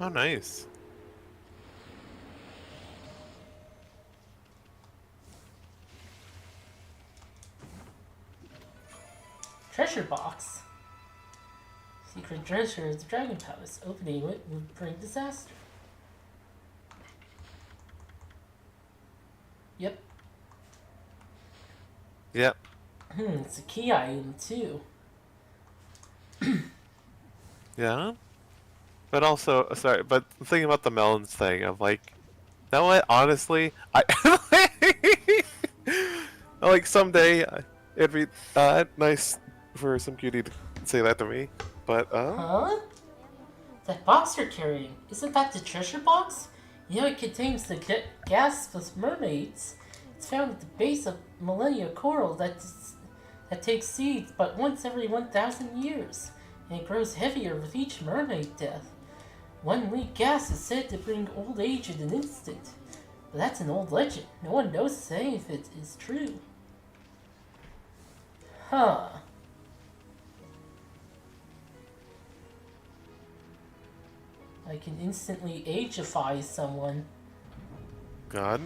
Speaker 5: Oh, nice.
Speaker 1: Treasure box. Secret treasure is the Dragon Palace. Opening it would bring disaster. Yep.
Speaker 5: Yep.
Speaker 1: It's a key item too.
Speaker 5: Yeah. But also, sorry, but thinking about the melons thing, I'm like, you know what? Honestly, like someday it'd be nice for some cutie to say that to me. But
Speaker 1: Huh? That box you're carrying, isn't that the treasure box? You know it contains the gasless mermaids. It's found at the base of Millennia Coral that takes seeds but once every 1,000 years, and it grows heavier with each mermaid death. One leak gas is said to bring old age in an instant, but that's an old legend. No one knows if any of it is true. Huh. I can instantly ageify someone.
Speaker 5: God.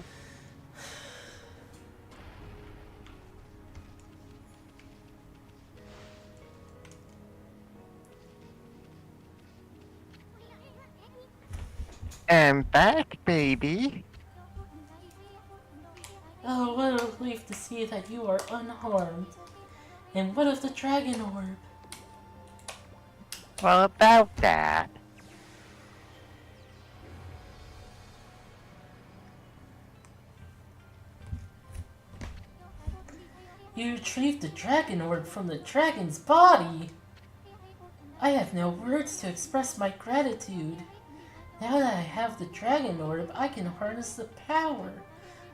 Speaker 2: I'm back, baby.
Speaker 1: Oh, what a relief to see that you are unharmed. And what of the dragon orb?
Speaker 2: Well, about that.
Speaker 1: You retrieved the dragon orb from the dragon's body! I have no words to express my gratitude. Now that I have the dragon orb, I can harness the power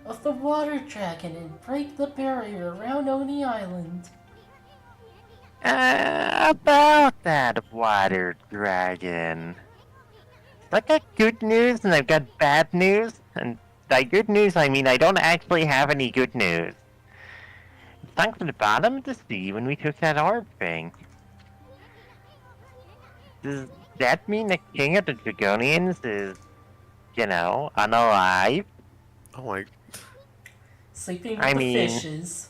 Speaker 1: of the water dragon and break the barrier around Oni Island.
Speaker 2: About that water dragon. I got good news and I've got bad news. And by good news, I mean I don't actually have any good news. It sunk to the bottom of the sea when we took that orb thing. Does that mean the king of the Dragonians is, unalive?
Speaker 5: Oh my.
Speaker 1: Sleeping with
Speaker 2: I
Speaker 1: the
Speaker 2: mean-
Speaker 1: fishes.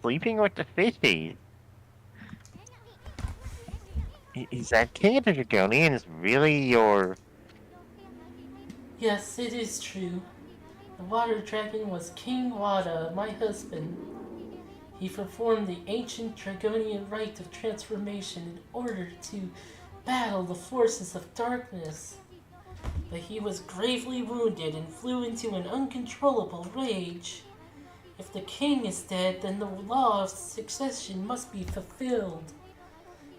Speaker 2: Sleeping with the fishies? Is that king of the Dragonians really your...
Speaker 1: Yes, it is true. The water dragon was King Wada, my husband. He performed the ancient Dragonian rite of transformation in order to battle the forces of darkness. But he was gravely wounded and flew into an uncontrollable rage. If the king is dead, then the law of succession must be fulfilled.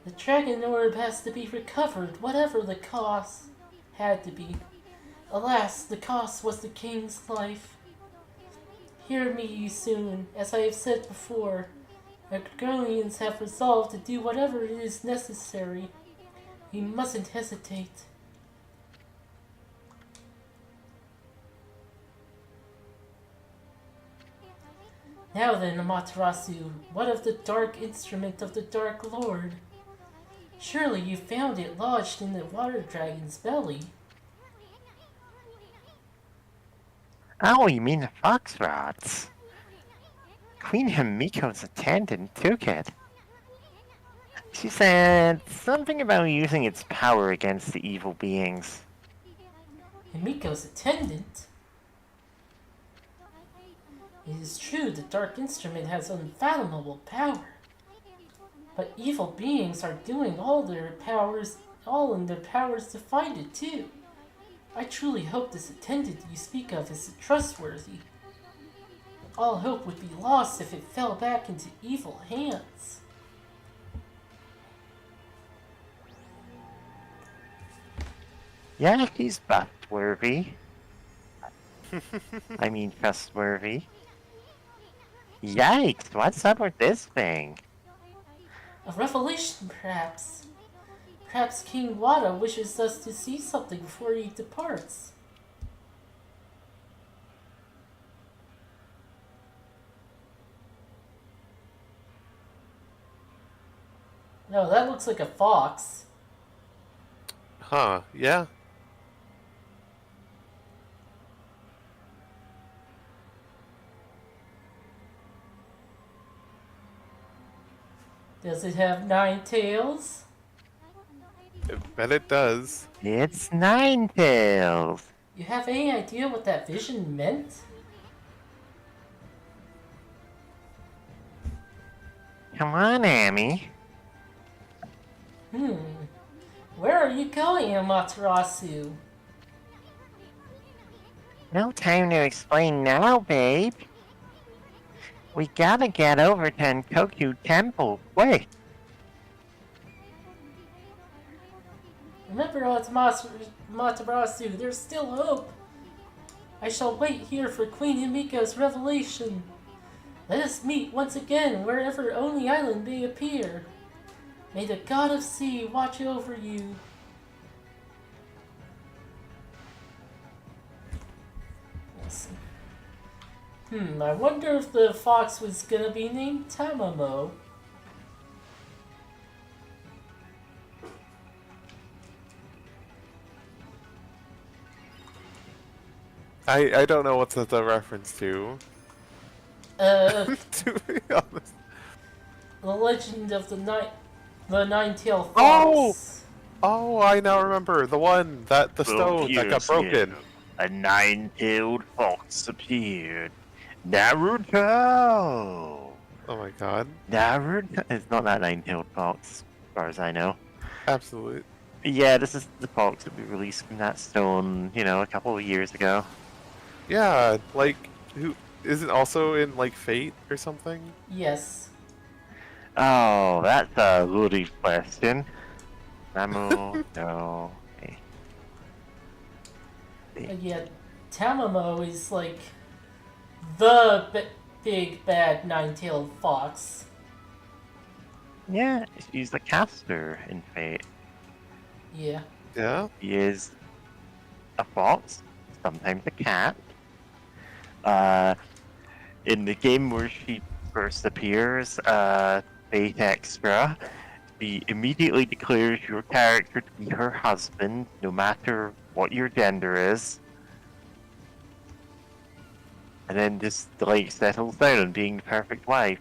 Speaker 1: The dragon orb has to be recovered, whatever the cost had to be. Alas, the cost was the king's life. Hear me soon, as I have said before. The Dragonians have resolved to do whatever is necessary. We mustn't hesitate. Now then, Amaterasu, what of the dark instrument of the Dark Lord? Surely you found it lodged in the water dragon's belly.
Speaker 2: Oh, you mean the fox rods? Queen Himiko's attendant took it. She said something about using its power against the evil beings.
Speaker 1: Himiko's attendant? It is true the dark instrument has unfathomable power. But evil beings are doing all in their powers to find it too. I truly hope this attendant you speak of is trustworthy. All hope would be lost if it fell back into evil hands.
Speaker 2: Yeah, he's trustworthy. I mean trustworthy. Yikes, what's up with this thing?
Speaker 1: A revelation, perhaps. Perhaps King Wada wishes us to see something before he departs. No, that looks like a fox.
Speaker 5: Huh, yeah.
Speaker 1: Does it have 9 tails?
Speaker 5: I bet it does.
Speaker 2: It's Ninetales.
Speaker 1: You have any idea what that vision meant?
Speaker 2: Come on, Amy.
Speaker 1: Where are you going, Amaterasu?
Speaker 2: No time to explain now, babe. We gotta get over to Enkoku Temple quick.
Speaker 1: Remember, Amaterasu, there's still hope. I shall wait here for Queen Himiko's revelation. Let us meet once again wherever Oni Island may appear. May the God of Sea watch over you. Listen. I wonder if the fox was gonna be named Tamamo.
Speaker 5: I don't know what's the reference to.
Speaker 1: Uh,
Speaker 5: To be honest.
Speaker 1: the legend of the nine-tailed
Speaker 5: Oh!
Speaker 1: fox.
Speaker 5: Oh, I now remember the one the
Speaker 2: 12
Speaker 5: stone that got
Speaker 2: years
Speaker 5: broken.
Speaker 2: ago, a nine-tailed fox appeared. Naruto!
Speaker 5: Oh my god.
Speaker 2: Naruto? It's not that nine-tailed fox, as far as I know.
Speaker 5: Absolutely.
Speaker 2: Yeah, this is the fox that we released from that stone, a couple of years ago.
Speaker 5: Yeah, like who isn't also in like Fate or something?
Speaker 1: Yes.
Speaker 2: Oh, that's a loaded question. Namu, no. Hey.
Speaker 1: Yeah, Tamamo is like the big bad nine-tailed fox.
Speaker 2: Yeah, she's the caster in Fate.
Speaker 1: Yeah.
Speaker 5: Yeah.
Speaker 2: She is a fox, sometimes a cat. In the game where she first appears, Fate Extra, she immediately declares your character to be her husband, no matter what your gender is. And then just, like, settles down on being the perfect wife.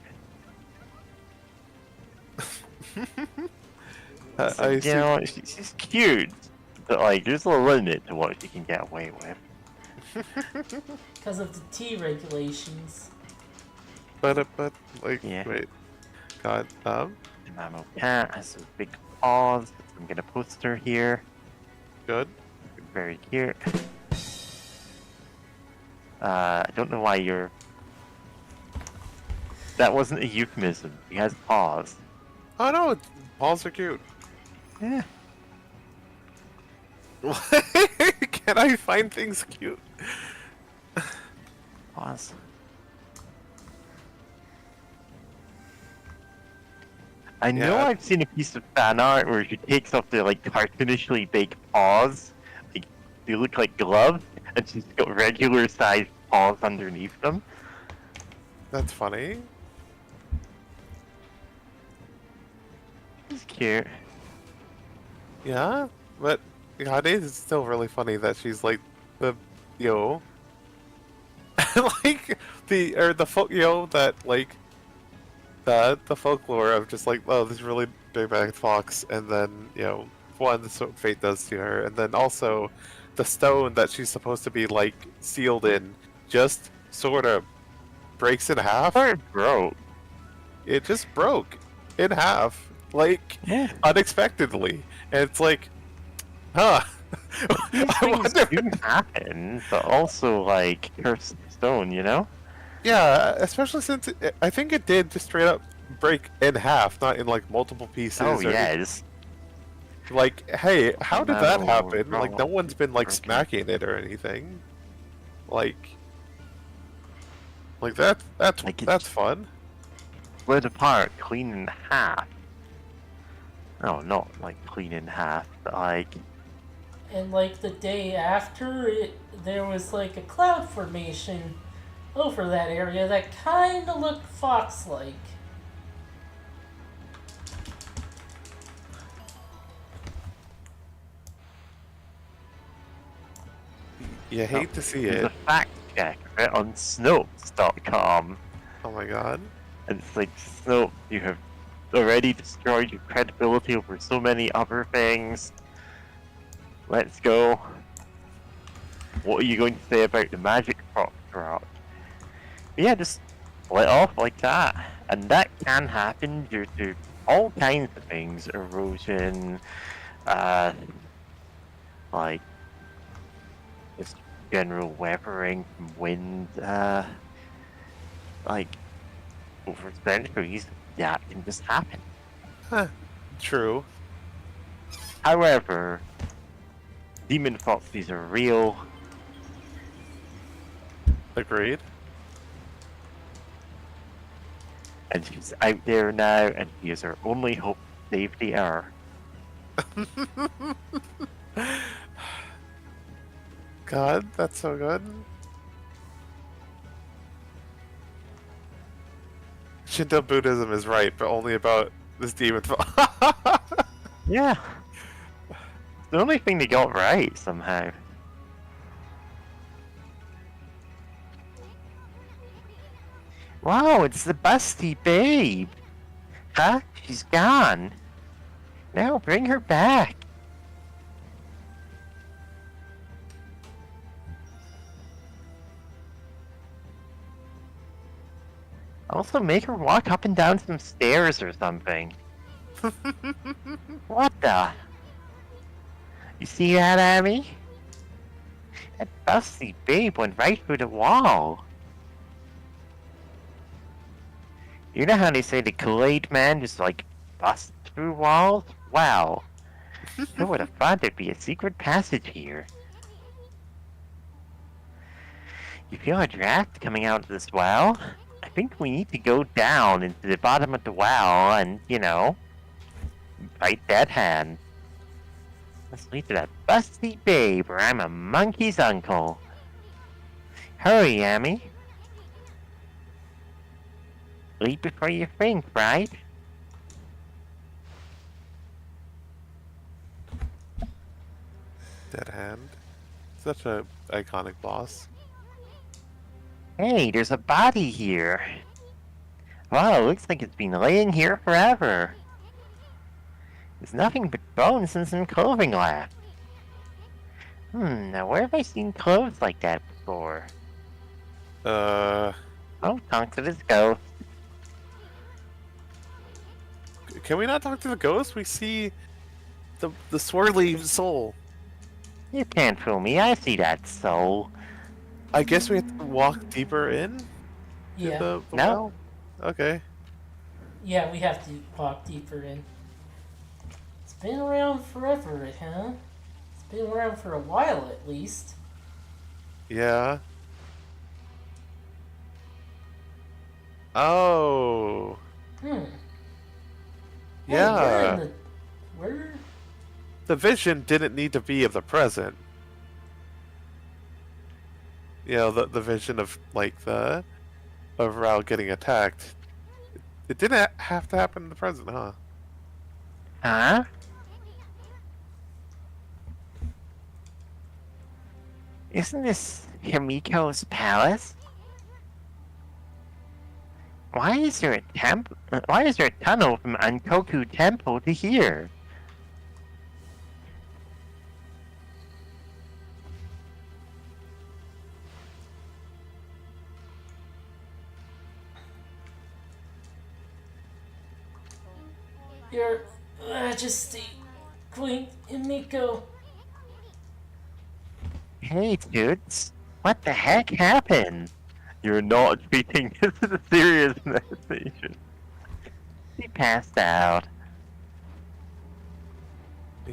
Speaker 5: I see.
Speaker 2: She's cute, but, like, there's a limit to what she can get away with.
Speaker 1: Because of the T regulations.
Speaker 5: But like
Speaker 2: Yeah.
Speaker 5: wait. God,
Speaker 2: The mammal cat has a big paws. I'm gonna post her here.
Speaker 5: good.
Speaker 2: Very cute. I don't know why you're... That wasn't a euphemism. He has paws.
Speaker 5: Oh no, balls are cute.
Speaker 2: Yeah.
Speaker 5: Can I find things cute?
Speaker 2: Paws. I know
Speaker 5: Yeah.
Speaker 2: I've seen a piece of fan art where she takes off the, like, cartoonishly big paws. Like, they look like gloves, and she's got regular sized paws underneath them.
Speaker 5: That's funny.
Speaker 2: It's cute.
Speaker 5: Yeah, but God, it is still really funny that she's like the like the folk that like the folklore of just like, oh, this really big bad fox, and then one, that's what fate does to her, and then also the stone that she's supposed to be like sealed in just sort of breaks in half.
Speaker 2: Or it broke.
Speaker 5: It just broke in half, like
Speaker 2: Yeah.
Speaker 5: unexpectedly, and it's like, huh.
Speaker 2: These
Speaker 5: I
Speaker 2: things
Speaker 5: wonder.
Speaker 2: do happen, but also, like, cursed stone, you know?
Speaker 5: Yeah, especially since I think it did just straight up break in half, not in like multiple pieces.
Speaker 2: Oh,
Speaker 5: or
Speaker 2: yes.
Speaker 5: Like, hey, how did that
Speaker 2: No,
Speaker 5: happen?
Speaker 2: no.
Speaker 5: Like, no one's been like
Speaker 2: Okay.
Speaker 5: smacking it or anything. Like that's
Speaker 2: Like, it-
Speaker 5: that's fun.
Speaker 2: Split apart, clean in half. No, not, like, clean in half, but, like...
Speaker 1: And like the day after, there was like a cloud formation over that area that kind of looked fox-like.
Speaker 5: You hate to see
Speaker 2: There's
Speaker 5: it.
Speaker 2: a fact check of it on Snopes.com.
Speaker 5: Oh my god.
Speaker 2: And it's like, Snopes, you have already destroyed your credibility over so many other things. Let's go. What are you going to say about the magic prop drop? Yeah, just split off like that. And that can happen due to all kinds of things. Erosion, like, just general weathering from wind, like, over centuries, that can just happen.
Speaker 5: Huh. True.
Speaker 2: However, demon foxes are real.
Speaker 5: Agreed.
Speaker 2: And she's out there now, and he is our only hope to save the Earth.
Speaker 5: God, that's so good. Shinto Buddhism is right, but only about this demon.
Speaker 2: Yeah. It's the only thing they got right, somehow. Wow, it's the busty babe! Huh? She's gone. Now bring her back. Also, make her walk up and down some stairs or something. What the? You see that, Amy? That busty babe went right through the wall. You know how they say the Kool-Aid man just like busts through walls? Wow. Who would have thought there'd be a secret passage here? You feel a draft coming out of this well? I think we need to go down into the bottom of the well and, you know, fight that hand. Let's lead to that busty babe or I'm a monkey's uncle. Hurry, Amy. Leap before you think, right?
Speaker 5: Dead Hand. Such a iconic boss.
Speaker 2: Hey, there's a body here. Wow, looks like it's been laying here forever. There's nothing but bones and some clothing left. Now where have I seen clothes like that before? Oh, talk to this ghost.
Speaker 5: Can we not talk to the ghost? We see the swirly soul.
Speaker 2: You can't fool me, I see that soul.
Speaker 5: I guess we have to walk deeper in?
Speaker 1: Yeah.
Speaker 5: The
Speaker 2: No.
Speaker 5: well? Okay.
Speaker 1: Yeah, we have to walk deeper in. It's been around forever, huh? It's been around for a while at least.
Speaker 5: Yeah. Oh.
Speaker 1: Hey,
Speaker 5: Yeah.
Speaker 1: where?
Speaker 5: The vision didn't need to be of the present. You know, the vision of like of Rao getting attacked. It didn't have to happen in the present, huh?
Speaker 2: Huh? Isn't this Himiko's palace? Why is there a tunnel from Ankoku Temple to here?
Speaker 1: Your Majesty, Queen Emiko.
Speaker 2: Hey, dudes. What the heck happened? You're not treating this as a serious meditation. He passed out.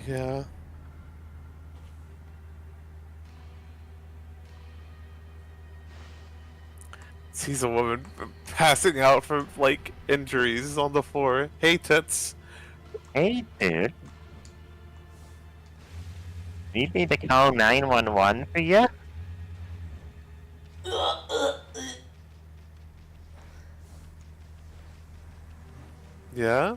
Speaker 5: Yeah. Sees a woman passing out from like injuries on the floor. Hey, tits.
Speaker 2: Hey, dude. Need me to call 911 for you?
Speaker 5: Yeah.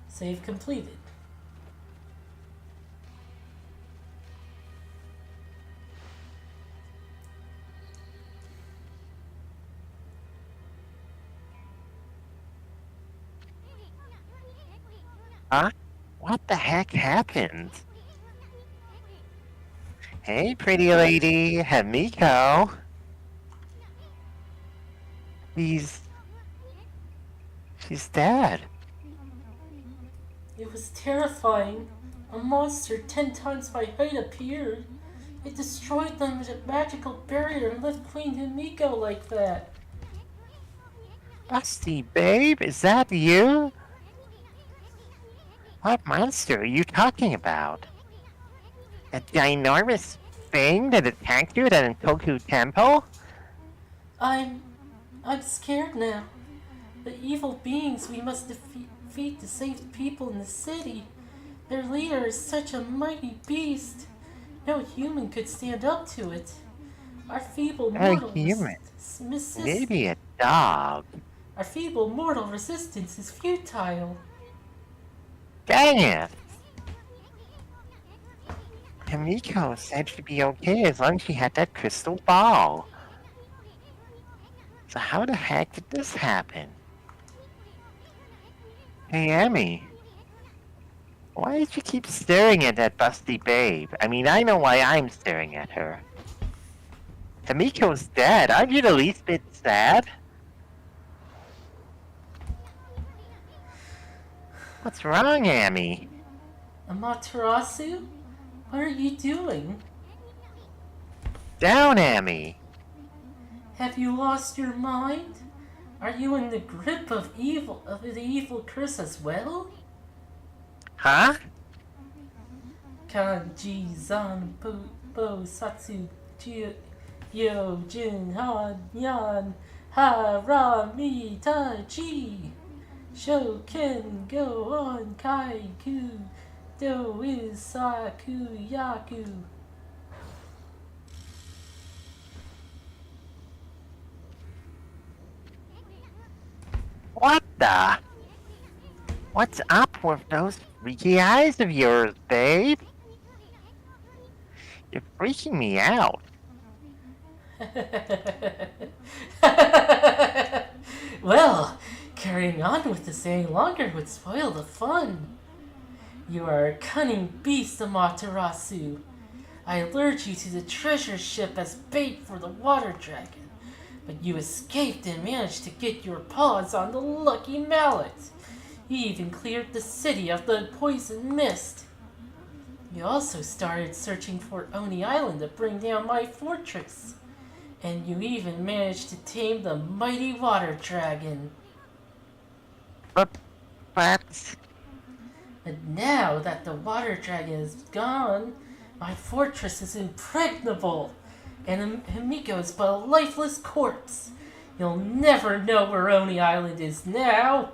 Speaker 1: Save completed.
Speaker 2: Huh? What the heck happened? Hey, pretty lady, Himiko. She's dead.
Speaker 1: It was terrifying. A monster 10 times my height appeared. It destroyed them with a magical barrier and left Queen Himiko like that.
Speaker 2: Busty babe, is that you? What monster are you talking about? A ginormous thing that attacked you at Antoku Temple?
Speaker 1: I'm scared now. The evil beings we must defeat to save the people in the city. Their leader is such a mighty beast. No human could stand up to it. Our feeble
Speaker 2: A
Speaker 1: mortal
Speaker 2: human.
Speaker 1: resist.
Speaker 2: Maybe a dog.
Speaker 1: Our feeble mortal resistance is futile.
Speaker 2: Dang it! Kamiko said she'd be okay as long as she had that crystal ball. So how the heck did this happen? Hey, Emmy. Why did you keep staring at that busty babe? I mean, I know why I'm staring at her. Kamiko's dead. Aren't you the least bit sad? What's wrong, Amy?
Speaker 1: Amaterasu? What are you doing?
Speaker 2: Down, Amy.
Speaker 1: Have you lost your mind? Are you in the grip of the evil curse as well?
Speaker 2: Huh?
Speaker 1: Kanji Zan Bo Satsu Yo Jin Han Yan Ha Ra Mi Ta Chi Shoken Go On Kai Ku Do Is Saku Yaku.
Speaker 2: What the? What's up with those freaky eyes of yours, babe? You're freaking me out.
Speaker 1: Well, carrying on with this any longer would spoil the fun. You are a cunning beast, Amaterasu. I lured you to the treasure ship as bait for the water dragon, but you escaped and managed to get your paws on the lucky mallet. You even cleared the city of the poison mist. You also started searching for Oni Island to bring down my fortress. And you even managed to tame the mighty water dragon.
Speaker 2: But...
Speaker 1: But now that the water dragon is gone, my fortress is impregnable. And Himiko is but a lifeless corpse. You'll never know where Oni Island is now.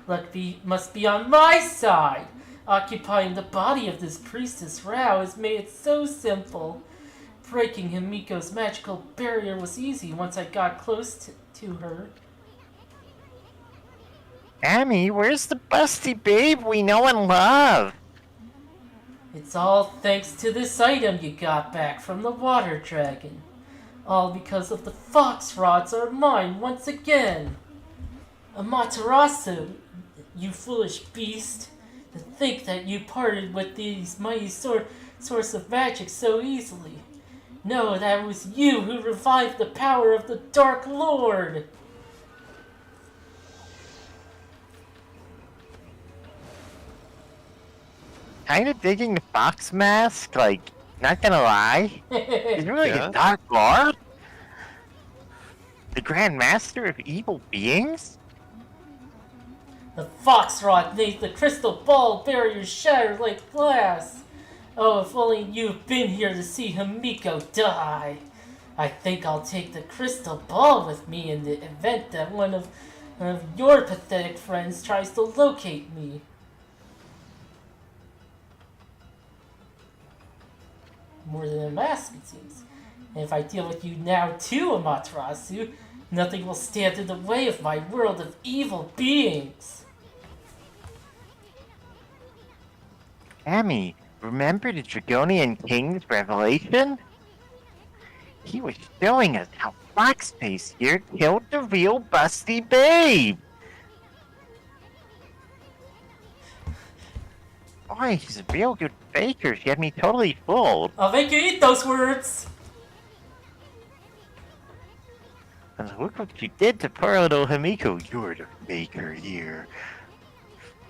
Speaker 1: Luck must be on my side. Occupying the body of this priestess Rao has made it so simple. Breaking Himiko's magical barrier was easy once I got close to her.
Speaker 2: Amy, where's the busty babe we know and love?
Speaker 1: It's all thanks to this item you got back from the water dragon. All because of the fox rods are mine once again. Amaterasu, you foolish beast. To think that you parted with these mighty source of magic so easily. No, that was you who revived the power of the Dark Lord.
Speaker 2: Kinda digging the fox mask, like, not gonna lie. He's really
Speaker 5: Yeah?
Speaker 2: a Dark Lord? The Grand Master of Evil Beings?
Speaker 1: The fox rod made the crystal ball barrier shatter like glass. Oh, if only you'd been here to see Himiko die. I think I'll take the crystal ball with me in the event that one of your pathetic friends tries to locate me. More than a mask, it seems. And if I deal with you now too, Amaterasu, nothing will stand in the way of my world of evil beings.
Speaker 2: Amy, remember the Dragonian King's revelation? He was showing us how Foxface here killed the real busty babe! Boy, she's a real good baker. She had me totally fooled.
Speaker 1: I'll make you eat those words!
Speaker 2: And look what you did to poor little Himiko. You're the baker here.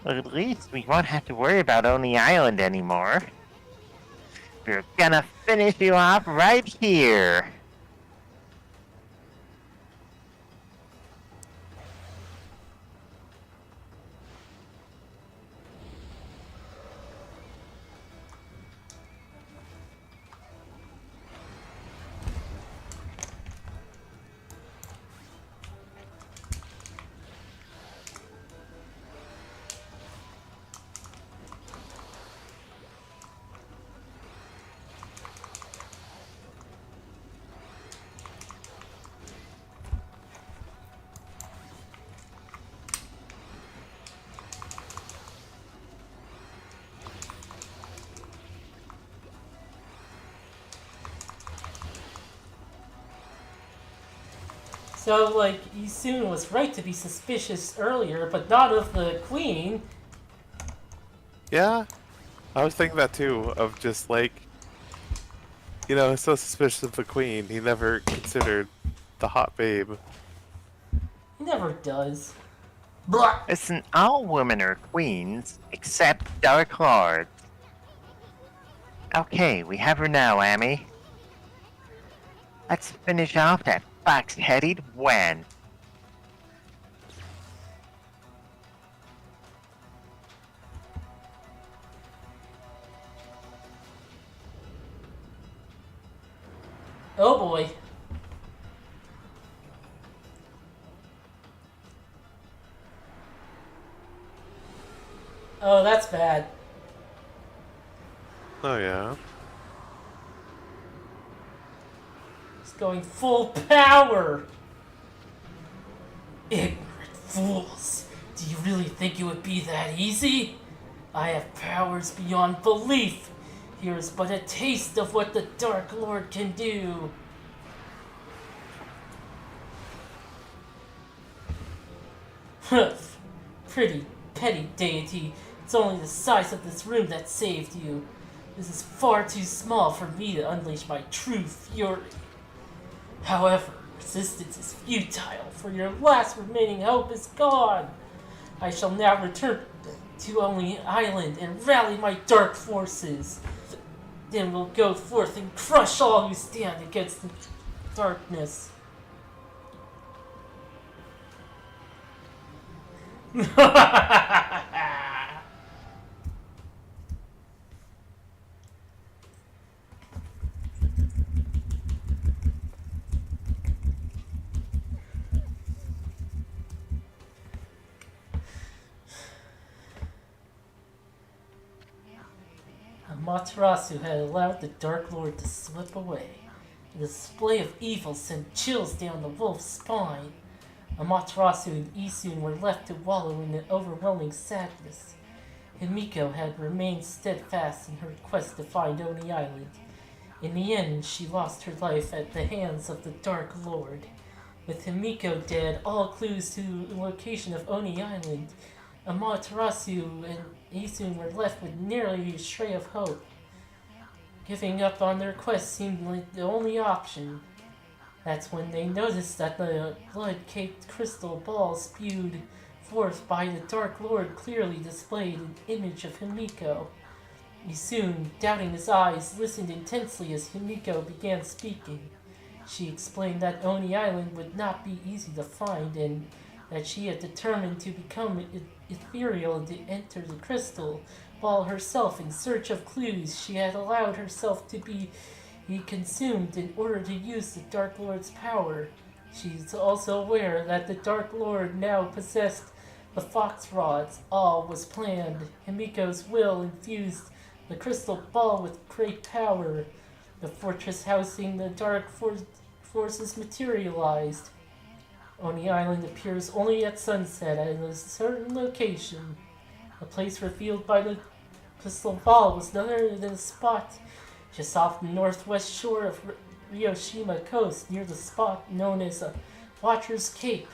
Speaker 2: Well, at least we won't have to worry about Oni Island anymore. We're gonna finish you off right here.
Speaker 1: So, like, Isun was right to be suspicious earlier, but not of the queen.
Speaker 5: Yeah, I was thinking that too. Of just like, he's so suspicious of the queen. He never considered the hot babe.
Speaker 1: He never does. Blah!
Speaker 2: Listen, all women are queens, except Dark Lords. Okay, we have her now, Amy. Let's finish off that fox-headed wen.
Speaker 1: Oh boy. Oh, that's bad.
Speaker 5: Oh yeah.
Speaker 1: He's going full power. Ignorant fools. Do you really think it would be that easy? I have powers beyond belief. Here's but a taste of what the Dark Lord can do. Pretty petty deity. It's only the size of this room that saved you. This is far too small for me to unleash my true fury. However, resistance is futile, for your last remaining hope is gone. I shall now return to Only Island and rally my dark forces. Then we'll go forth and crush all who stand against the darkness. Amaterasu had allowed the Dark Lord to slip away. The display of evil sent chills down the wolf's spine. Amaterasu and Isun were left to wallow in an overwhelming sadness. Himiko had remained steadfast in her quest to find Oni Island. In the end, she lost her life at the hands of the Dark Lord. With Himiko dead, all clues to the location of Oni Island, Amaterasu and Isun were left with nearly a stray of hope. Giving up on their quest seemed like the only option. That's when they noticed that the blood-caked crystal ball spewed forth by the Dark Lord clearly displayed an image of Himiko. Isun, doubting his eyes, listened intensely as Himiko began speaking. She explained that Oni Island would not be easy to find and that she had determined to become ethereal and to enter the crystal ball herself in search of clues. She had allowed herself to be consumed in order to use the Dark Lord's power. She's also aware that the Dark Lord now possessed the Fox Rods. All was planned. Himiko's will infused the crystal ball with great power. The fortress housing the dark forces materialized. Oni Island appears only at sunset at a certain location. The place revealed by the crystal ball was none other than a spot just off the northwest shore of Ryoshima coast, near the spot known as Watcher's Cape.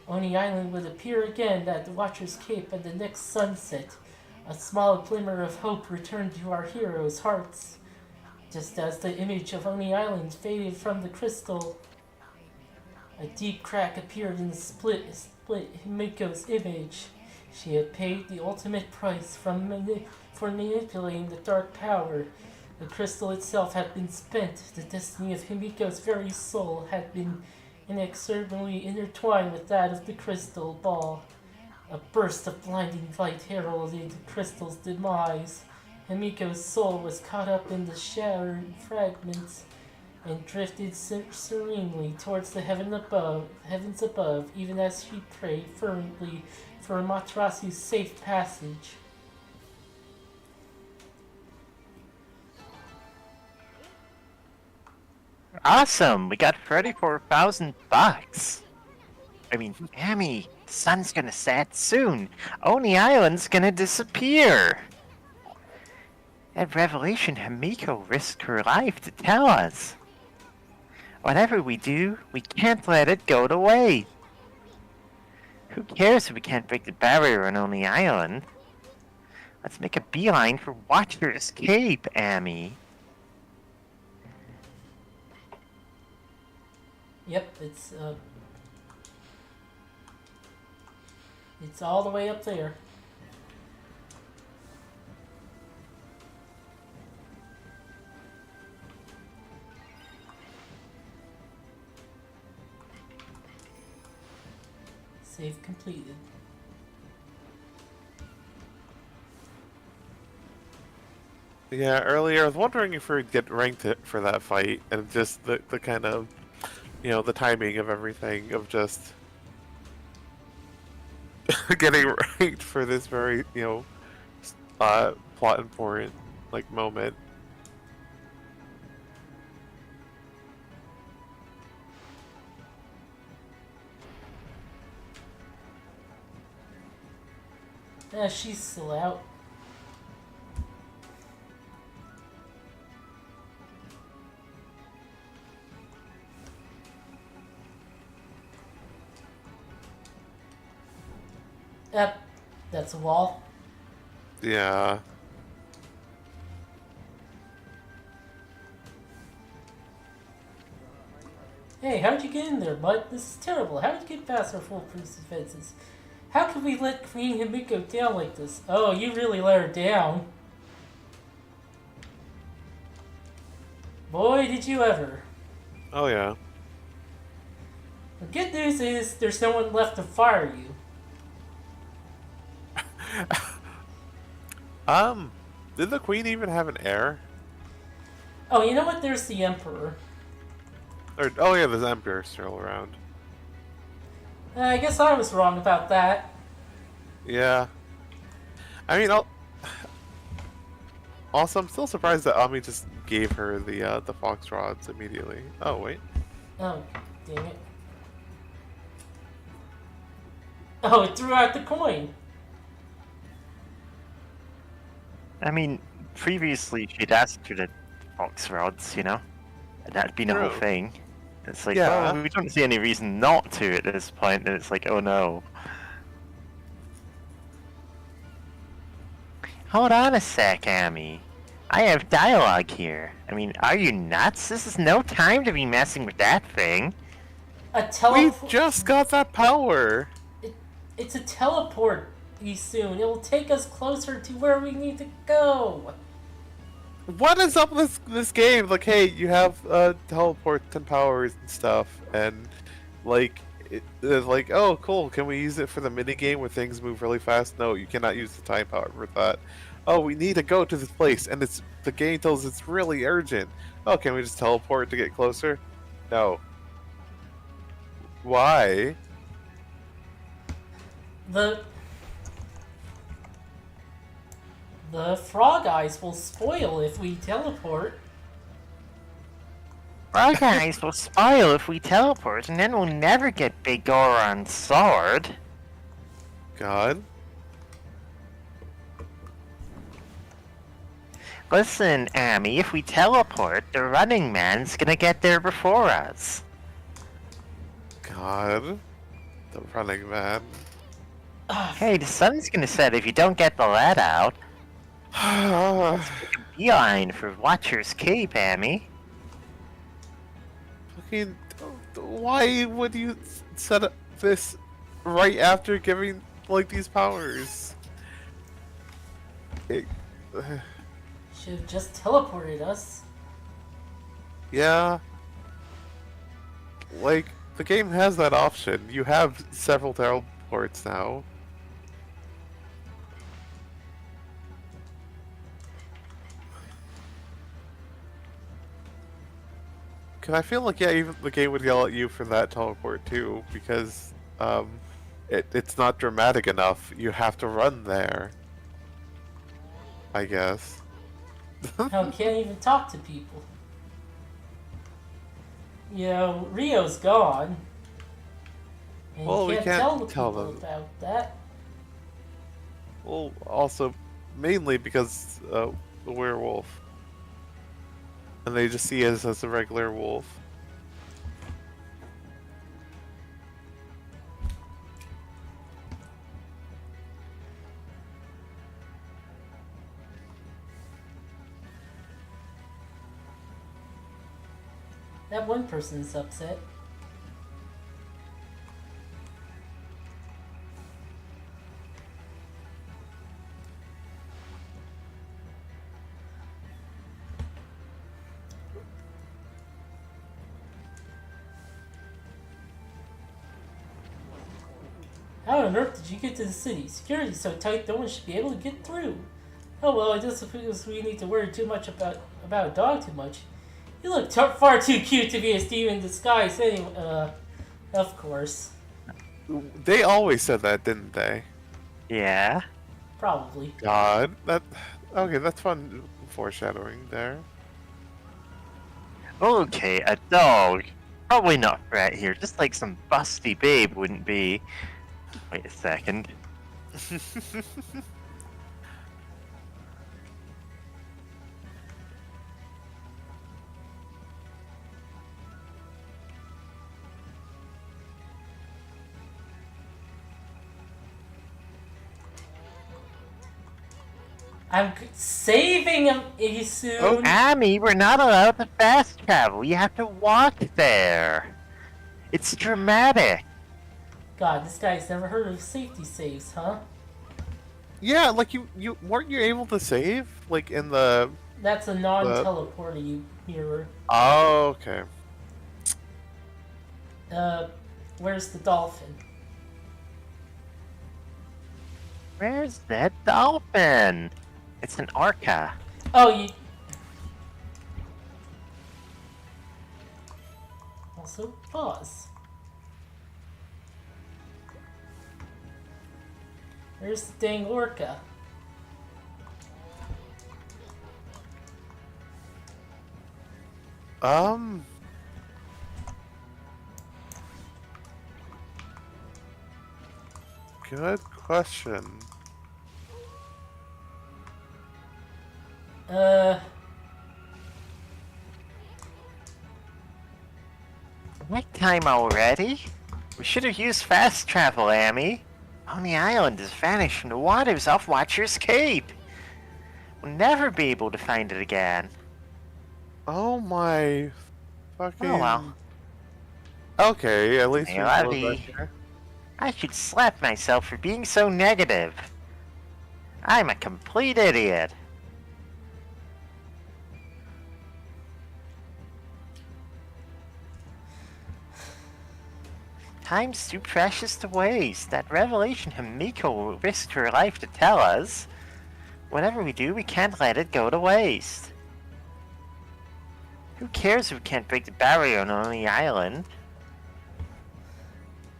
Speaker 1: Oni Island would appear again at the Watcher's Cape at the next sunset. A small glimmer of hope returned to our heroes' hearts. Just as the image of Oni Island faded from the crystal, a deep crack appeared in the split Himiko's image. She had paid the ultimate price for manipulating the dark power. The crystal itself had been spent. The destiny of Himiko's very soul had been inexorably intertwined with that of the crystal ball. A burst of blinding light heralded the crystal's demise. Himiko's soul was caught up in the shattered fragments and drifted serenely towards the heavens above, even as she prayed fervently for Amaterasu's safe passage.
Speaker 2: Awesome! We got 34,000 bucks! I mean, Amy, the sun's gonna set soon. Oni Island's gonna disappear! That revelation Himiko risked her life to tell us. Whatever we do, we can't let it go to waste. Who cares if we can't break the barrier on Only Island? Let's make a beeline for Watcher's Cape, Amy.
Speaker 1: Yep, it's all the way up there. Save completed.
Speaker 5: Yeah, earlier I was wondering if we'd get ranked for that fight, and just the kind of, the timing of everything, of just getting ranked for this very, plot important, moment.
Speaker 1: Yeah, she's still out. Yep, that's a wall.
Speaker 5: Yeah.
Speaker 1: Hey, how'd you get in there, bud? This is terrible. How'd you get past our foolproof defenses? How could we let Queen Himiko down like this? Oh, you really let her down. Boy, did you ever.
Speaker 5: Oh, yeah.
Speaker 1: The good news is there's no one left to fire you.
Speaker 5: Did the queen even have an heir?
Speaker 1: Oh, you know what? There's the Emperor.
Speaker 5: Oh yeah, there's Emperor still around.
Speaker 1: I guess I was wrong about that.
Speaker 5: Yeah. I mean, also, I'm still surprised that Ami just gave her the fox rods immediately. Oh wait.
Speaker 1: Oh, dang it. Oh, it threw out the coin.
Speaker 2: I mean, previously she'd asked for the fox rods, and that'd been the whole
Speaker 5: True.
Speaker 2: thing. It's like,
Speaker 5: Yeah.
Speaker 2: well, we don't see any reason not to at this point, and it's like, oh no. Hold on a sec, Amy. I have dialogue here. I mean, are you nuts? This is no time to be messing with that thing.
Speaker 1: A
Speaker 5: We
Speaker 1: teleport.
Speaker 5: just got that power.
Speaker 1: It's a teleport. Soon. It will take us closer to where we need to go.
Speaker 5: What is up with this game? Like, hey, you have teleports and powers and stuff, and it's like, oh, cool. Can we use it for the mini game where things move really fast? No, you cannot use the time power for that. Oh, we need to go to this place, and the game tells us it's really urgent. Oh, can we just teleport to get closer? No. Why?
Speaker 1: The frog eyes will spoil if we teleport.
Speaker 2: Our guys will spoil if we teleport, and then we'll never get Big Goron's sword.
Speaker 5: God.
Speaker 2: Listen, Amy, if we teleport, the running man's gonna get there before us.
Speaker 5: God. The running man.
Speaker 2: Hey, the sun's gonna set if you don't get the lead out. Beeline for Watcher's Cape, Amy.
Speaker 5: Fucking, why would you set up this right after giving these powers?
Speaker 1: Should have just teleported us.
Speaker 5: Yeah. The game has that option. You have several teleports now. Cause I feel like, yeah, even the game would yell at you for that teleport too, because it's not dramatic enough. You have to run there, I guess.
Speaker 1: Hell, we can't even talk to people. Rio's gone. And
Speaker 5: Well,
Speaker 1: you
Speaker 5: we
Speaker 1: can't
Speaker 5: can't
Speaker 1: tell the
Speaker 5: tell
Speaker 1: people
Speaker 5: them.
Speaker 1: about that.
Speaker 5: Well, also, mainly because the werewolf. And they just see us as a regular wolf.
Speaker 1: That one person's upset. How on earth did you get to the city? Security's so tight no one should be able to get through. Oh well, I don't suppose we need to worry too much about a dog too much. You look far too cute to be a thief in disguise anyway. Of course.
Speaker 5: They always said that, didn't they?
Speaker 2: Yeah.
Speaker 1: Probably.
Speaker 5: God, okay. That's fun foreshadowing there.
Speaker 2: Okay, a dog. Probably not a threat here, just like some busty babe wouldn't be. Wait a second.
Speaker 1: I'm saving him soon.
Speaker 5: Oh.
Speaker 2: Amy, we're not allowed to fast travel. You have to walk there. It's dramatic.
Speaker 1: God, this guy's never heard of safety saves, huh?
Speaker 5: Yeah, like you weren't you able to save like in the?
Speaker 1: That's a non-teleporty mirror.
Speaker 5: Oh, okay.
Speaker 1: Where's the dolphin?
Speaker 2: Where's that dolphin? It's an orca.
Speaker 1: Oh, you... Also, pause. Where's the dang orca?
Speaker 5: Good question.
Speaker 2: Nighttime already? We should have used fast travel, Amy. Pony Island has vanished from the waters off Watcher's Cape. We'll never be able to find it again.
Speaker 5: Oh my fucking.
Speaker 2: Oh well.
Speaker 5: Okay, at least
Speaker 2: Hey,
Speaker 5: we
Speaker 2: Lovey.
Speaker 5: know that here.
Speaker 2: I should slap myself for being so negative. I'm a complete idiot. Time's too precious to waste. That revelation Himiko risked her life to tell us. Whatever we do, we can't let it go to waste. Who cares if we can't break the barrier on the island?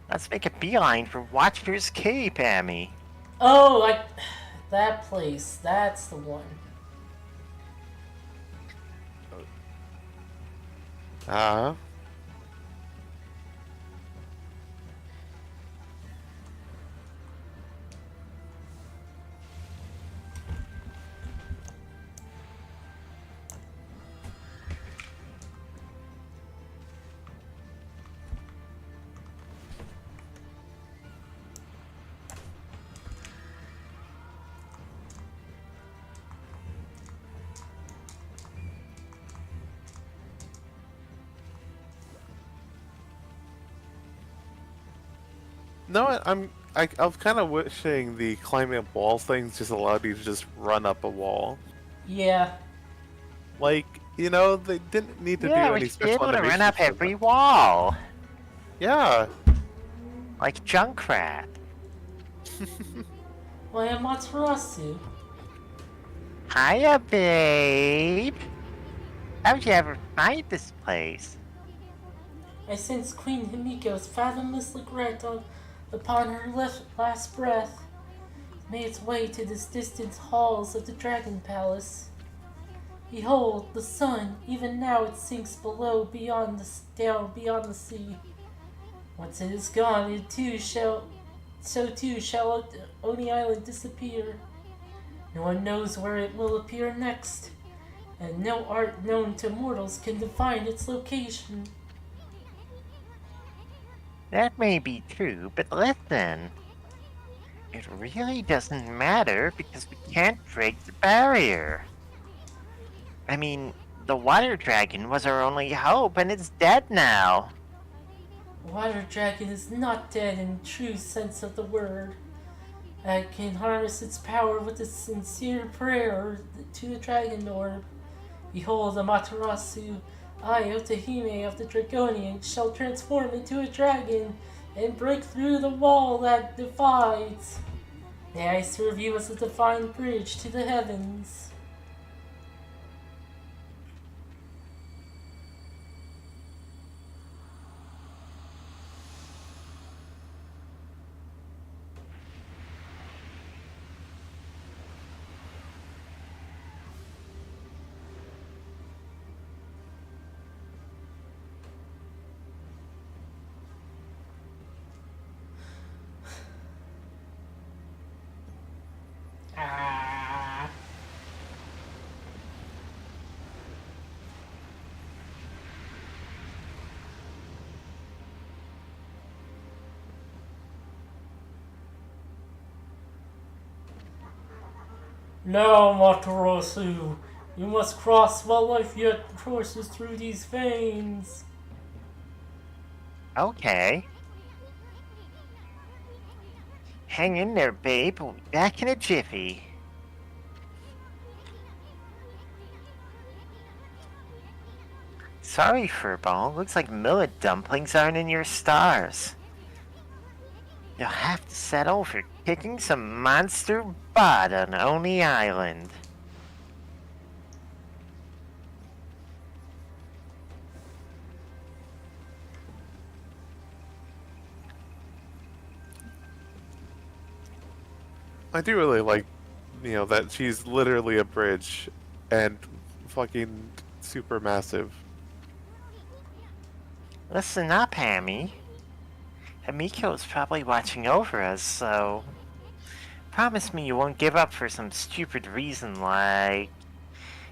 Speaker 2: Let's make a beeline for Watcher's Cape, Amy.
Speaker 1: Oh, that place. That's the one.
Speaker 5: Uh-huh. No, I was kind of wishing the climbing up wall things just allowed you to just run up a wall.
Speaker 1: Yeah.
Speaker 5: Like, you know, they didn't need to do
Speaker 2: Yeah, we
Speaker 5: any
Speaker 2: should be
Speaker 5: special
Speaker 2: able to run
Speaker 5: animations
Speaker 2: up
Speaker 5: for
Speaker 2: every
Speaker 5: that.
Speaker 2: wall.
Speaker 5: Yeah.
Speaker 2: Like Junkrat.
Speaker 1: Why, Amaterasu?
Speaker 2: Hiya, babe. How'd you ever find this place?
Speaker 1: I sense Queen Himiko's fathomless regret upon her last breath made its way to the distant halls of the Dragon Palace. Behold, the sun, even now it sinks down beyond the sea. Once it is gone, so too shall Oni Island disappear. No one knows where it will appear next, and no art known to mortals can define its location.
Speaker 2: That may be true, but listen. It really doesn't matter because we can't break the barrier. I mean, The water dragon was our only hope, and it's dead now.
Speaker 1: Water dragon is not dead in true sense of the word. I can harness its power with a sincere prayer to the dragon orb. Behold, Amaterasu, I, Otahime of the Dragonian, shall transform into a dragon and break through the wall that divides. May I serve you as a divine bridge to the heavens. Ah. Now, Matarasu, you must cross while life yet courses through these veins.
Speaker 2: Okay. Hang in there, babe. We'll be back in a jiffy. Sorry, Furball. Looks like millet dumplings aren't in your stars. You'll have to settle for kicking some monster butt on Oni Island.
Speaker 5: I do really like, that she's literally a bridge and fucking super massive.
Speaker 2: Listen up, Hammy. Hamiko's probably watching over us, so promise me you won't give up for some stupid reason like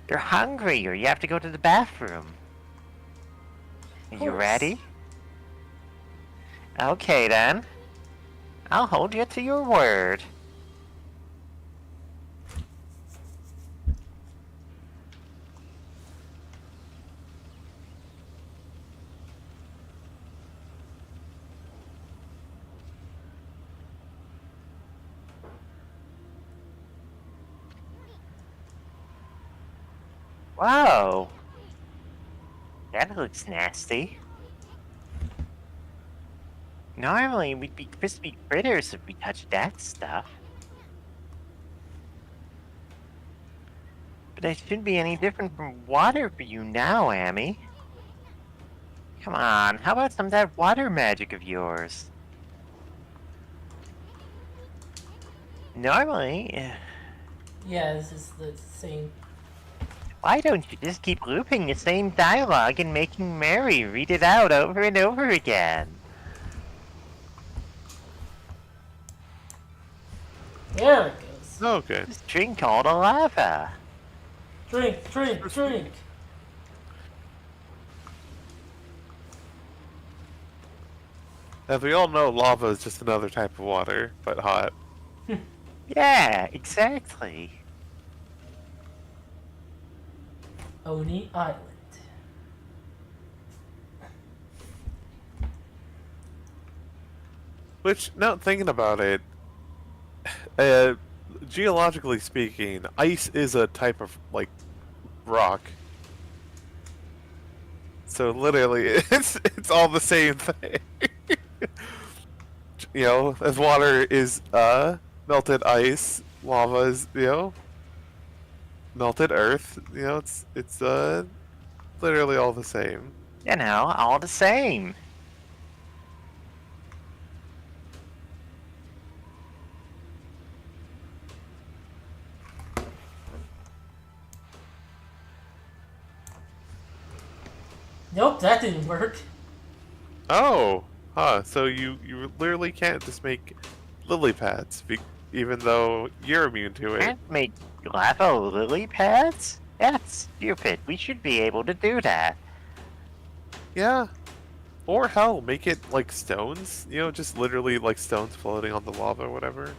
Speaker 2: you're hungry or you have to go to the bathroom. Are you ready? Okay then. I'll hold you to your word. Whoa! That looks nasty. Normally, we'd be crispy critters if we touched that stuff. But it shouldn't be any different from water for you now, Amy. Come on, how about some of that water magic of yours? Normally...
Speaker 1: Yeah, this is the same.
Speaker 2: Why don't you just keep looping the same dialogue and making Mary read it out over and over again?
Speaker 1: There it goes.
Speaker 5: Okay.
Speaker 2: Just drink all the lava.
Speaker 1: Drink, drink, drink.
Speaker 5: As we all know, lava is just another type of water, but hot.
Speaker 2: Yeah, exactly.
Speaker 1: Oni Island.
Speaker 5: Which, now thinking about it, geologically speaking, ice is a type of, rock. So literally, it's all the same thing. As water is, melted ice, lava is, melted earth, it's literally all the same.
Speaker 2: You know, all the same.
Speaker 1: Nope, that didn't work.
Speaker 5: Oh, so you literally can't just make lily pads, even though you're immune to it.
Speaker 2: Can't make lava lily pads? That's stupid. We should be able to do that.
Speaker 5: Yeah. Or hell, make it like stones, just literally like stones floating on the lava or whatever.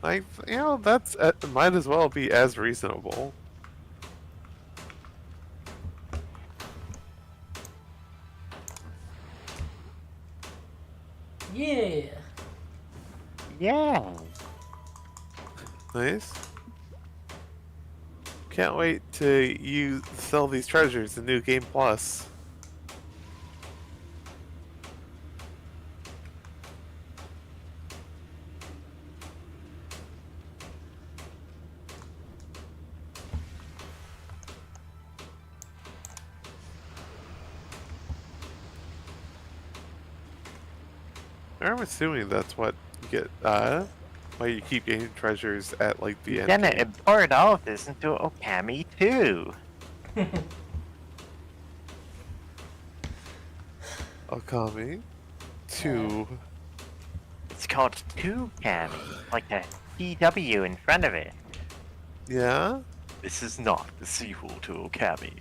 Speaker 5: That's might as well be as reasonable.
Speaker 1: Yeah.
Speaker 2: Yeah.
Speaker 5: Nice. Can't wait to sell these treasures in New Game Plus. I'm assuming that's what you get, why you keep getting treasures at, like, the end
Speaker 2: Then it
Speaker 5: game.
Speaker 2: imported all of this into Okami too.
Speaker 5: Okami. 2.
Speaker 2: It's called Kami, like a TW in front of it.
Speaker 5: Yeah?
Speaker 2: This is not the sequel to Okami.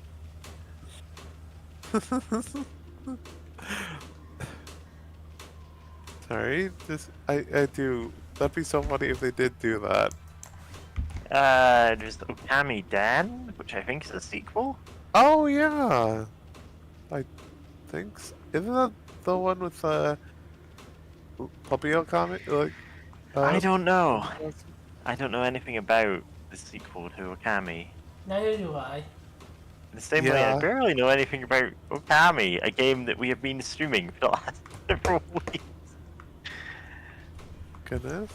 Speaker 5: Sorry, I do. That'd be so funny if they did do that.
Speaker 2: There's Okami Dan, which I think is a sequel.
Speaker 5: Oh, yeah! I think so. Isn't that the one with, Puppy Okami? Like,
Speaker 2: I don't know. I don't know anything about the sequel to Okami.
Speaker 1: Neither do I.
Speaker 2: In the same way, I
Speaker 5: Yeah.
Speaker 2: barely know anything about Okami, a game that we have been streaming for the last several weeks.
Speaker 5: Goodness.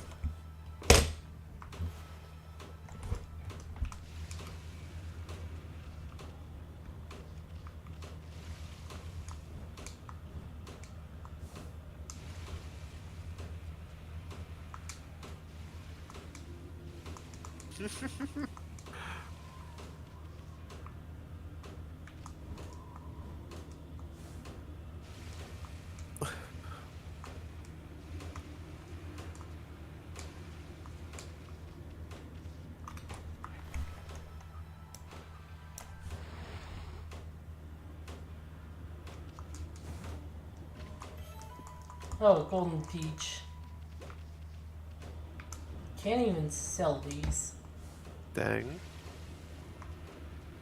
Speaker 1: Oh, Golden Peach. Can't even sell these.
Speaker 5: Dang.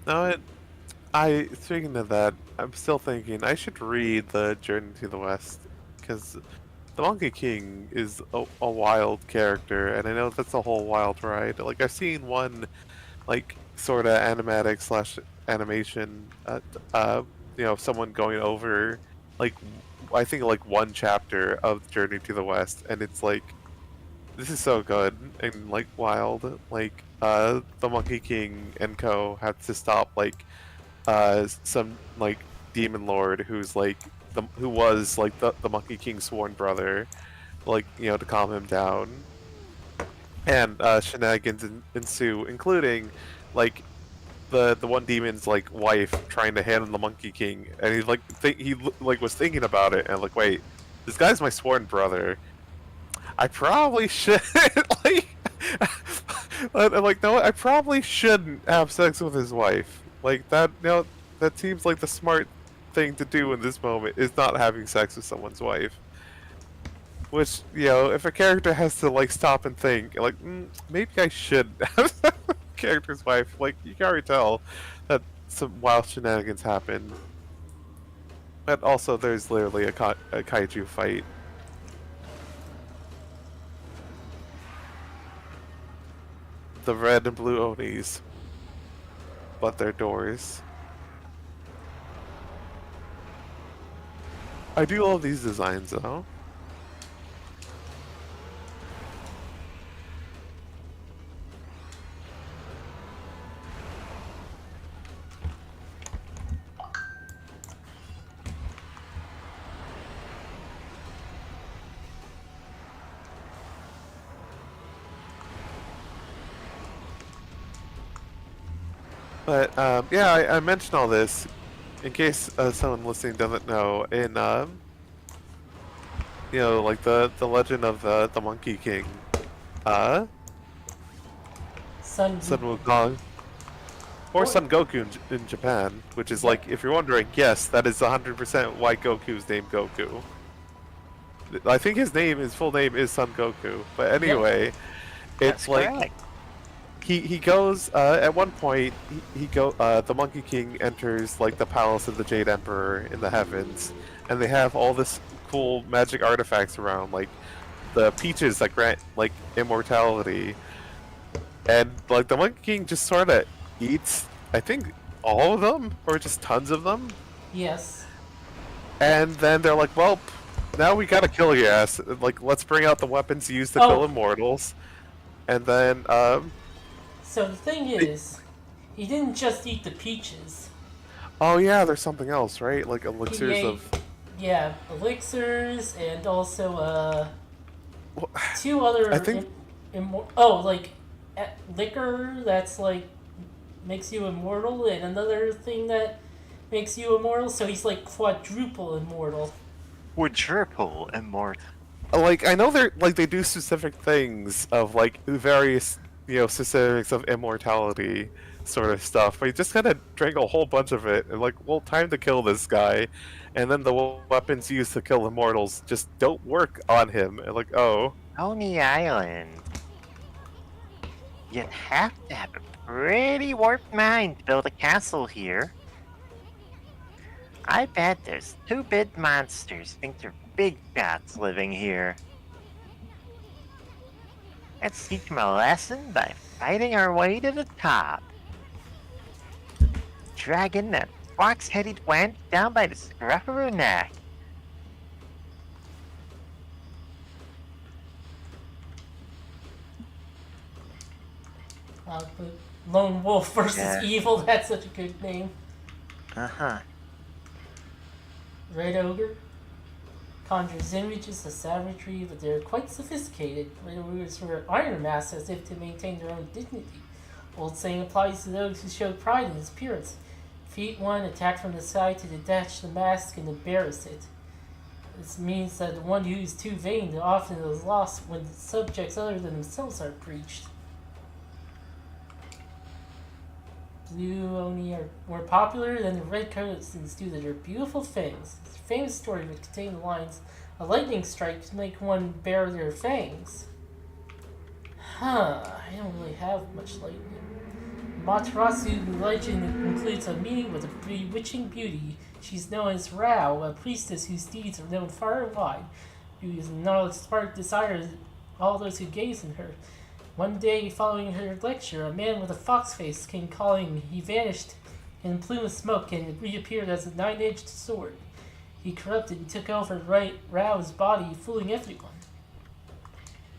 Speaker 5: No, speaking of that, I'm still thinking I should read the Journey to the West, because the Monkey King is a wild character, and I know that's a whole wild ride. Like, I've seen one, like, sort of animatic slash animation, someone going over, like, I think, like, one chapter of Journey to the West, and it's like, this is so good and, like, wild. Like, the Monkey King and co. have to stop, like, some, like, demon lord who's, like, who was, like, the Monkey King's sworn brother, like, to calm him down. And, shenanigans ensue, including, like, the one demon's, like, wife trying to hand him the Monkey King, and he's, like, was thinking about it, and, like, wait, this guy's my sworn brother. I probably should, like, I'm like, no, I probably shouldn't have sex with his wife. Like, that seems like the smart thing to do in this moment, is not having sex with someone's wife. Which, if a character has to, like, stop and think, like, maybe I should have sex with a character's wife. Like, you can already tell that some wild shenanigans happen. But also, there's literally a kaiju fight. The red and blue Onis. But they're doors. I do love these designs, though. But, yeah, I mentioned all this in case someone listening doesn't know. In, like the legend of the Monkey King,
Speaker 1: Sun
Speaker 5: Wukong, or Son Goku in Japan, which is like, if you're wondering, yes, that is 100% why Goku's named Goku. I think his full name is Son Goku, but anyway, it's
Speaker 2: That's
Speaker 5: like.
Speaker 2: correct.
Speaker 5: He goes at one point. The Monkey King enters like the palace of the Jade Emperor in the heavens, and they have all this cool magic artifacts around, like the peaches that grant like immortality, and like the Monkey King just sort of eats, I think, all of them or just tons of them,
Speaker 1: Yes.
Speaker 5: and then they're like, well, now we gotta kill your ass. Like, let's bring out the weapons used to
Speaker 1: Oh.
Speaker 5: kill immortals, and then
Speaker 1: So the thing is, he didn't just eat the peaches.
Speaker 5: oh yeah, there's something else, right? Like
Speaker 1: He
Speaker 5: elixirs
Speaker 1: ate,
Speaker 5: of.
Speaker 1: yeah, elixirs and also
Speaker 5: Well,
Speaker 1: 2 other.
Speaker 5: I think-
Speaker 1: Like liquor that's like makes you immortal, and another thing that makes you immortal. So he's like quadruple immortal.
Speaker 2: Quadruple immortal.
Speaker 5: Like, I know they're like they do specific things of like various specifics of immortality sort of stuff, but you just kind of drank a whole bunch of it and like, well, time to kill this guy, and then the weapons used to kill immortals just don't work on him, and like, oh.
Speaker 2: Coney Island. You'd have to have a pretty warped mind to build a castle here. I bet there's 2 big monsters think they're big shots living here. Let's teach them a lesson by fighting our way to the top. Dragging that fox-headed wench down by the scruff of her neck.
Speaker 1: But Lone Wolf versus
Speaker 2: Yeah.
Speaker 1: Evil, that's such a good name.
Speaker 2: Uh-huh.
Speaker 1: Red Ogre conjures images of savagery, but they're quite sophisticated. Red Ogres wear iron masks as if to maintain their own dignity. Old saying applies to those who show pride in his appearance. Feat one, attack from the side to detach the mask and embarrass it. This means that the one who is too vain often is lost when subjects other than themselves are breached. Blue Oni are more popular than the red cousins due to their beautiful fangs. This famous story would contain the lines, "A lightning strike to make one bare their fangs." I don't really have much lightning. Matarasu legend includes a meeting with a bewitching beauty. She's known as Rao, a priestess whose deeds are known far and wide. Beauty's knowledge sparked desire in all those who gaze in her. One day, following her lecture, a man with a fox face came calling. He vanished in a plume of smoke and reappeared as a 9-edged sword. He corrupted and took over Rao's body, fooling everyone.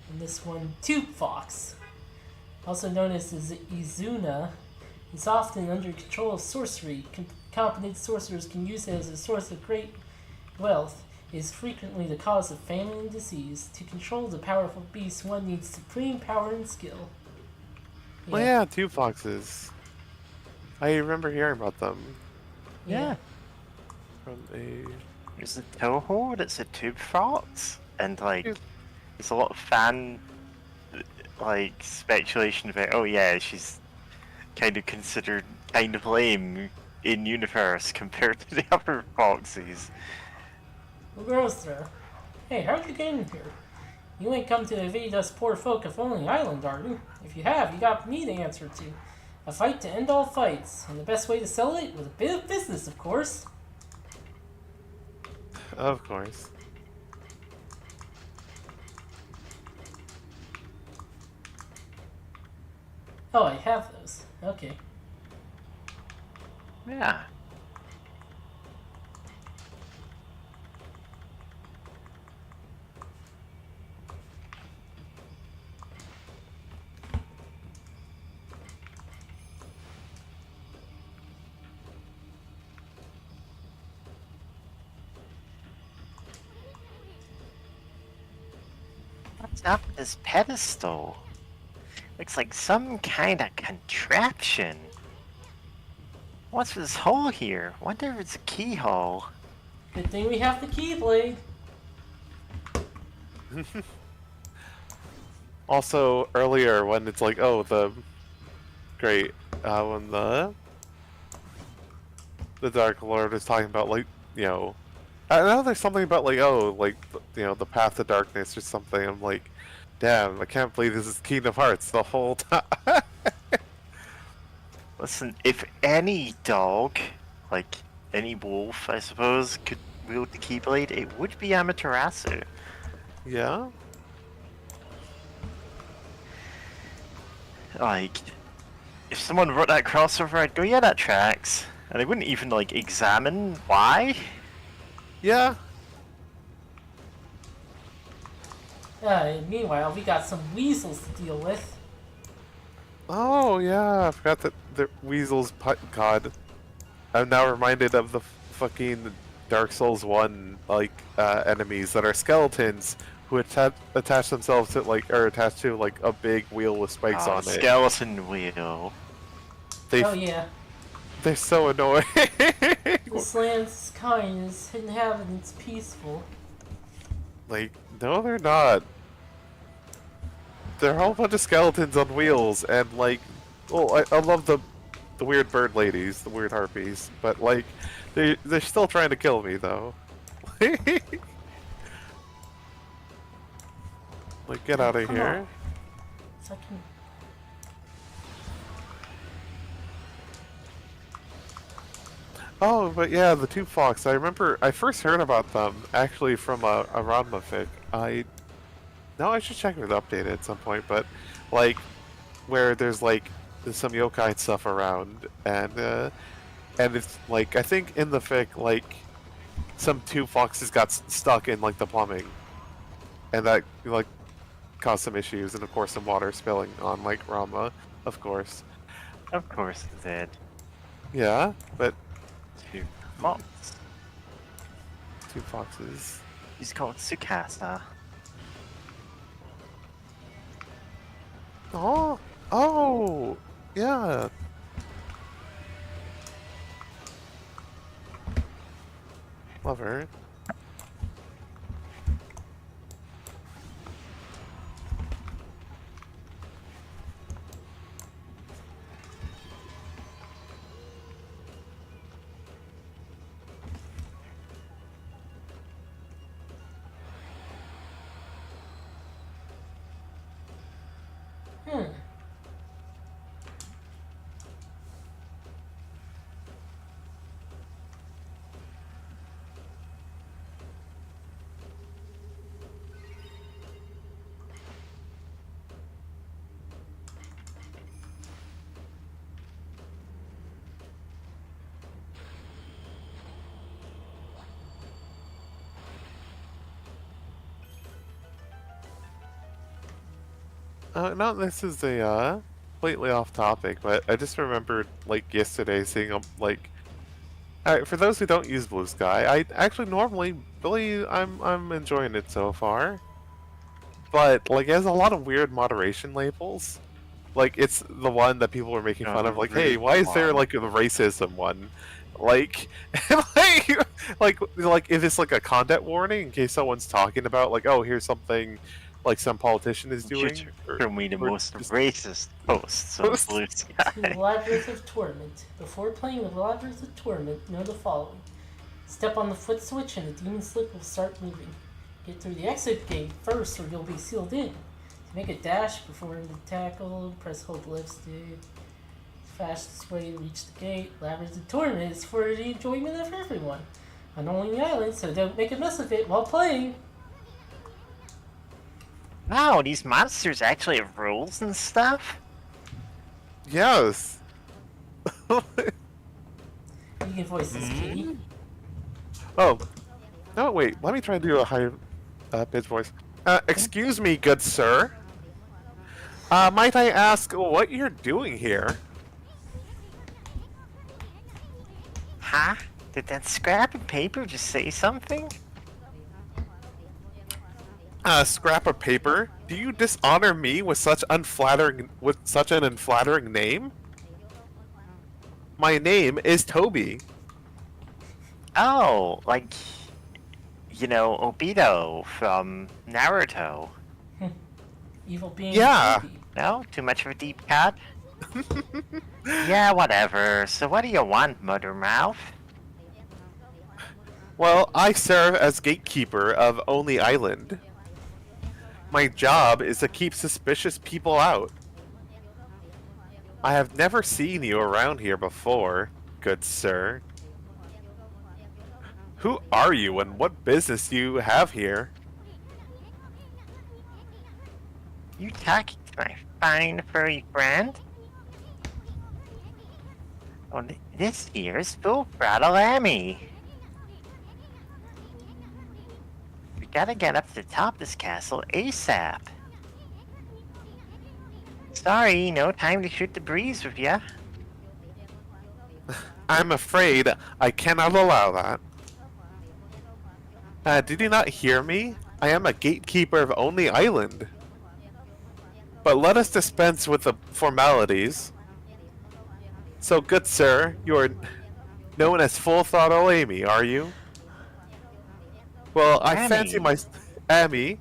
Speaker 1: And this one, Tube Fox, also known as the Izuna, is often under control of sorcery. Competent sorcerers can use it as a source of great wealth. It is frequently the cause of famine and disease. To control the powerful beast, one needs supreme power and skill.
Speaker 5: Well, yeah, 2 foxes. I remember hearing about them
Speaker 2: Yeah.
Speaker 5: from a.
Speaker 2: There's a Toho that's a tube fox, and like, there's a lot of fan like speculation about, oh yeah, she's kind of considered kind of lame in universe compared to the other foxes.
Speaker 1: Who goes there? Hey, how'd you get in here? You ain't come to evade us poor folk of Only Island, are you? If you have, you got me to answer to. A fight to end all fights, and the best way to sell it with a bit of business, of course.
Speaker 5: Of course.
Speaker 1: Oh, I have those. Okay.
Speaker 2: Yeah. What's up with this pedestal? Looks like some kind of contraption. What's this hole here? Wonder if it's a keyhole.
Speaker 1: Good thing we have the Keyblade.
Speaker 5: Also, earlier when it's like, oh, when the Dark Lord is talking about, like, I know there's something about, like, oh, like, the path to darkness or something. I'm like, damn, I can't believe this is Kingdom Hearts the whole time.
Speaker 2: Listen, if any dog, like any wolf, I suppose, wield the Keyblade, it would be Amaterasu.
Speaker 5: Yeah.
Speaker 2: Like, if someone wrote that crossover, I'd go, yeah, that tracks. And they wouldn't even, like, examine why.
Speaker 5: Yeah.
Speaker 1: Meanwhile, we got some weasels to deal with.
Speaker 5: Oh yeah, I forgot that the weasels. God, I'm now reminded of the fucking Dark Souls 1 like enemies that are skeletons who attach themselves to like are attached to like a big wheel with spikes on it.
Speaker 2: Skeleton wheel.
Speaker 1: Oh yeah.
Speaker 5: They're so annoying.
Speaker 1: This land's kind, its inhabitants peaceful.
Speaker 5: Like, no, they're not. They're a whole bunch of skeletons on wheels, and like, well, I love the weird bird ladies, the weird harpies, but like, they're still trying to kill me though. Like, get out of
Speaker 1: Come
Speaker 5: here.
Speaker 1: on. So I can...
Speaker 5: Oh, but yeah, the Tube Fox. I remember I first heard about them actually from a Ranma fic. I should check if it's updated at some point, but like where there's some yokai stuff around, and it's like I think in the fic like some Tube Foxes got stuck in like the plumbing, and that like caused some issues, and of course some water spilling on like Ranma, of course.
Speaker 2: Of course it did.
Speaker 5: Yeah, but
Speaker 2: Two moths.
Speaker 5: Tube Foxes.
Speaker 2: He's called Tsukasa.
Speaker 5: Oh, yeah. Love her. No, this is a completely off topic, but I just remembered like yesterday seeing like. Alright, for those who don't use Blue Sky, I actually normally really I'm enjoying it so far. But like it has a lot of weird moderation labels. Like it's the one that people are making fun of, like, hey, why is there like a racism one? Like, like if it's like a content warning in case someone's talking about like, oh, here's something like some politician is doing.
Speaker 2: For me, the most racist posts on Blue Sky.
Speaker 1: To Labyrinth of Torment. Before playing with Labyrinth of Torment, know the following. Step on the foot switch and the demon slip will start moving. Get through the exit gate first or you'll be sealed in. To make a dash before the tackle, press hold left stick. Fastest way to reach the gate. Labyrinth of Torment is for the enjoyment of everyone. On only the island, so don't make a mess of it while playing.
Speaker 2: Wow, these monsters actually have rules and stuff?
Speaker 5: Yes.
Speaker 1: You can voice this kitty.
Speaker 5: Oh. No, wait. Let me try to do a high pitch voice. Excuse me, good sir. Might I ask what you're doing here?
Speaker 2: Huh? Did that scrap of paper just say something?
Speaker 5: Scrap of paper? Do you dishonor me with such an unflattering name? My name is Toby.
Speaker 2: Oh, like, you know, Obito from Naruto.
Speaker 1: Evil being.
Speaker 5: Yeah.
Speaker 1: Toby.
Speaker 2: No? Too much of a deep cut? Yeah, whatever. So what do you want, Mothermouth?
Speaker 5: Well, I serve as gatekeeper of Only Island. My job is to keep suspicious people out. I have never seen you around here before, good sir. Who are you and what business do you have here?
Speaker 2: You talking to my fine furry friend? Oh, this here is Full Throttle Emmy. We gotta get up to the top of this castle ASAP. Sorry, no time to shoot the breeze with ya.
Speaker 5: I'm afraid I cannot allow that. Did you not hear me? I am a gatekeeper of Only Island. But let us dispense with the formalities. So, good sir, you are known as Full Throttle Amy, are you? Well, I fancy
Speaker 2: Amy.
Speaker 5: my... Amy?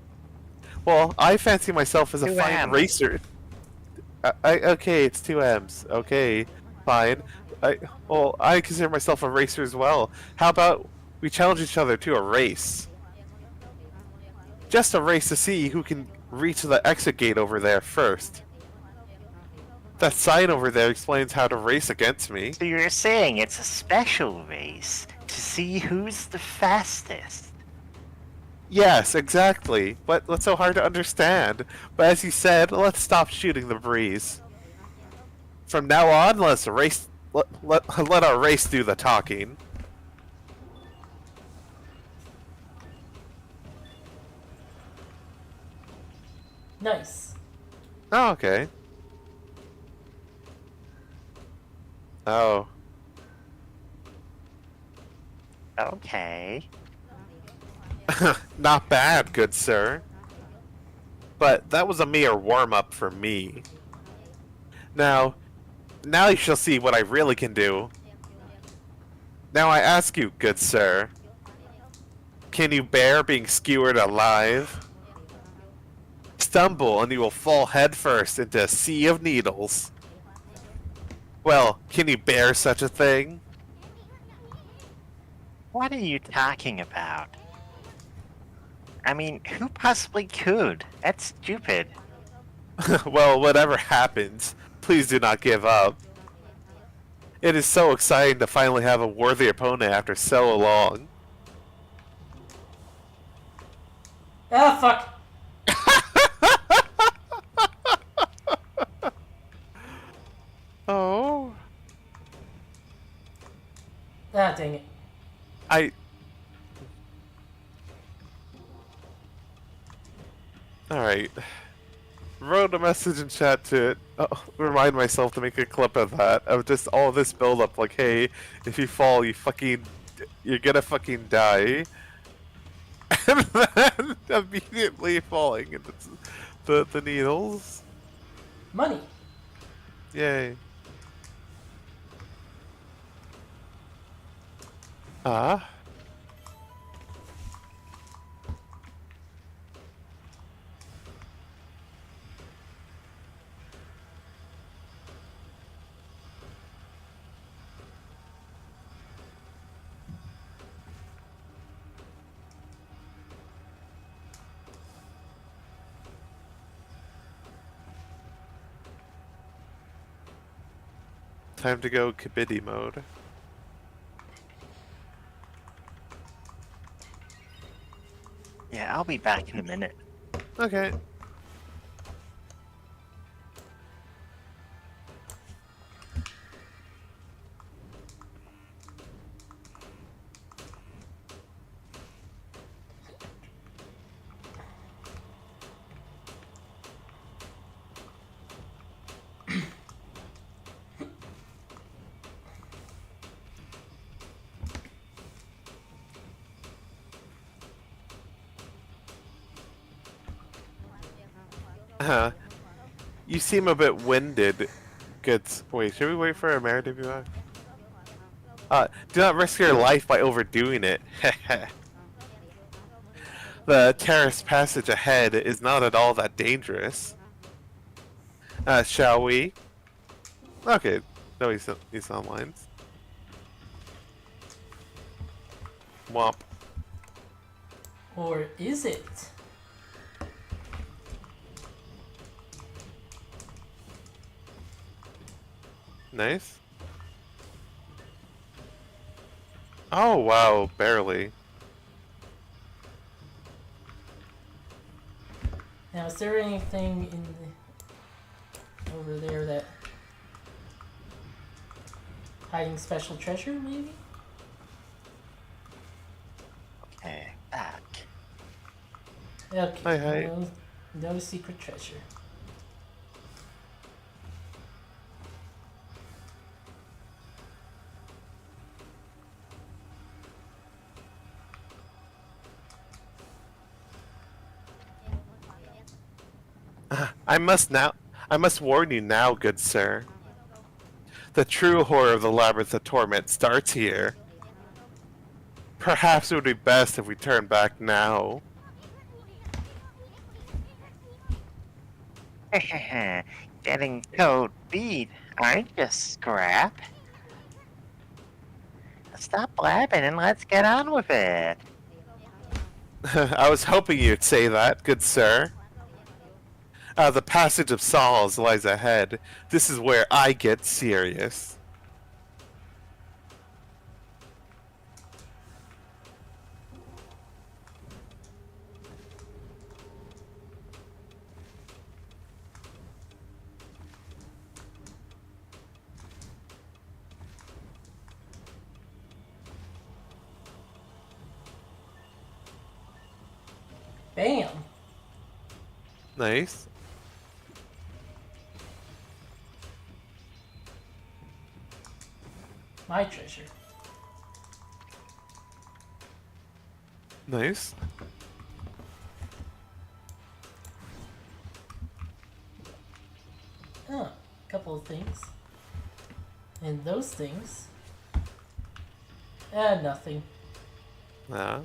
Speaker 5: Well, I fancy myself as a
Speaker 2: Two
Speaker 5: fine
Speaker 2: M's.
Speaker 5: racer. Okay, it's 2 M's. Okay, fine. I consider myself a racer as well. How about we challenge each other to a race? Just a race to see who can reach the exit gate over there first. That sign over there explains how to race against me.
Speaker 2: So you're saying it's a special race to see who's the fastest?
Speaker 5: Yes, exactly. But what's so hard to understand? But as you said, let's stop shooting the breeze. From now on, let's race. Let our race do the talking.
Speaker 1: Nice.
Speaker 5: Oh, okay. Oh.
Speaker 2: Okay.
Speaker 5: Not bad, good sir. But that was a mere warm-up for me. Now you shall see what I really can do. Now I ask you, good sir, can you bear being skewered alive? Stumble and you will fall headfirst into a sea of needles. Well, can you bear such a thing?
Speaker 2: What are you talking about? I mean, who possibly could? That's stupid.
Speaker 5: Well, whatever happens, please do not give up. It is so exciting to finally have a worthy opponent after so long.
Speaker 1: Ah, fuck.
Speaker 5: Oh.
Speaker 1: Ah, dang it.
Speaker 5: I... Alright. Wrote a message in chat to remind myself to make a clip of that. Of just all this build up, like, hey, if you fall, you're gonna fucking die. And then immediately falling into the needles.
Speaker 1: Money.
Speaker 5: Yay. Ah. Time to go Kibidi mode.
Speaker 2: Yeah, I'll be back in a minute.
Speaker 5: Okay. You seem a bit winded. Good. Wait, should we wait for a mare to be back? Do not risk your life by overdoing it. The terrace passage ahead is not at all that dangerous. Shall we? Okay. No, he's online. Womp.
Speaker 1: Or is it?
Speaker 5: Nice. Oh wow, barely.
Speaker 1: Now, is there anything in the over there that hiding special treasure, maybe?
Speaker 2: Okay, back.
Speaker 1: Okay,
Speaker 5: Hi, hi.
Speaker 1: no secret treasure.
Speaker 5: I must warn you now, good sir. The true horror of the Labyrinth of Torment starts here. Perhaps it would be best if we turn back now.
Speaker 2: Getting cold feet, aren't you, Scrap? Stop blabbing and let's get on with it.
Speaker 5: I was hoping you'd say that, good sir. The passage of Saws lies ahead. This is where I get serious.
Speaker 1: Bam!
Speaker 5: Nice.
Speaker 1: My treasure.
Speaker 5: Nice.
Speaker 1: Oh, a couple of things. And those things. Nothing.
Speaker 5: Yeah.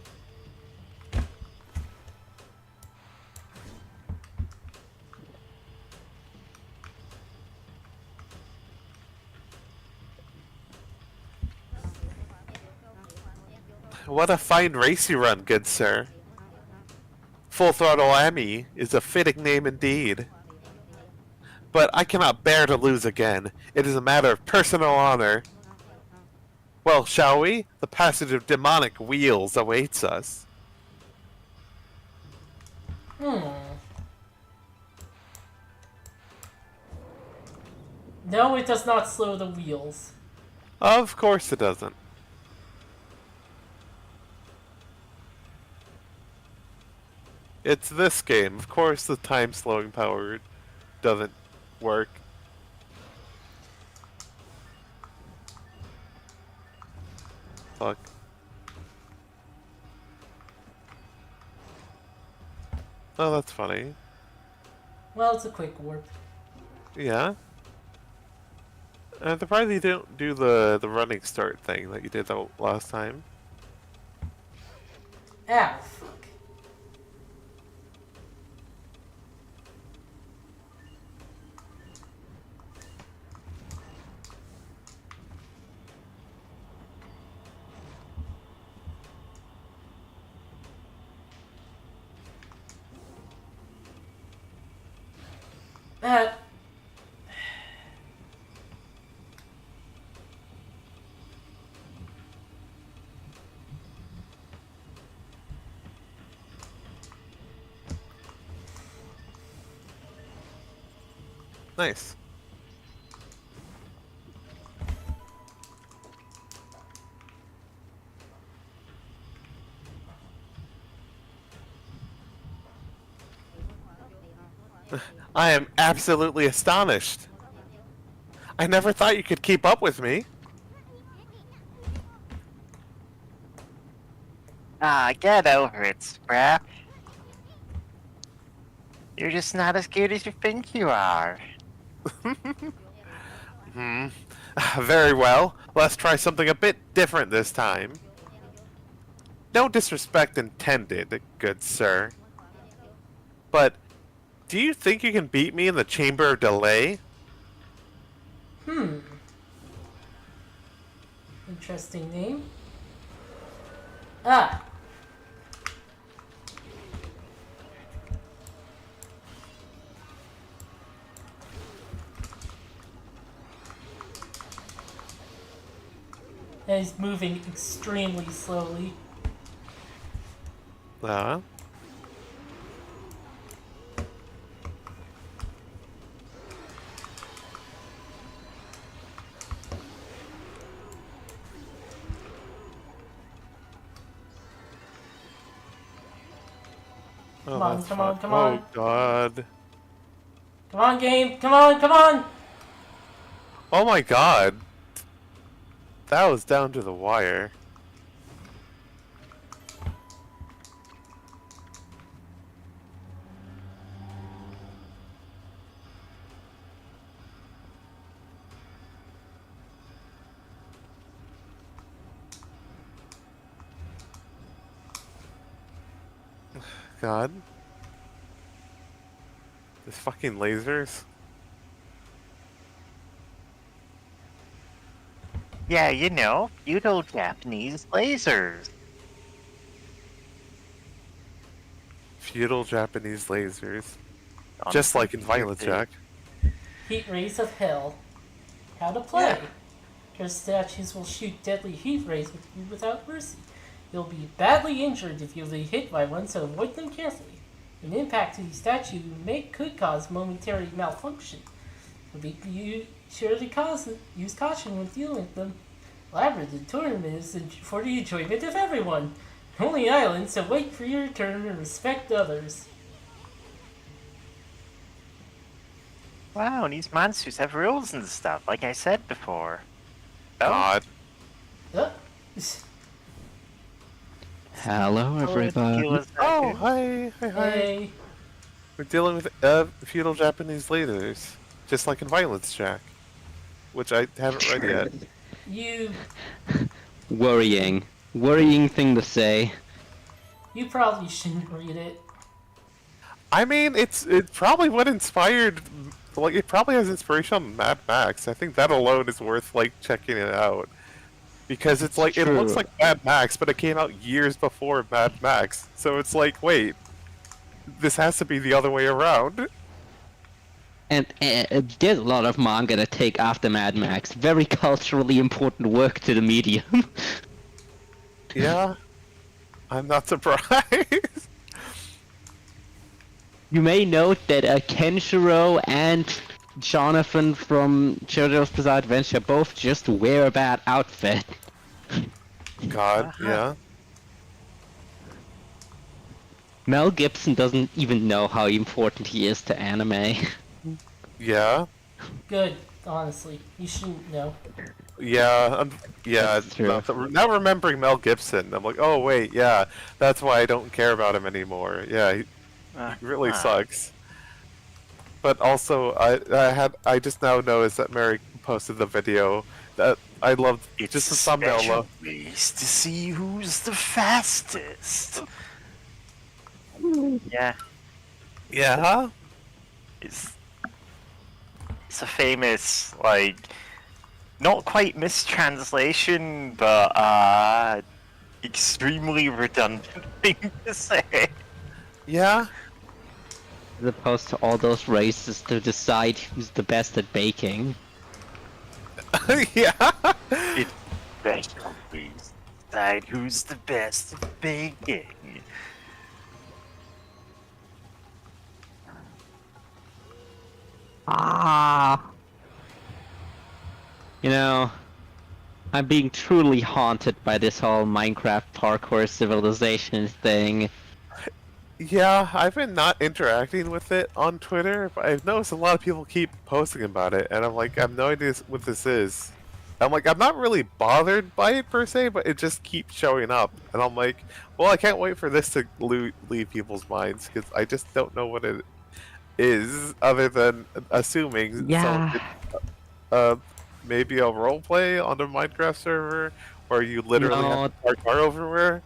Speaker 5: What a fine race you run, good sir. Full Throttle Amy is a fitting name indeed. But I cannot bear to lose again. It is a matter of personal honor. Well, shall we? The passage of demonic wheels awaits us.
Speaker 1: No, it does not slow the wheels.
Speaker 5: Of course it doesn't. It's this game. Of course the time slowing power doesn't work. Fuck. Oh, that's funny.
Speaker 1: Well, it's a quick warp.
Speaker 5: Yeah. I'm surprised you don't do the running start thing that you did the last time.
Speaker 1: Ow, fuck. That.
Speaker 5: Nice. I am absolutely astonished. I never thought you could keep up with me.
Speaker 2: Ah, get over it, Scrap. You're just not as good as you think you are.
Speaker 5: Very well. Let's try something a bit different this time. No disrespect intended, good sir. But do you think you can beat me in the Chamber of Delay?
Speaker 1: Interesting name. Ah! And he's moving extremely slowly.
Speaker 5: Uh,
Speaker 1: Come on,
Speaker 5: that's
Speaker 1: come on,
Speaker 5: fun.
Speaker 1: come on.
Speaker 5: Oh god.
Speaker 1: Come on, game. Come on, come on.
Speaker 5: Oh my god. That was down to the wire. God. These fucking lasers.
Speaker 2: Yeah, you know, feudal Japanese lasers.
Speaker 5: Feudal Japanese lasers.
Speaker 2: On
Speaker 5: Just
Speaker 2: the
Speaker 5: like in Violent
Speaker 2: computer.
Speaker 5: Jack.
Speaker 1: Heat rays of hell. How to play. Your statues will shoot deadly heat rays with you without mercy. You'll be badly injured if you'll be hit by one, so avoid them carefully. An impact to the statue could cause momentary malfunction. You surely use caution when dealing with them. However, the tournament is for the enjoyment of everyone. Only island, so wait for your turn and respect others.
Speaker 2: Wow, and these monsters have rules and stuff, like I said before. Oh,
Speaker 5: God.
Speaker 1: Uh,
Speaker 6: Hello, everybody.
Speaker 5: Oh, hi, hi, hi.
Speaker 1: hey,
Speaker 5: We're dealing with feudal Japanese lasers. Just like in Violence Jack. Which I haven't read yet.
Speaker 1: you
Speaker 6: Worrying thing to say.
Speaker 1: probably shouldn't read it.
Speaker 5: I mean, it probably what inspired, like, it probably has inspiration on Mad Max. I think that alone is worth, like, checking it out. Because it's like, it looks
Speaker 6: True.
Speaker 5: like Mad Max, but it came out years before Mad Max. So it's like, wait, this has to be the other way around.
Speaker 6: And there's a lot of manga to take after Mad Max. Very culturally important work to the medium.
Speaker 5: Yeah. I'm not surprised.
Speaker 6: You may note that Kenshiro and Jonathan from JoJo's Bizarre Adventure both just wear that outfit.
Speaker 5: God, yeah.
Speaker 6: Mel Gibson doesn't even know how important he is to anime.
Speaker 5: Yeah.
Speaker 1: Good, honestly. You shouldn't know.
Speaker 5: Yeah, yeah.
Speaker 6: That's true.
Speaker 5: Now remembering Mel Gibson, I'm like, oh wait, yeah, that's why I don't care about him anymore. Yeah, he really sucks. But also, I just now noticed that Mary posted the video that I loved.
Speaker 2: It's
Speaker 5: Just the thumbnail.
Speaker 2: special ways to see who's the fastest. Yeah,
Speaker 5: Yeah.
Speaker 2: it's a famous, like, not quite mistranslation, but extremely redundant thing to say.
Speaker 5: Yeah.
Speaker 6: As opposed to all those races to decide who's the best at baking.
Speaker 5: Yeah.
Speaker 2: It's special ways to decide who's the best at baking.
Speaker 6: You know, I'm being truly haunted by this whole Minecraft parkour civilization thing.
Speaker 5: Yeah, I've been not interacting with it on Twitter, but I've noticed a lot of people keep posting about it, and I'm like, I have no idea what this is. I'm like, I'm not really bothered by it per se, but it just keeps showing up, and I'm like, well, I can't wait for this to leave people's minds, because I just don't know what it is, other than assuming
Speaker 6: Yeah.
Speaker 5: maybe a roleplay on the Minecraft server, where you literally
Speaker 6: No.
Speaker 5: have to parkour everywhere.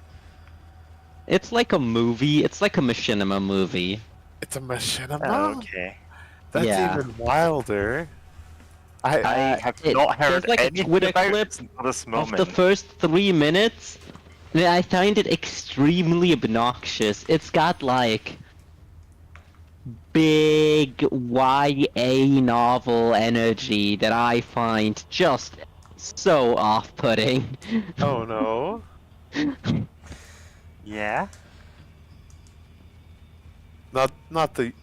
Speaker 6: It's like a movie. It's like a machinima movie.
Speaker 5: It's a machinima?
Speaker 2: Okay.
Speaker 5: That's
Speaker 6: Yeah.
Speaker 5: even wilder.
Speaker 2: I have
Speaker 6: it-
Speaker 2: not
Speaker 6: there's
Speaker 2: heard
Speaker 6: like a
Speaker 2: anything
Speaker 6: Twitter
Speaker 2: about
Speaker 6: clip
Speaker 2: it until this
Speaker 6: Of
Speaker 2: moment.
Speaker 6: the first 3 minutes, I find it extremely obnoxious. It's got like big YA novel energy that I find just so off-putting.
Speaker 5: Oh no.
Speaker 2: Yeah?
Speaker 5: Not the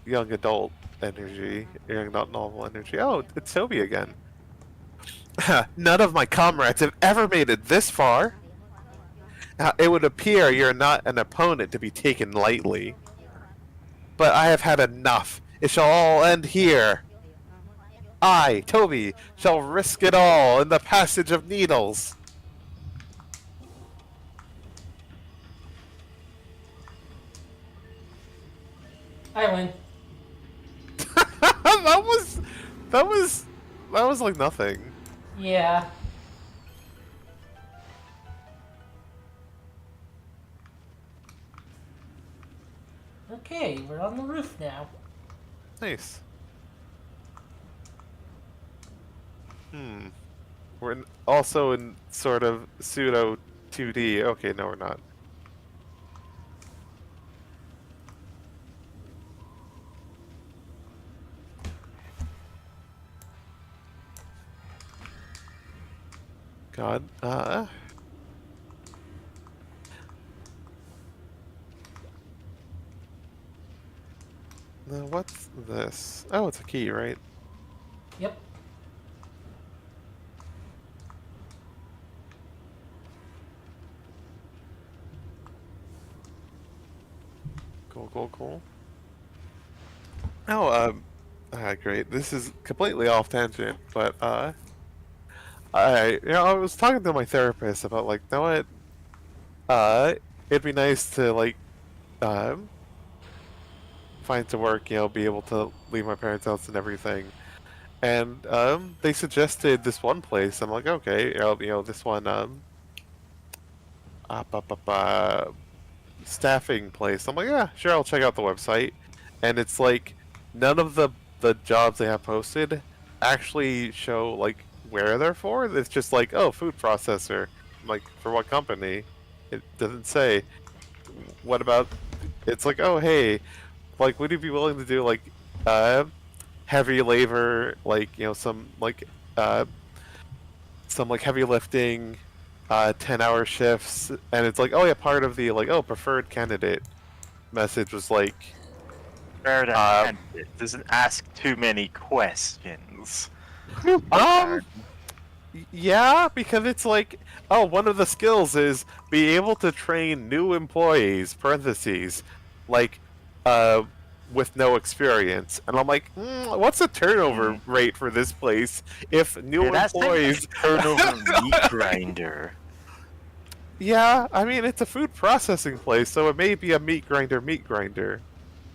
Speaker 5: young adult energy, young not normal energy. Oh, it's Toby again. None of my comrades have ever made it this far. It would appear you're not an opponent to be taken lightly. But I have had enough. It shall all end here. I, Toby, shall risk it all in the passage of needles.
Speaker 1: I win.
Speaker 5: that was that was that was like nothing.
Speaker 1: Yeah. Okay, we're on the roof now.
Speaker 5: Nice. We're also in sort of pseudo 2D. Okay, no, we're not. God, now what's this? Oh, it's a key, right?
Speaker 1: Yep.
Speaker 5: Cool. Oh, great. This is completely off tangent, but I was talking to my therapist about like, you know what? It'd be nice to like, find to work, be able to leave my parents' house and everything. And they suggested this one place. I'm like, okay, this one, staffing place. I'm like, yeah, sure, I'll check out the website. And it's like none of the jobs they have posted actually show like where they're for. It's just like, oh, food processor. I'm like, for what company? It doesn't say. What about? It's like, oh, hey, like, would you be willing to do like heavy labor, like some like heavy lifting, 10-hour shifts, and it's like, oh yeah, part of the like, oh, preferred candidate message was like,
Speaker 2: Fair to hand it. Doesn't ask too many questions.
Speaker 5: yeah, because it's like, oh, one of the skills is be able to train new employees, parentheses, like, with no experience. And I'm like, what's the turnover rate for this place if new employees...
Speaker 2: turnover meat grinder.
Speaker 5: Yeah, I mean, it's a food processing place, so it may be a meat grinder.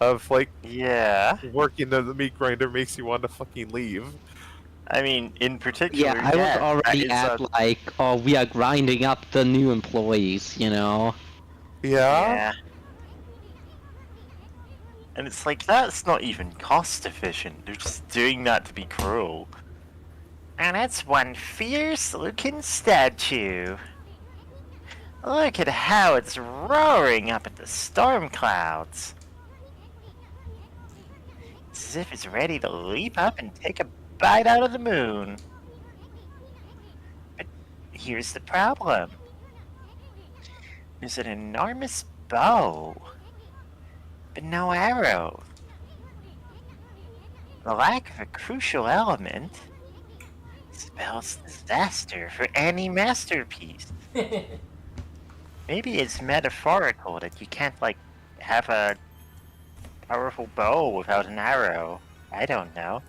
Speaker 5: Of, like,
Speaker 2: Yeah.
Speaker 5: working the meat grinder makes you want to fucking leave.
Speaker 2: I mean, in particular,
Speaker 6: Yeah, I was already
Speaker 2: that
Speaker 6: at
Speaker 2: is
Speaker 6: like, oh, we are grinding up the new employees, you know?
Speaker 5: Yeah?
Speaker 2: And it's like, that's not even cost efficient. They're just doing that to be cruel. And it's one fierce looking statue. Look at how it's roaring up at the storm clouds. It's as if it's ready to leap up and take a bite out of the moon. But here's the problem. There's an enormous bow, but no arrow. The lack of a crucial element spells disaster for any masterpiece. Maybe it's metaphorical that you can't, like, have a powerful bow without an arrow. I don't know.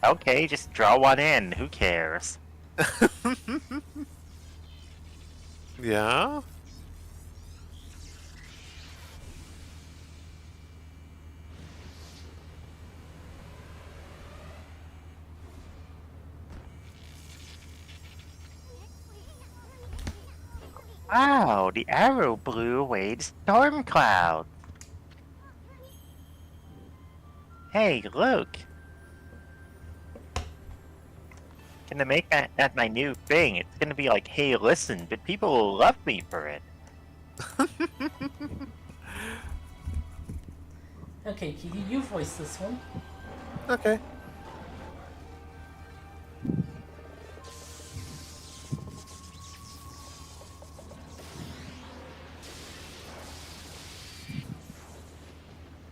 Speaker 2: Okay, just draw one in. Who cares?
Speaker 5: Yeah?
Speaker 2: Wow, the arrow blew away the storm cloud. Hey, look. Gonna make that my new thing. It's gonna be like, hey, listen, but people will love me for it.
Speaker 1: Okay, Kitty, you voice this one.
Speaker 5: Okay.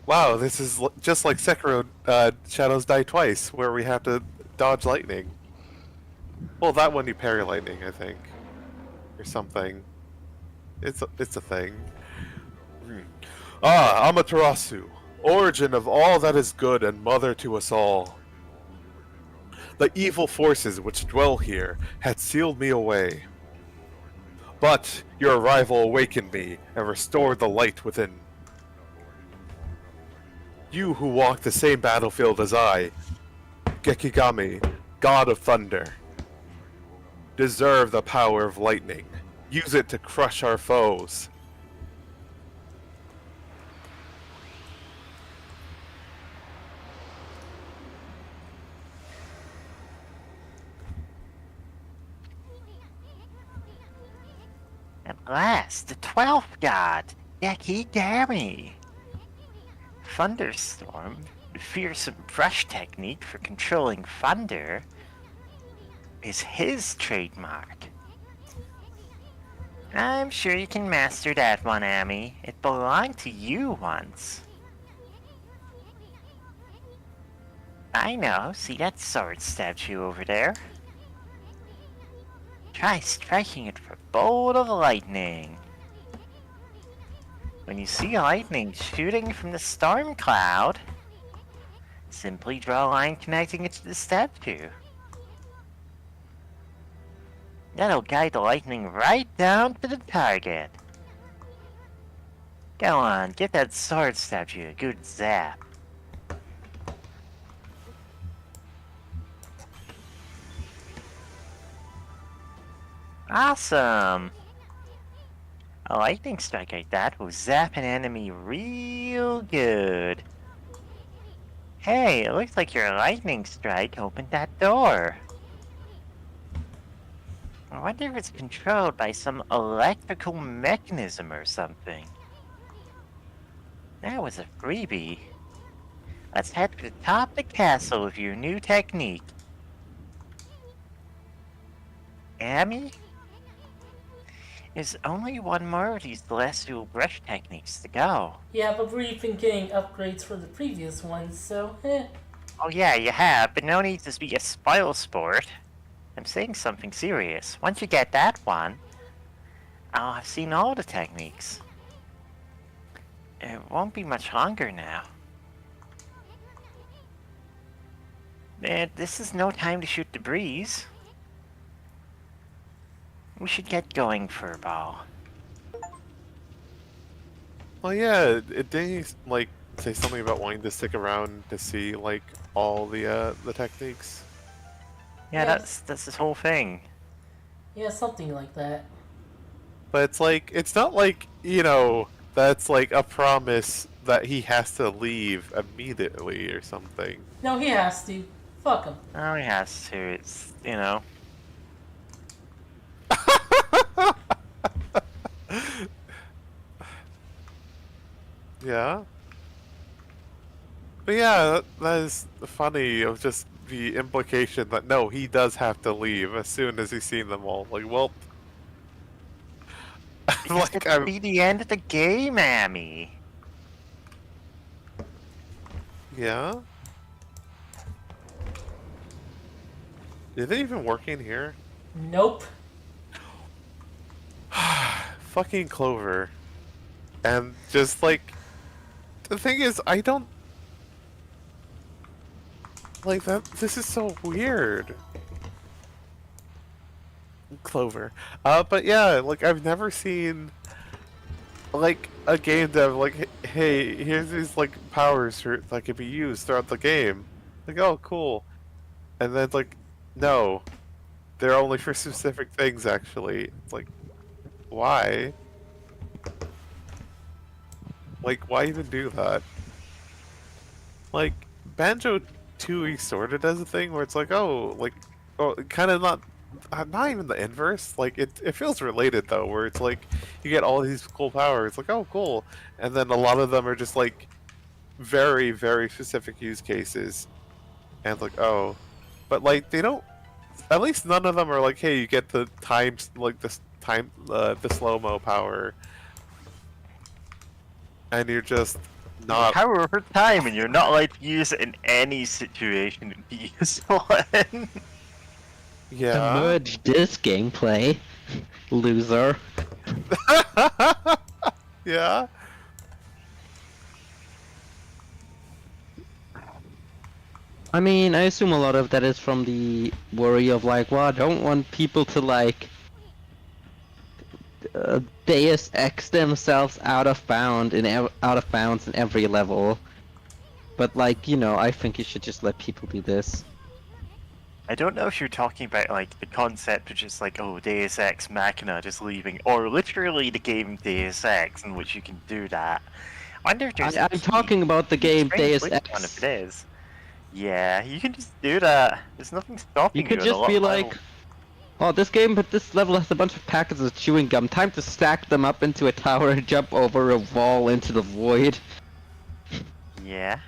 Speaker 5: Wow, this is just like Sekiro Shadows Die Twice, where we have to dodge lightning. Well, that one you parry lightning, I think. Or something. It's a thing. Hmm. Ah, Amaterasu, origin of all that is good and mother to us all. The evil forces which dwell here had sealed me away. But your arrival awakened me and restored the light within. You who walk the same battlefield as I, Gekigami, God of Thunder, deserve the power of lightning. Use it to crush our foes.
Speaker 2: At last, the 12th god, Yakigami. Thunderstorm, the fearsome brush technique for controlling thunder, is his trademark. I'm sure you can master that one, Ami. It belonged to you once. I know, see that sword statue over there? Try striking it for a bolt of lightning. When you see lightning shooting from the storm cloud, simply draw a line connecting it to the statue. That'll guide the lightning right down to the target. Go on, give that sword statue a good zap. Awesome! A lightning strike like that will zap an enemy real good. Hey, it looks like your lightning strike opened that door. I wonder if it's controlled by some electrical mechanism or something. That was a freebie. Let's head to the top of the castle with your new technique. Amy? There's only one more of these celestial brush techniques to go.
Speaker 1: Yeah, but we've been getting upgrades for the previous ones, so
Speaker 2: Oh yeah, you have, but no need to be a spoil sport. I'm saying something serious. Once you get that one, I'll have seen all the techniques. It won't be much longer now. This is no time to shoot the breeze. We should get going, Furball.
Speaker 5: Well, yeah, it didn't like say something about wanting to stick around to see like all the techniques.
Speaker 2: Yeah,
Speaker 1: Yeah.
Speaker 2: that's this whole thing.
Speaker 1: yeah, something like that.
Speaker 5: But it's like it's not like that's like a promise that he has to leave immediately or something.
Speaker 1: No, he has to. Fuck him.
Speaker 2: Oh, he has to. It's
Speaker 5: Yeah. But yeah, that is funny of just the implication that no, he does have to leave as soon as he's seen them all. Like, well,
Speaker 2: Because
Speaker 5: like
Speaker 2: it'll be the end of the game, Amy.
Speaker 5: yeah. Is it even working here?
Speaker 1: Nope.
Speaker 5: Fucking Clover. And just like the thing is, I don't like that. This is so weird. Clover. But yeah, like I've never seen like a game dev like, hey, here's these like powers that can be used throughout the game. Like, oh, cool. And then like, no, they're only for specific things. Actually, it's like, why? Like, why even do that? Like, Banjo Tooie sort of does a thing where it's like, oh, like, oh, kind of not even the inverse. Like, it feels related though, where it's like you get all these cool powers, like, oh, cool, and then a lot of them are just like very, very specific use cases, and it's like, oh, but like they don't. At least none of them are like, hey, you get the times like the slow mo power. And you're just not.
Speaker 2: Power over time, and you're not allowed to use it in any situation it'd be useful in.
Speaker 5: Yeah.
Speaker 6: Merge this gameplay, loser.
Speaker 5: Yeah.
Speaker 6: I mean, I assume a lot of that is from the worry of like, well, I don't want people to like Deus Ex themselves out of bounds in every level. But like, you know, I think you should just let people do this.
Speaker 2: I don't know if you're talking about like the concept of just like, oh, Deus Ex Machina just leaving, or literally the game Deus Ex in which you can do that. I wonder if there's
Speaker 6: I'm talking about the game Deus
Speaker 2: One if
Speaker 6: Ex.
Speaker 2: it is. Yeah, you can just do that. There's nothing stopping
Speaker 6: You
Speaker 2: you.
Speaker 6: could
Speaker 2: in a
Speaker 6: just
Speaker 2: lot
Speaker 6: be
Speaker 2: of
Speaker 6: like,
Speaker 2: levels.
Speaker 6: oh, this level has a bunch of packets of chewing gum. Time to stack them up into a tower and jump over a wall into the void.
Speaker 2: Yeah.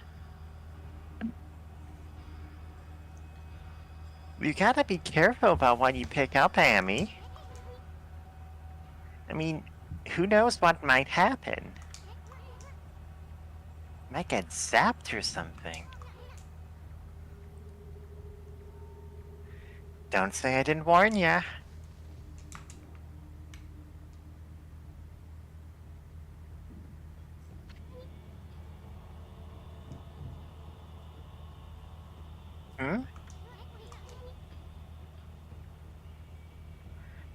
Speaker 2: You gotta be careful about what you pick up, Amy. I mean, who knows what might happen? Might get zapped or something. Don't say I didn't warn ya. Hmm?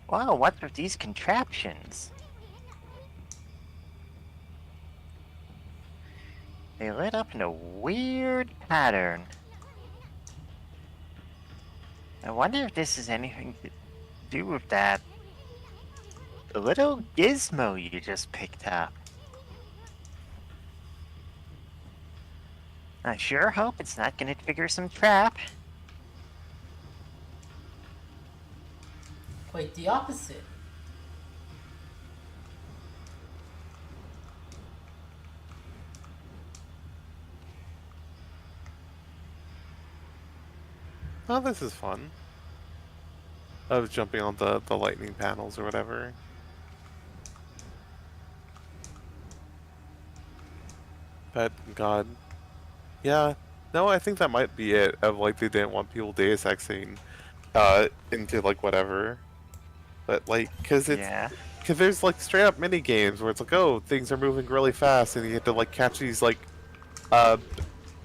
Speaker 2: Wow, what's with these contraptions? They lit up in a weird pattern. I wonder if this has anything to do with that little gizmo you just picked up. I sure hope it's not gonna trigger some trap.
Speaker 1: Quite the opposite.
Speaker 5: Oh, this is fun. I was jumping on the lightning panels or whatever. But God, yeah. No, I think that might be it. Of like they didn't want people Deus Exing into like whatever. But like, cause
Speaker 2: Yeah.
Speaker 5: there's like straight up mini games where it's like, oh, things are moving really fast, and you have to like catch these like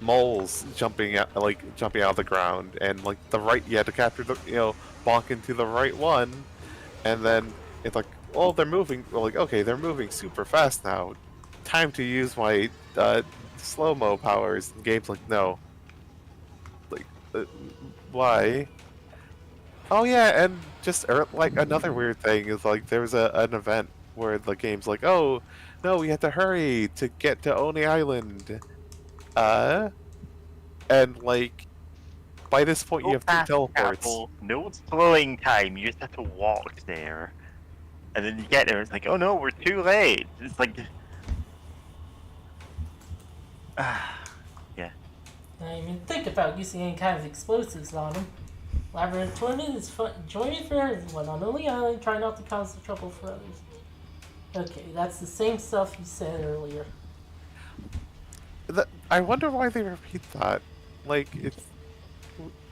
Speaker 5: moles jumping out of the ground, and like you had to capture the bonk into the right one, and then it's like, oh, they're moving. Well, like, okay, they're moving super fast now. Time to use my slow-mo powers. And game's like, no. Like, why? Oh yeah, and just like another weird thing is like there was an event where the game's like, oh no, we have to hurry to get to Oni Island. And like by this point you have two teleports.
Speaker 2: Travel, no slowing time, you just have to walk there. And then you get there, it's like, oh no, we're too late. It's like... yeah.
Speaker 1: I mean, think about using any kind of explosives on them. Labyrinth tournament is fun, enjoying for everyone on Only Island. Try not to cause the trouble for others. Okay, that's the same stuff you said earlier.
Speaker 5: I wonder why they repeat that. Like,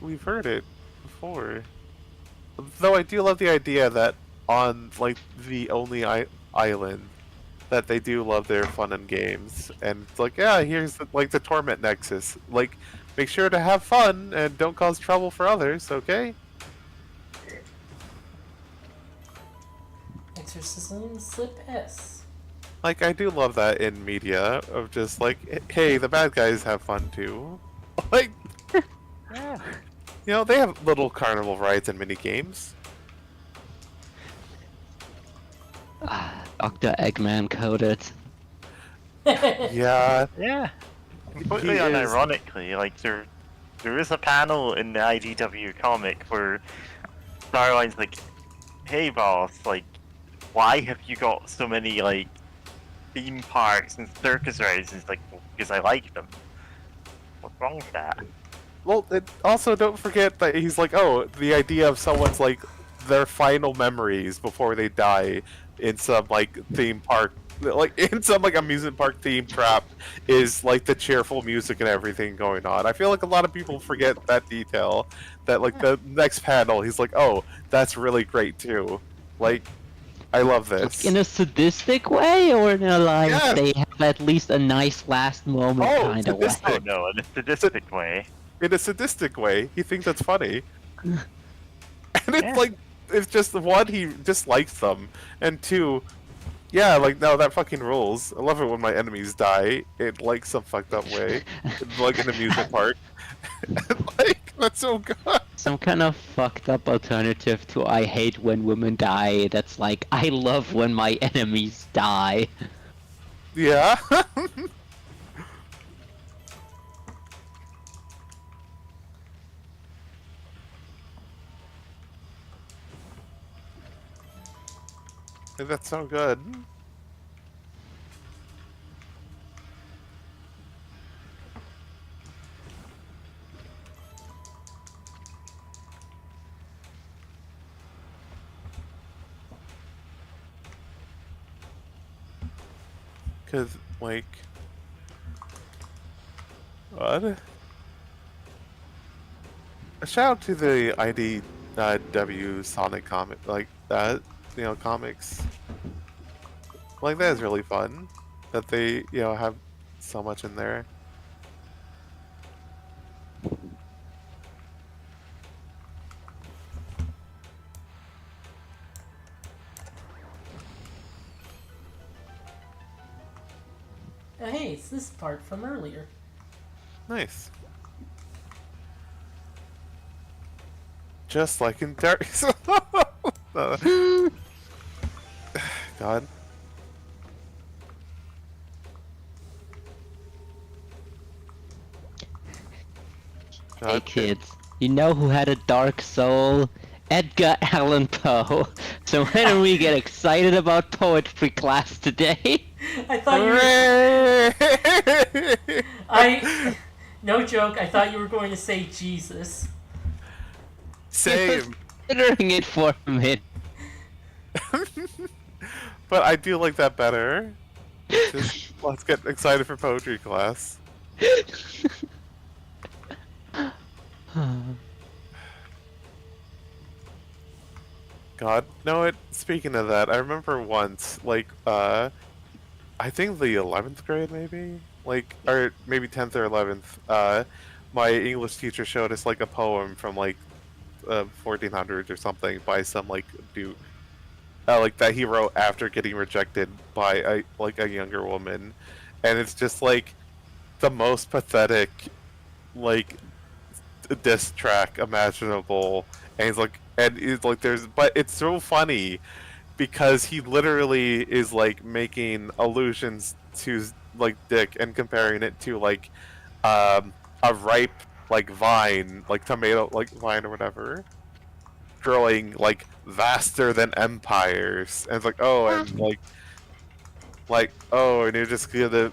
Speaker 5: we've heard it before. Though I do love the idea that on like the only island that they do love their fun and games, and it's like, yeah, here's the torment nexus. Like, make sure to have fun and don't cause trouble for others, okay?
Speaker 1: Exorcism Slip S.
Speaker 5: Like, I do love that in media of just like, hey, the bad guys have fun too. Like,
Speaker 2: Yeah.
Speaker 5: they have little carnival rides and mini games.
Speaker 6: Dr. Eggman coded.
Speaker 5: Yeah.
Speaker 2: Yeah. Completely
Speaker 5: He is.
Speaker 2: unironically, like there is a panel in the IDW comic where Starline's like, "Hey boss, like, why have you got so many like theme parks and circus rides?" And it's like, well, because I like them. What's wrong with that?
Speaker 5: Well, also don't forget that he's like, oh, the idea of someone's like their final memories before they die in some like theme park like in some like amusement park theme trap is like the cheerful music and everything going on. I feel like a lot of people forget that detail. That like the next panel, he's like, "Oh, that's really great too." Like, I love
Speaker 6: Like
Speaker 5: this.
Speaker 6: in a sadistic way, or in a like
Speaker 5: Yes.
Speaker 6: they have at least a nice last moment
Speaker 5: Oh,
Speaker 6: kind of way?
Speaker 5: sadistic.
Speaker 2: Oh no, in a sadistic way.
Speaker 5: In a sadistic way, he thinks that's funny, and it's
Speaker 2: Yeah.
Speaker 5: like it's just one, he just likes them, and two, yeah, like no, that fucking rules. I love it when my enemies die in like some fucked up way, like in an amusement park. Like that's so good.
Speaker 6: Some kind of fucked up alternative to I hate when women die. That's like I love when my enemies die.
Speaker 5: Yeah. That's so good. Cause like, what? A shout out to the IDW Sonic comic, like that, comics. Like that is really fun. That they, have so much in there.
Speaker 1: Oh, hey, it's this part from earlier.
Speaker 5: Nice. Just like in Dark. God.
Speaker 6: Hey kids, you know who had a dark soul? Edgar Allan Poe. So why don't we get excited about poetry class today?
Speaker 1: I thought you were... No joke, I thought you were going to say Jesus.
Speaker 5: Same.
Speaker 6: Considering it for a minute.
Speaker 5: But I do like that better. Just let's get excited for poetry class. God, no, speaking of that, I remember once, like, I think the 11th grade, maybe? Like, or maybe 10th or 11th, my English teacher showed us, like, a poem from, like, 1400s or something by some, like, dude, like, that he wrote after getting rejected by, a younger woman. And it's just, like, the most pathetic, like, diss track imaginable. And he's like, but it's so funny because he literally is like making allusions to like dick and comparing it to like a ripe like vine, like tomato like vine or whatever, growing like vaster than empires. And it's like, oh, and like oh, and you're just gonna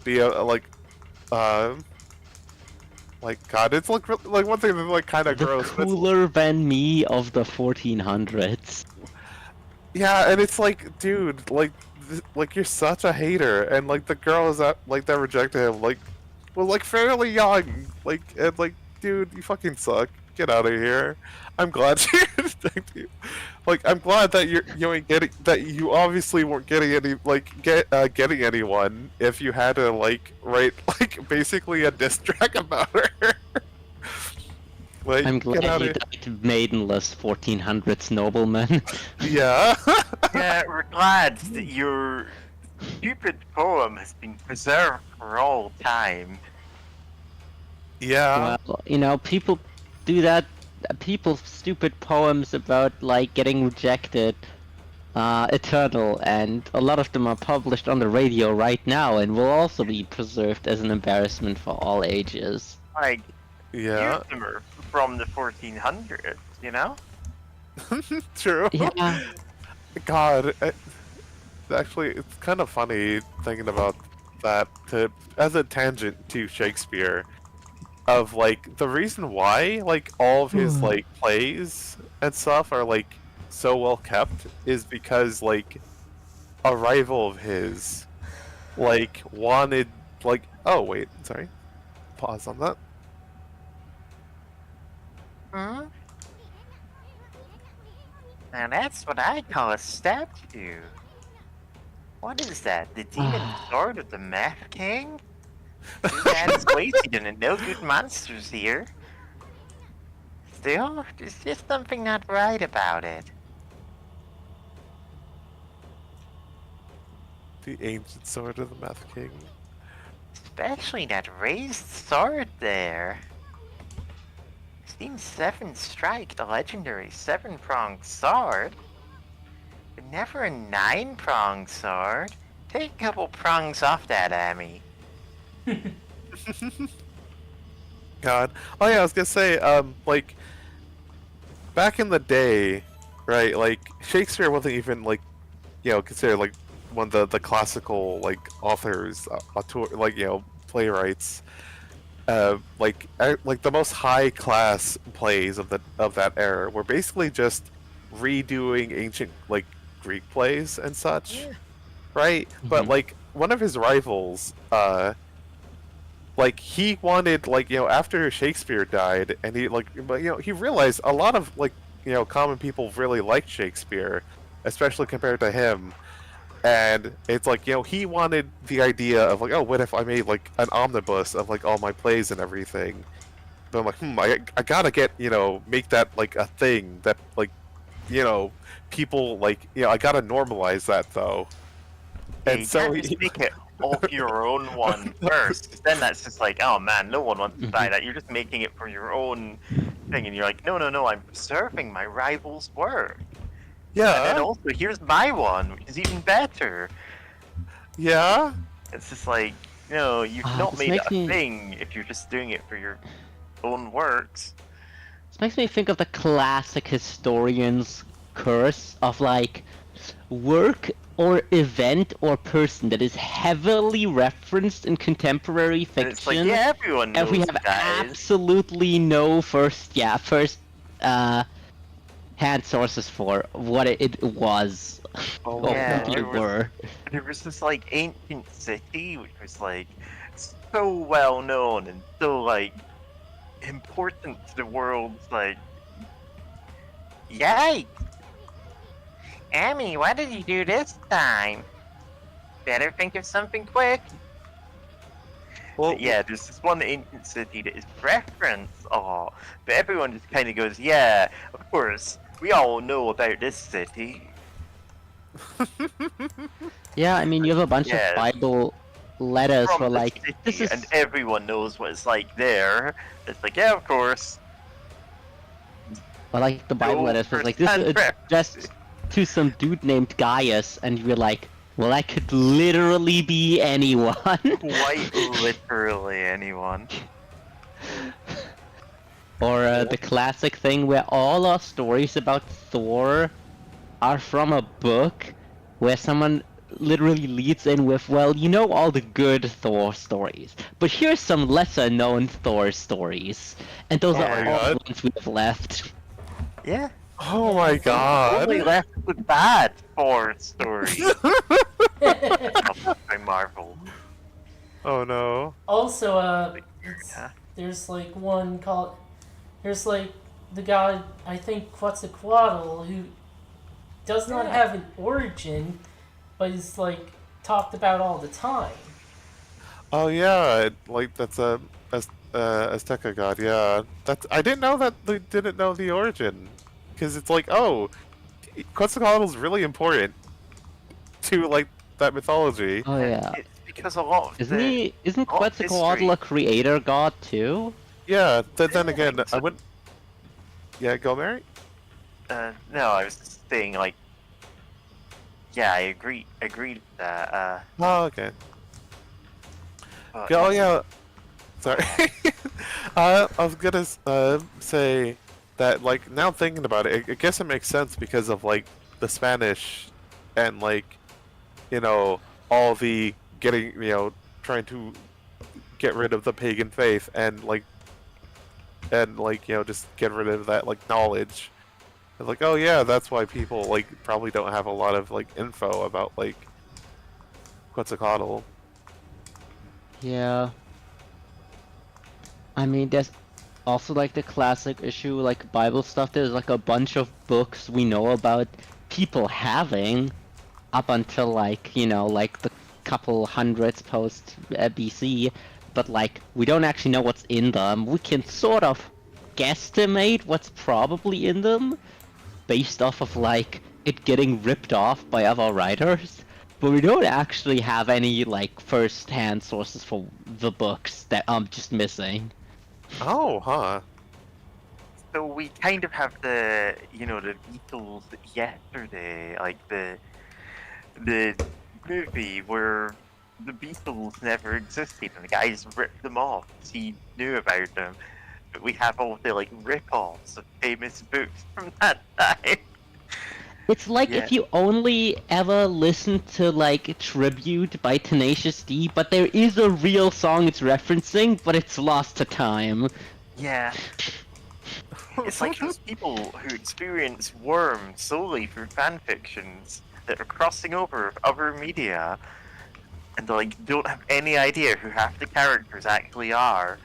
Speaker 5: be like, God, it's like one thing that's like kind of
Speaker 6: The
Speaker 5: gross. But
Speaker 6: cooler than me of the 1400s.
Speaker 5: yeah, and it's like, dude, like you're such a hater, and like the girl is that rejected him, like, was like fairly young, like, and like, dude, you fucking suck. Get out of here. I'm glad she rejected you. Like, I'm glad that you ain't getting that. You obviously weren't getting any getting anyone if you had to like write like basically a diss track about her. Like,
Speaker 6: I'm
Speaker 5: get
Speaker 6: glad
Speaker 5: out
Speaker 6: you
Speaker 5: of
Speaker 6: died maidenless 1400s nobleman.
Speaker 5: Yeah.
Speaker 2: Yeah, we're glad that your stupid poem has been preserved for all time.
Speaker 5: Yeah.
Speaker 6: Well, people do that. People stupid poems about like getting rejected eternal, and a lot of them are published on the radio right now and will also be preserved as an embarrassment for all ages.
Speaker 2: Like,
Speaker 5: Yeah.
Speaker 2: few of them are from the 1400s, you know?
Speaker 5: True.
Speaker 6: Yeah.
Speaker 5: God, actually, it's kind of funny thinking about that as a tangent to Shakespeare, of like the reason why like all of his like plays and stuff are like so well kept is because like a rival of his, like, wanted, like, oh wait, sorry, pause on that.
Speaker 2: Hmm? Now that's what I call a statue. What is that? The demon sword of the Math King? Too bad it's wasted and no good monsters here. Still, there's just something not right about it.
Speaker 5: The ancient sword of the Math King.
Speaker 2: Especially that raised sword there. Seems 7 strike, the legendary 7-pronged sword. But never a 9-pronged sword. Take a couple prongs off that, Amy.
Speaker 5: God. Oh yeah, I was gonna say, like, back in the day, right, like, Shakespeare wasn't even, like, considered, like, one of the classical, like, authors, like, playwrights. Like the most high-class plays of that era were basically just redoing ancient, like, Greek plays and such, right? But, like, one of his rivals, like, he wanted, like, after Shakespeare died, and he, like, but, he realized a lot of, like, common people really liked Shakespeare, especially compared to him. And it's like, he wanted the idea of, like, oh, what if I made, like, an omnibus of, like, all my plays and everything? But I'm like, I gotta get, make that, like, a thing that, like, people, like, I gotta normalize that, though.
Speaker 2: Yeah,
Speaker 5: And
Speaker 2: you
Speaker 5: so
Speaker 2: can't just make it all your own one first. 'Cause then that's just like, oh man, no one wants to buy that. You're just making it for your own thing, and you're like, no, I'm preserving my rival's work. And then
Speaker 5: yeah,
Speaker 2: also, here's my one, which is even better.
Speaker 5: yeah.
Speaker 2: It's just like, you've not
Speaker 6: this
Speaker 2: made it
Speaker 6: makes
Speaker 2: a
Speaker 6: me-
Speaker 2: thing if you're just doing it for your own works.
Speaker 6: This makes me think of the classic historian's curse of like work or event or person that is heavily referenced in contemporary
Speaker 2: And it's like,
Speaker 6: fiction,
Speaker 2: yeah, everyone knows
Speaker 6: and we have
Speaker 2: what that is.
Speaker 6: absolutely no first hand sources for what it was
Speaker 5: Oh
Speaker 6: or
Speaker 5: my
Speaker 2: yeah,
Speaker 6: what they
Speaker 2: there was-
Speaker 6: were.
Speaker 2: There was this, like, ancient city, which was, like, so well known and so, like, important to the world's, like... Yikes! Amy, what did you do this time? Better think of something quick.
Speaker 5: Well,
Speaker 2: But yeah, there's this one ancient city that is referenced a lot, but everyone just kind of goes, yeah, of course, we all know about this city.
Speaker 6: Yeah, I mean you have a bunch
Speaker 2: Yes.
Speaker 6: of Bible letters
Speaker 2: From
Speaker 6: for
Speaker 2: the
Speaker 6: like
Speaker 2: city,
Speaker 6: this is
Speaker 2: and everyone knows what it's like there. It's like, yeah, of course.
Speaker 6: or like the Bible
Speaker 2: No
Speaker 6: letters was like this is
Speaker 2: first-hand
Speaker 6: just to some dude named Gaius, and you're like, well, that could literally be anyone.
Speaker 2: Quite literally anyone.
Speaker 6: Or the classic thing where all our stories about Thor are from a book where someone literally leads in with, well, you know all the good Thor stories, but here's some lesser known Thor stories. And those
Speaker 2: Oh
Speaker 6: are
Speaker 2: my
Speaker 6: all the
Speaker 5: God.
Speaker 6: ones we have left.
Speaker 2: Yeah.
Speaker 5: oh my god.
Speaker 2: Only left with bad Thor stories. By Marvel.
Speaker 5: Oh no.
Speaker 1: Also,
Speaker 2: Yeah.
Speaker 1: there's like one called. There's like the guy, I think Quetzalcoatl, who does not have an origin, but is like talked about all the time.
Speaker 5: Oh yeah, like that's a Azteca god. Yeah, that's. I didn't know that. They didn't know the origin, because it's like, oh, Quetzalcoatl's really important to like that mythology.
Speaker 6: Oh yeah.
Speaker 2: It's because a lot of
Speaker 6: Isn't
Speaker 2: all
Speaker 6: Quetzalcoatl
Speaker 2: history-
Speaker 6: a creator god too?
Speaker 5: Yeah. Then
Speaker 2: I
Speaker 5: again,
Speaker 2: think so.
Speaker 5: I wouldn't. Yeah, go Mary.
Speaker 2: no, I was just saying, like, yeah, I agreed with that.
Speaker 5: Oh, okay.
Speaker 2: But-
Speaker 5: Oh yeah. Sorry. I was gonna say that, like, now thinking about it, I guess it makes sense because of like the Spanish and like, all the getting, trying to get rid of the pagan faith and like just get rid of that like knowledge. It's like, oh yeah, that's why people like probably don't have a lot of like info about like Quetzalcoatl.
Speaker 6: Yeah. I mean, there's also like the classic issue, like Bible stuff. There's like a bunch of books we know about people having up until like, you know, like the couple hundreds post BC, but like we don't actually know what's in them. We can sort of guesstimate what's probably in them based off of like it getting ripped off by other writers, but we don't actually have any like first-hand sources for the books that I'm just missing.
Speaker 5: Oh, huh.
Speaker 2: So we kind of have the, you know, the Beatles yesterday, like the movie where the Beatles never existed and the guys ripped them off because he knew about them. But we have all the like rip-offs of famous books from that time.
Speaker 6: It's like
Speaker 2: Yeah.
Speaker 6: if you only ever listen to like Tribute by Tenacious D, but there is a real song it's referencing, but it's lost to time.
Speaker 2: Yeah. It's like those people who experience Worm solely through fan fictions that are crossing over with other media and like don't have any idea who half the characters actually are.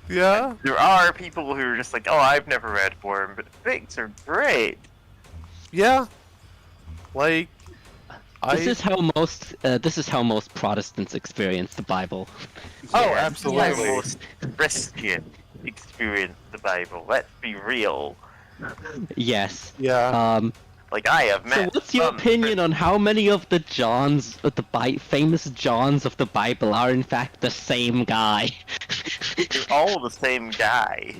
Speaker 5: Yeah.
Speaker 2: There are people who are just like, oh, I've never read Worm, but the fics are great.
Speaker 5: Yeah. Like,
Speaker 6: This is how most Protestants experience the Bible.
Speaker 5: Oh,
Speaker 2: Yeah,
Speaker 5: absolutely.
Speaker 2: this is how most Christian experience the Bible. Let's be real.
Speaker 6: Yes.
Speaker 5: Yeah.
Speaker 2: Like I have
Speaker 6: So
Speaker 2: met.
Speaker 6: what's your
Speaker 2: some
Speaker 6: opinion on how many of the Johns, of the famous Johns of the Bible are in fact the same guy?
Speaker 2: They're all the same guy.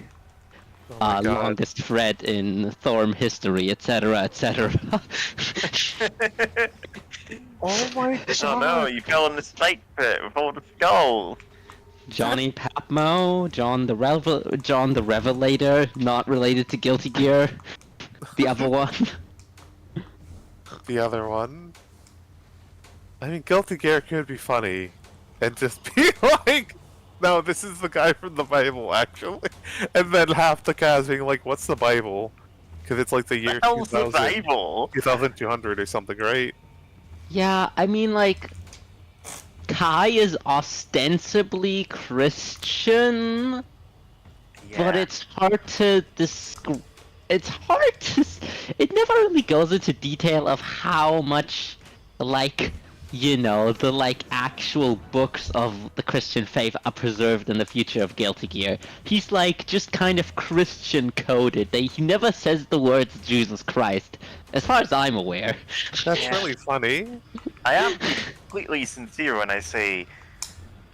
Speaker 5: Oh my God.
Speaker 6: Longest thread in Thorm history, etc., etc.
Speaker 5: Oh my
Speaker 2: I don't know. You fell in the snake pit with all the skulls.
Speaker 6: Johnny Papmo, John the Revelator, not related to Guilty Gear. The other one.
Speaker 5: The other one. I mean, Guilty Gear could be funny, and just be like, "No, this is the guy from the Bible, actually," and then half the cast being like, "What's the Bible?" Because it's like the year
Speaker 2: The hell's the
Speaker 5: 2000,
Speaker 2: Bible?
Speaker 5: 2200 or something, right?
Speaker 6: Yeah, I mean, like, Kai is ostensibly Christian, but it's hard to it's hard to. It never really goes into detail of how much, like, you know, the like actual books of the Christian faith are preserved in the future of Guilty Gear. He's like just kind of Christian coded. He never says the words Jesus Christ, as far as I'm aware.
Speaker 5: That's
Speaker 2: Yeah.
Speaker 5: really funny.
Speaker 2: I am completely sincere when I say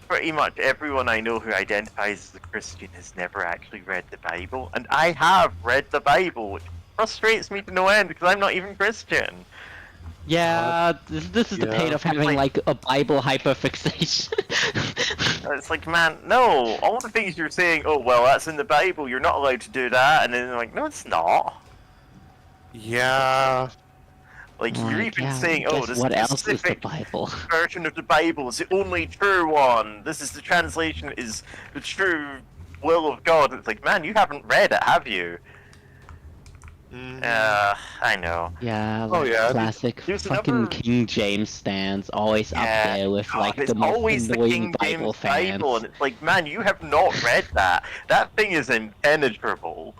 Speaker 2: pretty much everyone I know who identifies as a Christian has never actually read the Bible, and I have read the Bible, which frustrates me to no end because I'm not even Christian.
Speaker 6: Yeah, this is the pain
Speaker 5: Yeah.
Speaker 6: of having like a Bible hyperfixation.
Speaker 2: It's like, man, no, all the things you're saying, oh, well, that's in the Bible, you're not allowed to do that, and then they're like, no, it's not.
Speaker 5: Yeah.
Speaker 2: Like, you're
Speaker 6: Like,
Speaker 2: even
Speaker 6: yeah,
Speaker 2: saying, oh,
Speaker 6: guess
Speaker 2: this
Speaker 6: what else is the
Speaker 2: specific
Speaker 6: Bible?
Speaker 2: version of the Bible is the only true one. This is the translation is the true will of God. It's like, man, you haven't read it, have you? I know.
Speaker 6: Yeah,
Speaker 5: Oh,
Speaker 6: like
Speaker 5: yeah.
Speaker 6: classic
Speaker 2: There's
Speaker 6: fucking
Speaker 2: another-
Speaker 6: King James stands always up
Speaker 2: Yeah,
Speaker 6: there with
Speaker 2: God,
Speaker 6: like
Speaker 2: it's
Speaker 6: the most
Speaker 2: always the
Speaker 6: annoying
Speaker 2: King
Speaker 6: Bible
Speaker 2: James
Speaker 6: fans.
Speaker 2: Bible, and it's like, man, you have not read that. That thing is impenetrable.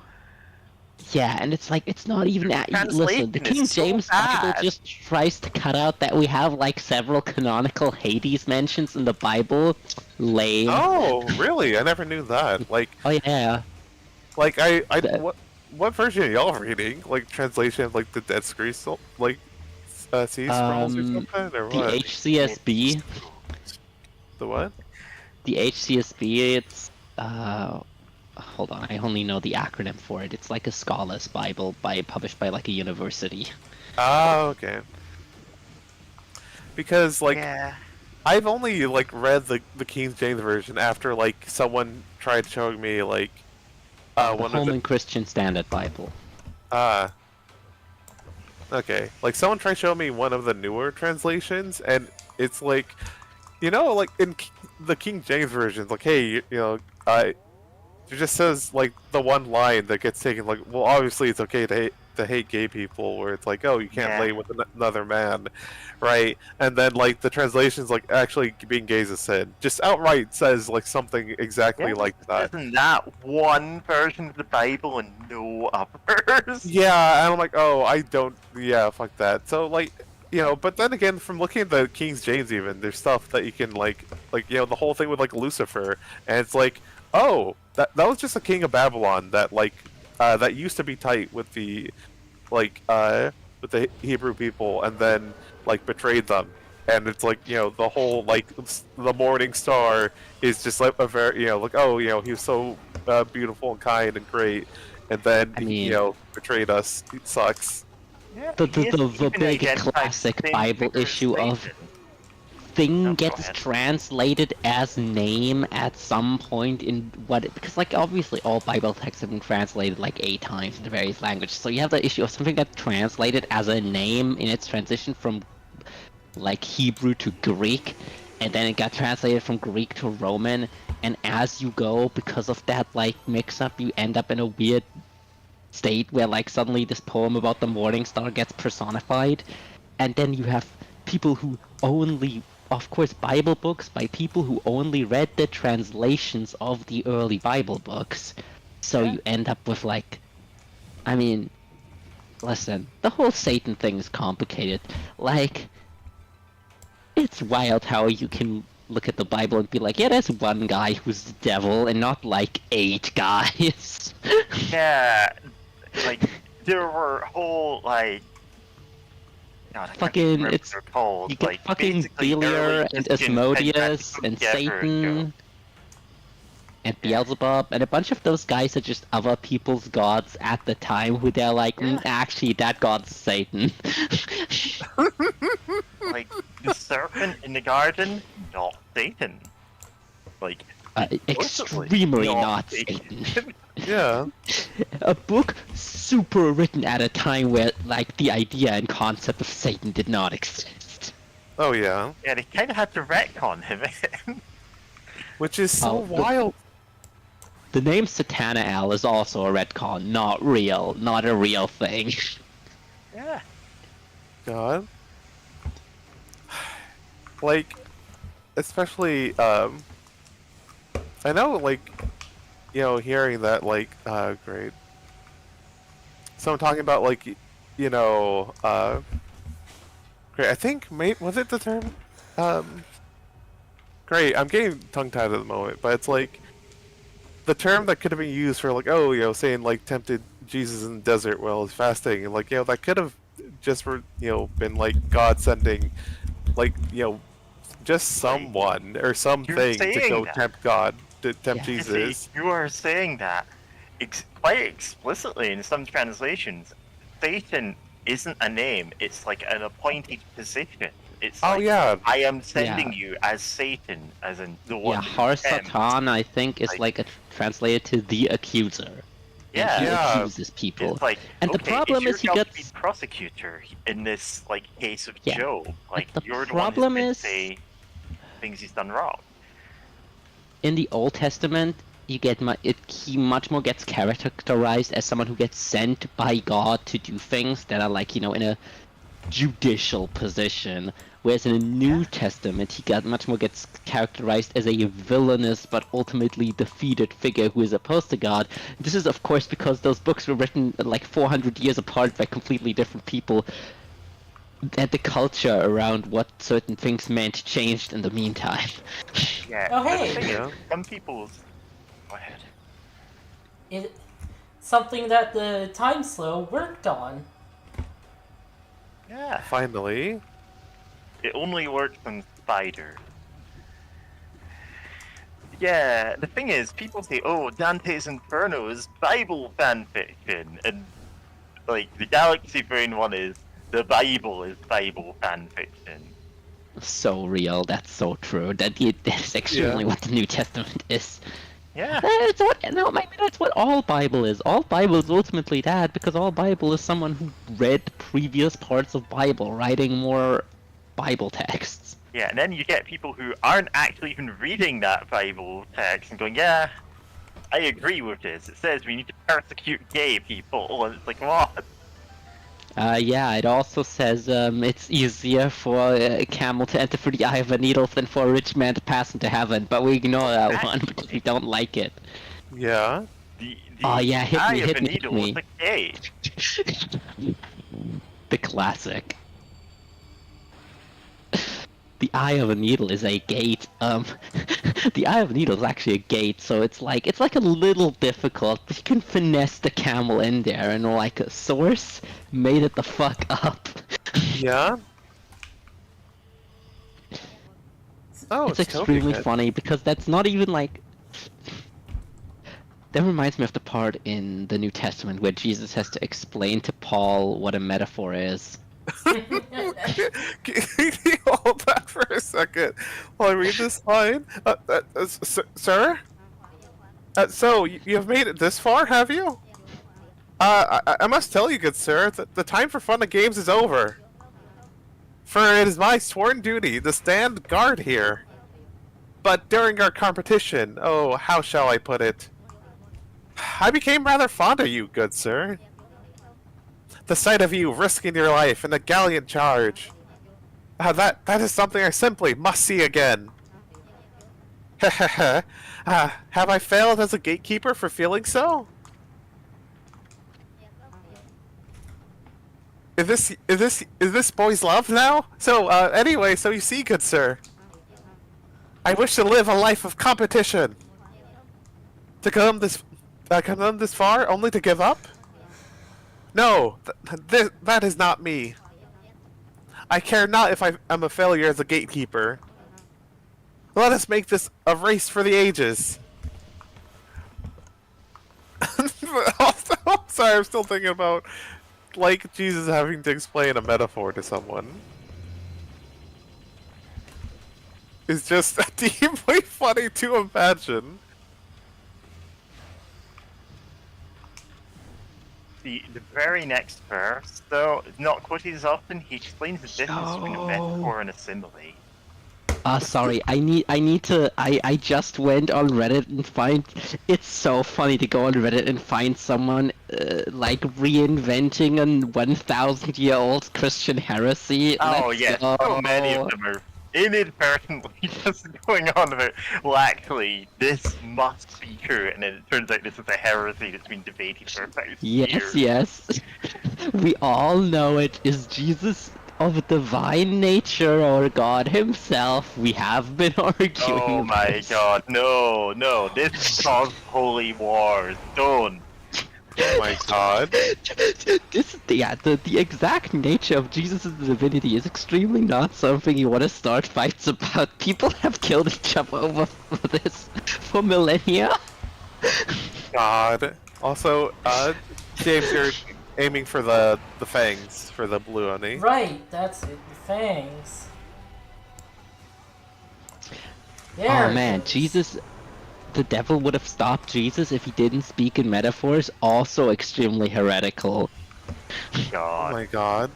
Speaker 6: Yeah, and it's like it's not even listen, the
Speaker 2: translation
Speaker 6: King
Speaker 2: is so
Speaker 6: James Bible
Speaker 2: bad.
Speaker 6: just tries to cut out that we have like several canonical Hades mentions in the Bible. Lame.
Speaker 5: Oh, really? I never knew that. Like,
Speaker 6: Oh yeah.
Speaker 5: what version are y'all reading? Like translation of like the Dead Scrolls, like Sea Scrolls or something, or
Speaker 6: The
Speaker 5: what?
Speaker 6: HCSB.
Speaker 5: The what?
Speaker 6: The HCSB, it's hold on, I only know the acronym for it. It's like a scholar's Bible published by like a university.
Speaker 5: Ah, okay. Because like
Speaker 2: Yeah.
Speaker 5: I've only like read the King James version after like someone tried showing me like
Speaker 6: The
Speaker 5: one of
Speaker 6: Holman
Speaker 5: the
Speaker 6: Christian Standard Bible.
Speaker 5: okay, like someone tried showing me one of the newer translations, and it's like, you know, like in the King James version, it's like, hey, you know, it just says like the one line that gets taken. Like, well, obviously it's okay to the hate gay people, where it's like, oh, you can't
Speaker 2: Yeah.
Speaker 5: lay with another man, right? And then like the translations like actually being gay is a sin, just outright says like something exactly like that.
Speaker 2: Isn't that one version of the Bible and no others?
Speaker 5: Yeah, and I'm like, oh, I don't. Yeah, fuck that. So like, but then again, from looking at the King James, even there's stuff that you can like the whole thing with like Lucifer, and it's like, oh, that was just a king of Babylon that like that used to be tight with the like with the Hebrew people, and then like betrayed them. And it's like, the whole like the morning star is just like a very like, oh, he was so beautiful and kind and great, and then
Speaker 6: I
Speaker 5: he,
Speaker 6: mean-
Speaker 5: betrayed us. It sucks.
Speaker 2: Yeah,
Speaker 6: The
Speaker 2: he is even
Speaker 6: big
Speaker 2: identified
Speaker 6: classic
Speaker 2: the same
Speaker 6: Bible
Speaker 2: figure as
Speaker 6: issue of
Speaker 2: Satan.
Speaker 6: thing
Speaker 2: go
Speaker 6: gets
Speaker 2: ahead.
Speaker 6: translated as name at some point in because like obviously all Bible texts have been translated like 8 times into various languages, so you have the issue of something that translated as a name in its transition from like Hebrew to Greek, and then it got translated from Greek to Roman, and as you go, because of that like mix up, you end up in a weird state where like suddenly this poem about the morning star gets personified, and then you have people who only, of course, Bible books by people who only read the translations of the early Bible books. So
Speaker 2: Yeah.
Speaker 6: you end up with like, I mean, listen, the whole Satan thing is complicated. Like, it's wild how you can look at the Bible and be like, yeah, there's one guy who's the devil and not like 8 guys.
Speaker 2: Yeah, like there were whole like. God, I can't
Speaker 6: Fucking,
Speaker 2: remember what
Speaker 6: it's-
Speaker 2: they're called.
Speaker 6: You get
Speaker 2: like,
Speaker 6: fucking
Speaker 2: basically
Speaker 6: Beliar
Speaker 2: early
Speaker 6: and
Speaker 2: Christians had
Speaker 6: Asmodeus
Speaker 2: come
Speaker 6: and
Speaker 2: together and go,
Speaker 6: Satan and Beelzebub, and a bunch of those guys are just other people's gods at the time who they're like, actually, that god's Satan.
Speaker 2: like the serpent in the garden, not Satan. Like
Speaker 6: Extremely not
Speaker 2: not
Speaker 6: Satan.
Speaker 5: Yeah.
Speaker 6: A book super written at a time where, like, the idea and concept of Satan did not exist.
Speaker 5: Oh yeah.
Speaker 2: Yeah, they kind of had to retcon him.
Speaker 5: Which is so
Speaker 6: Oh,
Speaker 5: wild.
Speaker 6: The name Satanael is also a retcon, not real, not a real thing.
Speaker 2: yeah.
Speaker 5: God. Like, especially, I know, like, hearing that, like, great. Someone talking about, like, great, I think, mate, was it the term? Great, I'm getting tongue-tied at the moment, but it's like, the term that could have been used for, like, oh, saying, like, tempted Jesus in the desert while he's fasting, and, like, that could have just, been, like, God sending, like, just someone or something to
Speaker 2: saying
Speaker 5: go
Speaker 2: that.
Speaker 5: tempt God, to tempt
Speaker 6: Yeah.
Speaker 2: You
Speaker 5: Jesus.
Speaker 2: see, you are saying that quite explicitly in some translations. Satan isn't a name; it's like an appointed position. It's
Speaker 5: Oh
Speaker 2: like,
Speaker 5: yeah,
Speaker 2: I am sending you as Satan, as in the one.
Speaker 6: Yeah,
Speaker 2: who
Speaker 6: Har
Speaker 2: tempts.
Speaker 6: Satan, I think, is
Speaker 2: like-
Speaker 6: like translated to the accuser.
Speaker 2: Yeah.
Speaker 6: And he
Speaker 5: Yeah.
Speaker 6: accuses people.
Speaker 2: It's like,
Speaker 6: And the
Speaker 2: okay,
Speaker 6: problem
Speaker 2: it's
Speaker 6: is
Speaker 2: your
Speaker 6: he
Speaker 2: job to
Speaker 6: gets-
Speaker 2: be prosecutor in this like case of
Speaker 6: Yeah,
Speaker 2: Job. Like
Speaker 6: the
Speaker 2: you're
Speaker 6: problem
Speaker 2: the one who's
Speaker 6: is-
Speaker 2: say things he's done wrong.
Speaker 6: In the Old Testament, you get he much more gets characterized as someone who gets sent by God to do things that are like, in a judicial position. Whereas in the New Testament, he much more gets characterized as a villainous but ultimately defeated figure who is opposed to God. This is, of course, because those books were written like 400 years apart by completely different people, and the culture around what certain things meant changed in the meantime.
Speaker 2: Yeah.
Speaker 1: Oh,
Speaker 2: but
Speaker 1: hey.
Speaker 2: the thing
Speaker 5: Yeah.
Speaker 2: is, some people's. Go ahead.
Speaker 1: It something that the Time Slow worked on.
Speaker 2: Yeah.
Speaker 5: finally.
Speaker 2: It only works on Spider. Yeah, the thing is, people say, oh, Dante's Inferno is Bible fanfiction, and, like, the Galaxy Brain one is, the Bible is Bible fanfiction.
Speaker 6: So real, that's so true. That's extremely what the New Testament is.
Speaker 2: Yeah.
Speaker 6: That's what, no, maybe that's what all Bible is. All Bible is ultimately that, because all Bible is someone who read previous parts of Bible, writing more Bible texts.
Speaker 2: Yeah, and then you get people who aren't actually even reading that Bible text and going, yeah, I agree with this. It says we need to persecute gay people, and it's like, what?
Speaker 6: Yeah, it also says it's easier for a camel to enter through the eye of a needle than for a rich man to pass into heaven, but we ignore that one because we don't like it.
Speaker 5: Yeah.
Speaker 2: The
Speaker 6: Oh, yeah, hit
Speaker 2: eye
Speaker 6: me,
Speaker 2: of
Speaker 6: hit
Speaker 2: a
Speaker 6: me, hit
Speaker 2: needle
Speaker 6: me.
Speaker 2: is a gate.
Speaker 6: The classic. The eye of a needle is a gate. The eye of a needle is actually a gate, so it's like a little difficult, but you can finesse the camel in there, and like a source made it the fuck up.
Speaker 5: Yeah. Oh,
Speaker 6: It's
Speaker 5: it's Toby
Speaker 6: extremely
Speaker 5: again.
Speaker 6: funny because that's not even like. That reminds me of the part in the New Testament where Jesus has to explain to Paul what a metaphor is.
Speaker 5: Can you hold that for a second while I read this line? Sir? So, you have made it this far, have you? I must tell you, good sir, that the time for fun and games is over. For it is my sworn duty to stand guard here. But during our competition, oh, how shall I put it? I became rather fond of you, good sir. The sight of you risking your life in a gallant charge. That is something I simply must see again. Have I failed as a gatekeeper for feeling so? Is this boy's love now? So, anyway, so you see, good sir. I wish to live a life of competition. To come this far, only to give up? No, that is not me. I care not if I am a failure as a gatekeeper. Let us make this a race for the ages. Also, sorry, I'm still thinking about, like, Jesus having to explain a metaphor to someone. It's just deeply funny to imagine.
Speaker 2: The very next verse, though, not quoted as often, he explains the difference between a metaphor and a simile.
Speaker 6: Sorry, I just went on Reddit and it's so funny to go on Reddit and find someone, like, reinventing a 1,000-year-old Christian heresy.
Speaker 2: Oh,
Speaker 6: Let's
Speaker 2: yeah,
Speaker 6: go.
Speaker 2: so many of them are inadvertently just going on about, well, actually, this must be true, and then it turns out this is a heresy that's been debated for 1,000 years.
Speaker 6: Yes. We all know it. Is Jesus of divine nature or God himself? We have been arguing.
Speaker 2: Oh my
Speaker 6: this.
Speaker 2: god, no, this causes holy wars, don't.
Speaker 5: Oh my god.
Speaker 6: The exact nature of Jesus' divinity is extremely not something you want to start fights about. People have killed each other over this for millennia.
Speaker 5: God. Also, James, you're aiming for the fangs for the blue honey.
Speaker 1: Right, that's it. The fangs. There
Speaker 6: Oh
Speaker 1: it
Speaker 6: man,
Speaker 1: is.
Speaker 6: Jesus. The devil would have stopped Jesus if he didn't speak in metaphors. Also extremely heretical.
Speaker 5: Oh
Speaker 2: God.
Speaker 5: my god.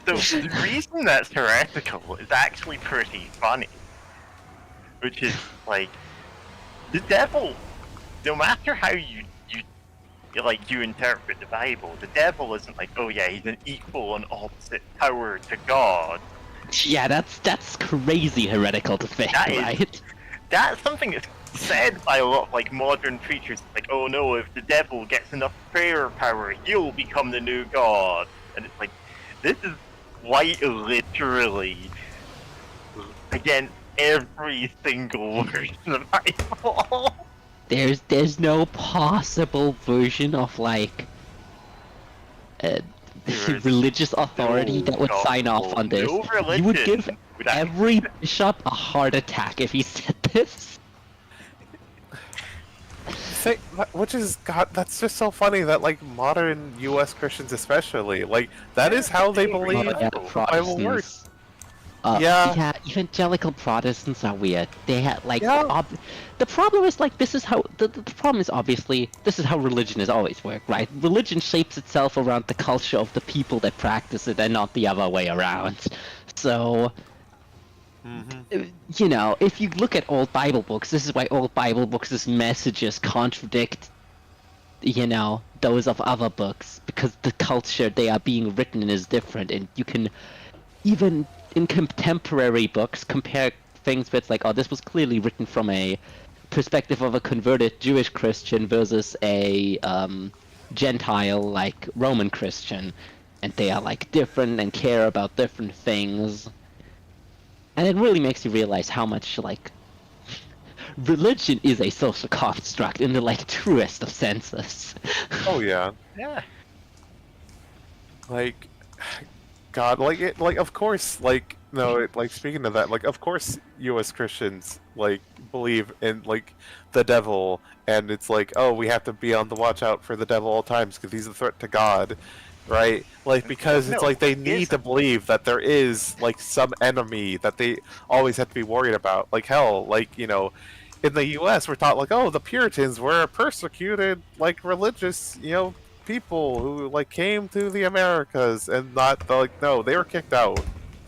Speaker 2: The reason that's heretical is actually pretty funny. Which is, like, the devil, no matter how you interpret the Bible, the devil isn't like, oh yeah, he's an equal and opposite power to God.
Speaker 6: Yeah, that's crazy heretical to think,
Speaker 2: That is-
Speaker 6: right?
Speaker 2: That's something that's said by a lot of, like, modern preachers, like, oh no, if the devil gets enough prayer power, he'll become the new God. And it's like, this is quite literally against every single word in the Bible.
Speaker 6: There's no possible version of like
Speaker 2: There is
Speaker 6: religious authority that would sign off on this.
Speaker 2: No
Speaker 6: You would give
Speaker 2: religion would actually-
Speaker 6: every bishop a heart attack if he said this.
Speaker 5: Which is, God, that's just so funny that, like, modern U.S. Christians especially, like, that is how they believe
Speaker 2: yeah,
Speaker 5: the Bible works.
Speaker 6: Yeah,
Speaker 5: Yeah.
Speaker 6: evangelical Protestants are weird. They had like
Speaker 5: Yeah.
Speaker 6: the problem is like this is how the problem is obviously this is how religion has always worked, right? Religion shapes itself around the culture of the people that practice it and not the other way around. So you know, if you look at old Bible books, this is why old Bible books' messages contradict, you know, those of other books because the culture they are being written in is different, and you can even in contemporary books compare things where it's like, oh, this was clearly written from a perspective of a converted Jewish Christian versus a Gentile like Roman Christian, and they are like different and care about different things, and it really makes you realize how much like religion is a social construct in the like truest of senses.
Speaker 5: Oh yeah.
Speaker 2: Yeah.
Speaker 5: Like, God, like it, like of course, like no, like speaking of that, like of course, U.S. Christians like believe in like the devil, and it's like, oh, we have to be on the watch out for the devil all times because he's a threat to God, right? Like because it's
Speaker 2: No,
Speaker 5: like they
Speaker 2: he
Speaker 5: need to
Speaker 2: isn't.
Speaker 5: believe that there is like some enemy that they always have to be worried about. Like hell, like in the U.S. we're taught like, oh, the Puritans were persecuted like religious, people who like came to the Americas, and not like no, they were kicked out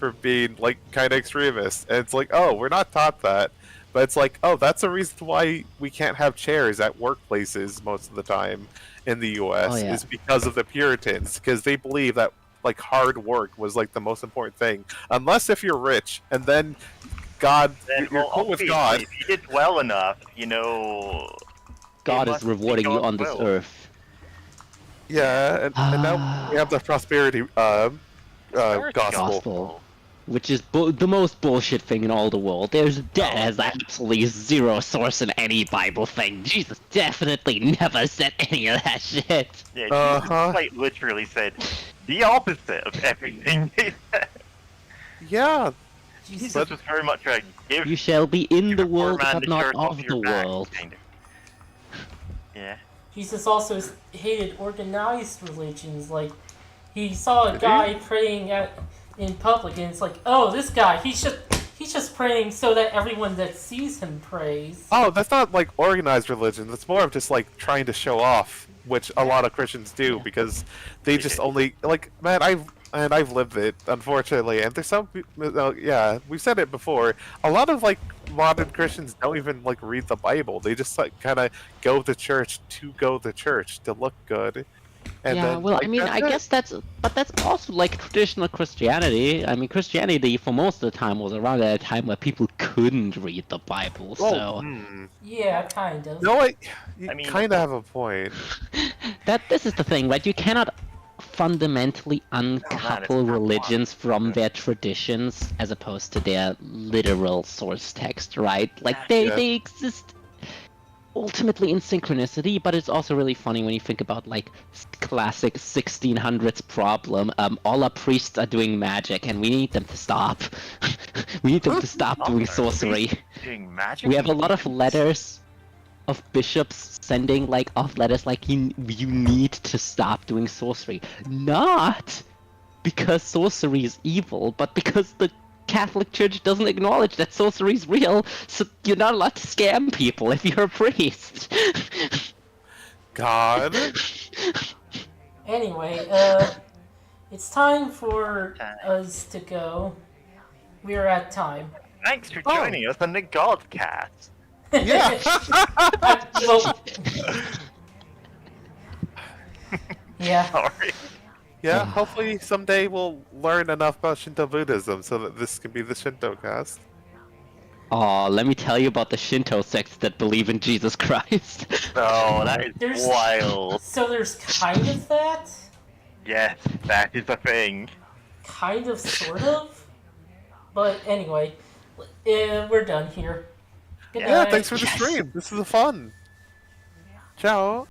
Speaker 5: for being like kind of extremists. And it's like, oh, we're not taught that, but it's like, oh, that's a reason why we can't have chairs at workplaces most of the time in the U.S.
Speaker 6: Oh, yeah.
Speaker 5: is because of the Puritans, because they believe that like hard work was like the most important thing, unless if you're rich, and then God,
Speaker 2: Then,
Speaker 5: you're
Speaker 2: well,
Speaker 5: cool with
Speaker 2: obviously,
Speaker 5: God.
Speaker 2: if you did well enough,
Speaker 6: God
Speaker 2: it
Speaker 6: is
Speaker 2: must be
Speaker 6: rewarding you
Speaker 2: God's
Speaker 6: on this
Speaker 2: will.
Speaker 6: earth.
Speaker 5: Yeah, and now we have the prosperity
Speaker 2: Prosperity
Speaker 5: gospel.
Speaker 6: Gospel. Which is the most bullshit thing in all the world. That has absolutely zero source in any Bible thing. Jesus definitely never said any of that shit.
Speaker 2: Yeah,
Speaker 5: Uh-huh.
Speaker 2: Jesus quite literally said the opposite of everything they said.
Speaker 5: Yeah,
Speaker 1: Jesus,
Speaker 2: Jesus was very much a give
Speaker 6: You shall be in the
Speaker 2: a poor
Speaker 6: world,
Speaker 2: man
Speaker 6: but
Speaker 2: the
Speaker 6: not
Speaker 2: shirt
Speaker 6: of
Speaker 2: off
Speaker 6: the
Speaker 2: your back,
Speaker 6: world.
Speaker 2: kind of. Yeah.
Speaker 1: Jesus also hated organized religions. Like, he saw a guy praying in public, and it's like, oh, this guy, he's just praying so that everyone that sees him prays.
Speaker 5: Oh, that's not like organized religion. That's more of just like trying to show off, which a lot of Christians do
Speaker 6: Yeah.
Speaker 5: because they just only like, man, I've lived it, unfortunately. And there's some, yeah, we've said it before. A lot of like modern Christians don't even like read the Bible. They just like kind of go to church to look good. And
Speaker 6: Yeah,
Speaker 5: then,
Speaker 6: well,
Speaker 5: like,
Speaker 6: I mean,
Speaker 5: that's
Speaker 6: I
Speaker 5: it.
Speaker 6: guess that's also like traditional Christianity. I mean, Christianity for most of the time was around at a time where people couldn't read the Bible,
Speaker 5: Oh,
Speaker 6: so
Speaker 1: Yeah, kind of.
Speaker 5: no, you
Speaker 2: I mean-
Speaker 5: kind of have a point.
Speaker 6: this is the thing, right? You cannot fundamentally uncouple
Speaker 2: not
Speaker 6: religions from their traditions as opposed to their literal source text, right? Like
Speaker 5: Yeah.
Speaker 6: they exist ultimately in synchronicity, but it's also really funny when you think about like classic 1600s problem. All our priests are doing magic, and we need them to stop. We need them to stop doing sorcery.
Speaker 2: Doing magic.
Speaker 6: We have a lot of letters of bishops sending like off letters like you need to stop doing sorcery. Not because sorcery is evil, but because the Catholic Church doesn't acknowledge that sorcery is real, so you're not allowed to scam people if you're a priest.
Speaker 5: God.
Speaker 1: Anyway, it's time for us to go. We're at time.
Speaker 2: Thanks for joining us on the Godcast.
Speaker 5: Yeah.
Speaker 1: Well, yeah.
Speaker 2: Sorry.
Speaker 5: Yeah, hopefully someday we'll learn enough about Shinto Buddhism so that this can be the Shinto cast.
Speaker 6: Oh, let me tell you about the Shinto sects that believe in Jesus Christ.
Speaker 2: No, that is
Speaker 1: There's-
Speaker 2: wild.
Speaker 1: So there's kind of that,
Speaker 2: Yes, that is a thing.
Speaker 1: kind of, sort of. But anyway, we're done here. Good
Speaker 5: Yeah,
Speaker 1: night.
Speaker 5: thanks for the stream. This is fun. Ciao.